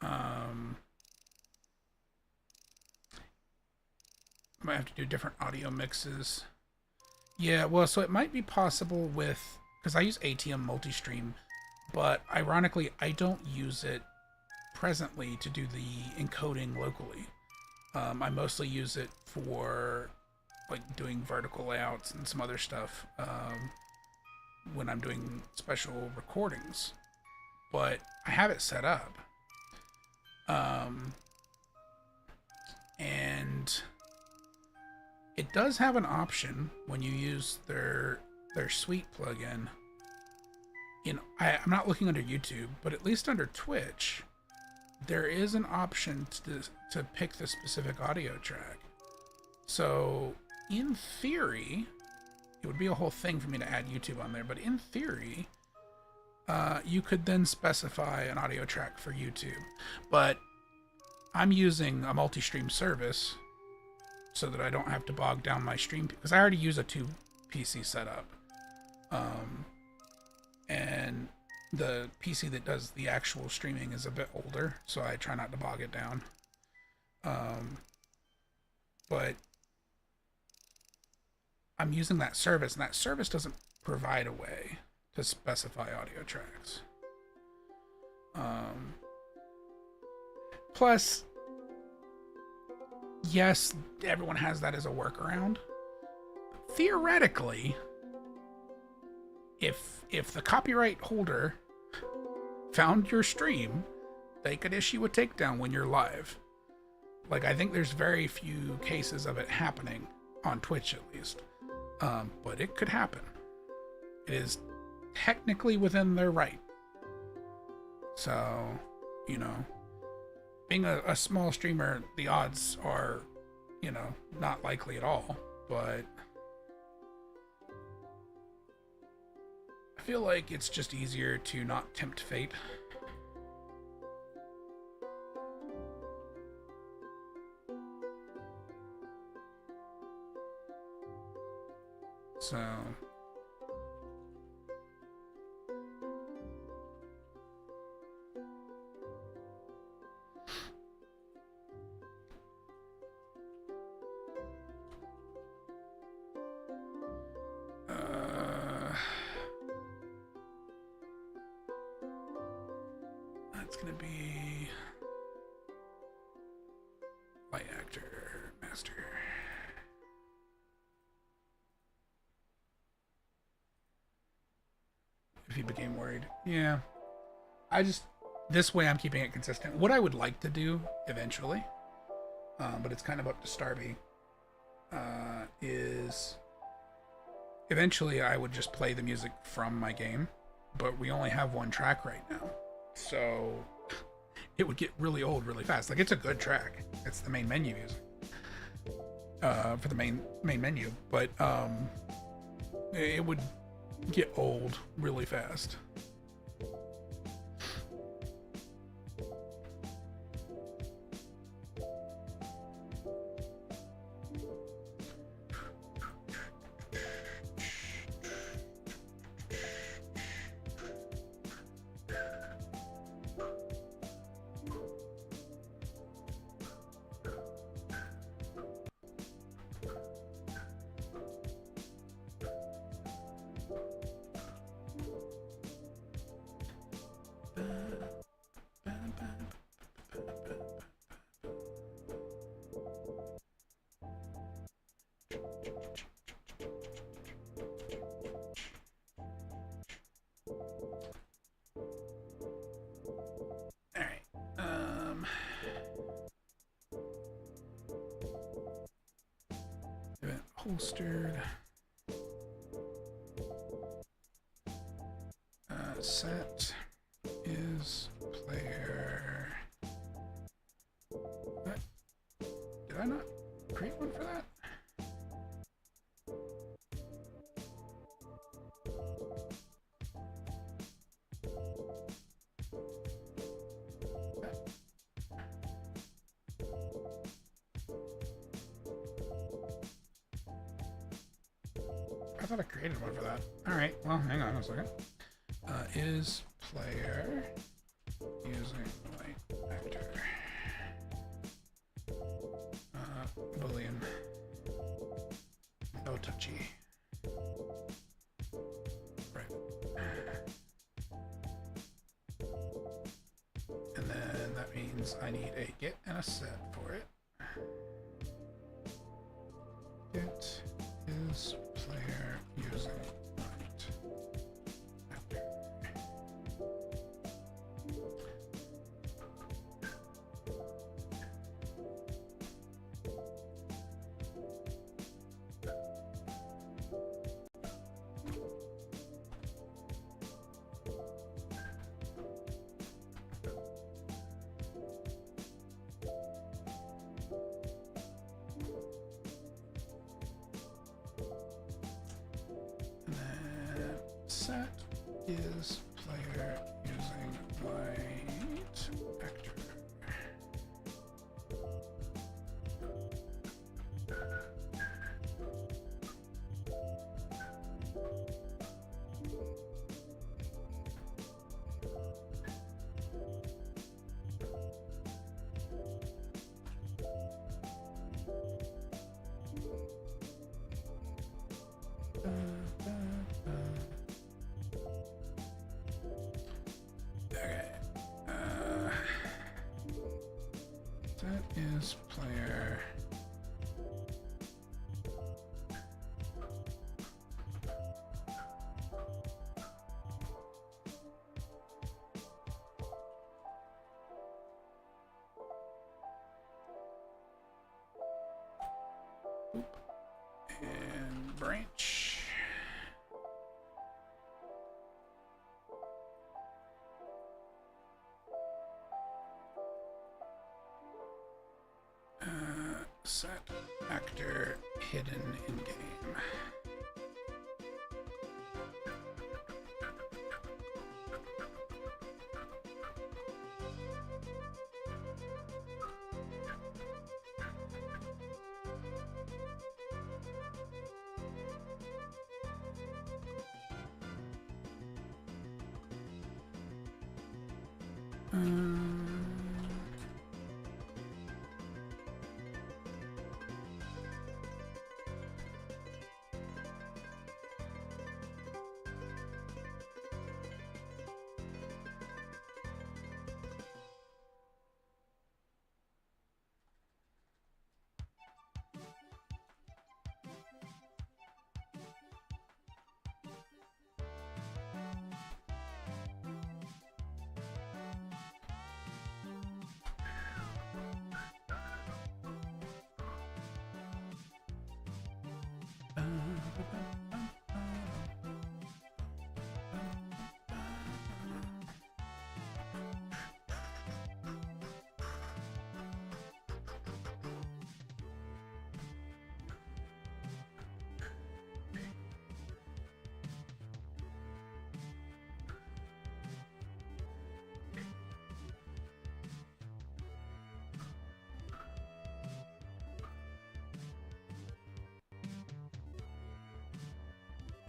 I might have to do different audio mixes. Yeah, well, so it might be possible with, because I use ATM multi-stream, but ironically, I don't use it presently to do the encoding locally. I mostly use it for like doing vertical layouts and some other stuff when I'm doing special recordings. But I have it set up. And it does have an option when you use their Suite plugin. I'm not looking under YouTube, but at least under Twitch, there is an option to pick the specific audio track. So in theory, it would be a whole thing for me to add YouTube on there, but in theory, you could then specify an audio track for YouTube. But I'm using a multi-stream service so that I don't have to bog down my stream, because I already use a 2 PC setup. And the PC that does the actual streaming is a bit older, so I try not to bog it down. But I'm using that service, and that service doesn't provide a way to specify audio tracks. Plus, yes, everyone has that as a workaround. Theoretically, if the copyright holder found your stream, they could issue a takedown when you're live. Like, I think there's very few cases of it happening on Twitch, at least. But it could happen. It is technically within their right. So, being a small streamer, the odds are, not likely at all. but I feel like it's just easier to not tempt fate. So that's gonna be light actor master. If he became worried, yeah. This way I'm keeping it consistent. What I would like to do eventually, but it's kind of up to Starby, is eventually I would just play the music from my game, but we only have one track right now, so it would get really old really fast. Like, it's a good track. It's the main menu music for the main menu, but it would get old really fast. Holstered. Set is player. What? Did I not create one for that? I thought I created one for that. Alright, well, hang on a second. Is player using light actor. Boolean. No touchy. Right. And then that means I need a get and a set for it. Get is player using light actor. Set is player using light actor. That is player. Oop. And branch. Set actor hidden in game.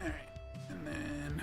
Alright, and then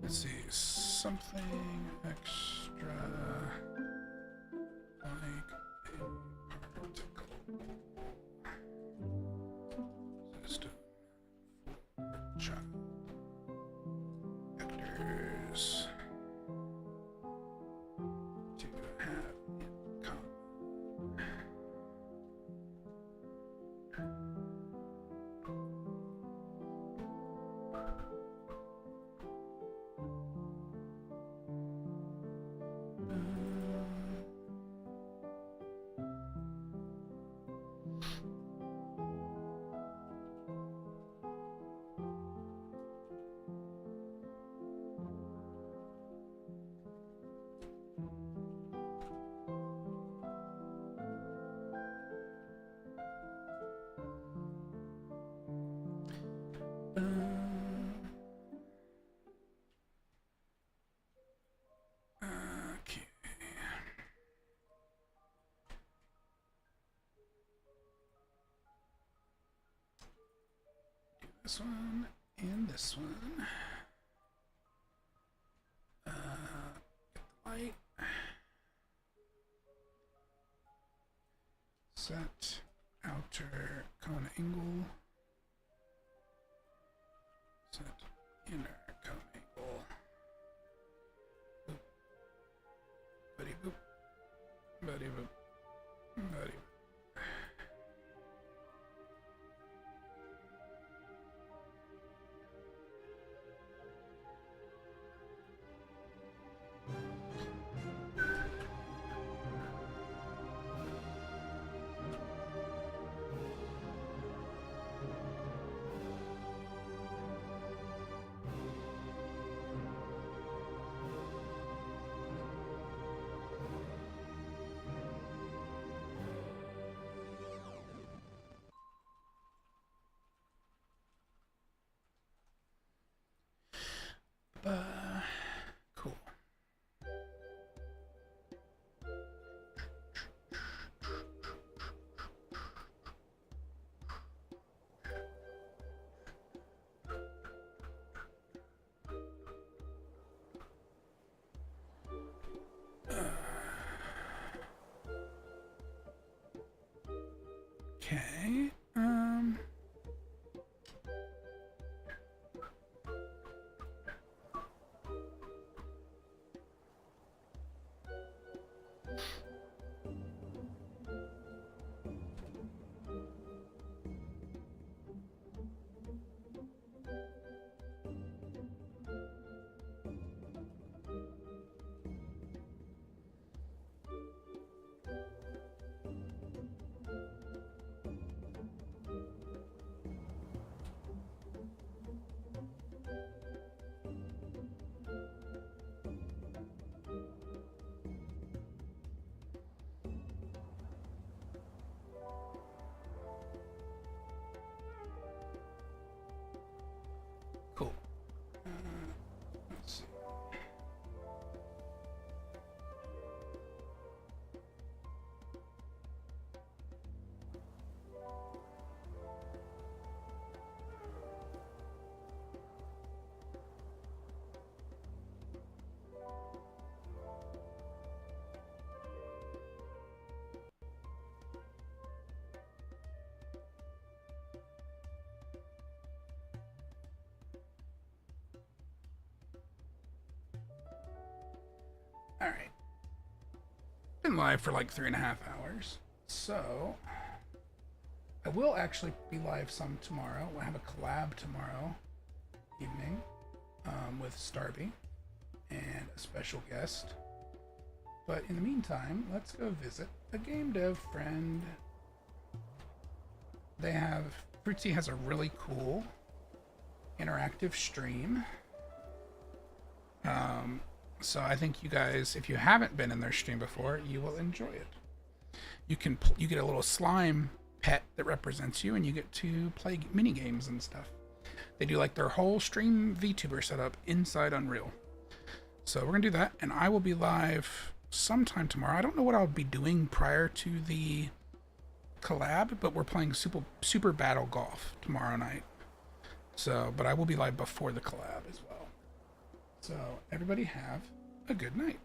let's see, something extra like a particle system for child actors to have in common. Okay. Do this one and this one. Get the light. Set outer cone angle. Set inner cone angle. Boop. Buddy boop. Buddy boop. Buddy boop. Okay. Cool. Let's see. All right. Been live for like 3.5 hours. So I will actually be live some tomorrow. We'll have a collab tomorrow evening with Starby and a special guest. But in the meantime, let's go visit a game dev friend. They have, Fruitsy has a really cool interactive stream. So I think you guys, if you haven't been in their stream before, you will enjoy it. You get a little slime pet that represents you, and you get to play mini games and stuff. They do like their whole stream VTuber setup inside Unreal. So we're gonna do that, and I will be live sometime tomorrow. I don't know what I'll be doing prior to the collab, but we're playing Super Battle Golf tomorrow night. So, but I will be live before the collab as well. So everybody have a good night.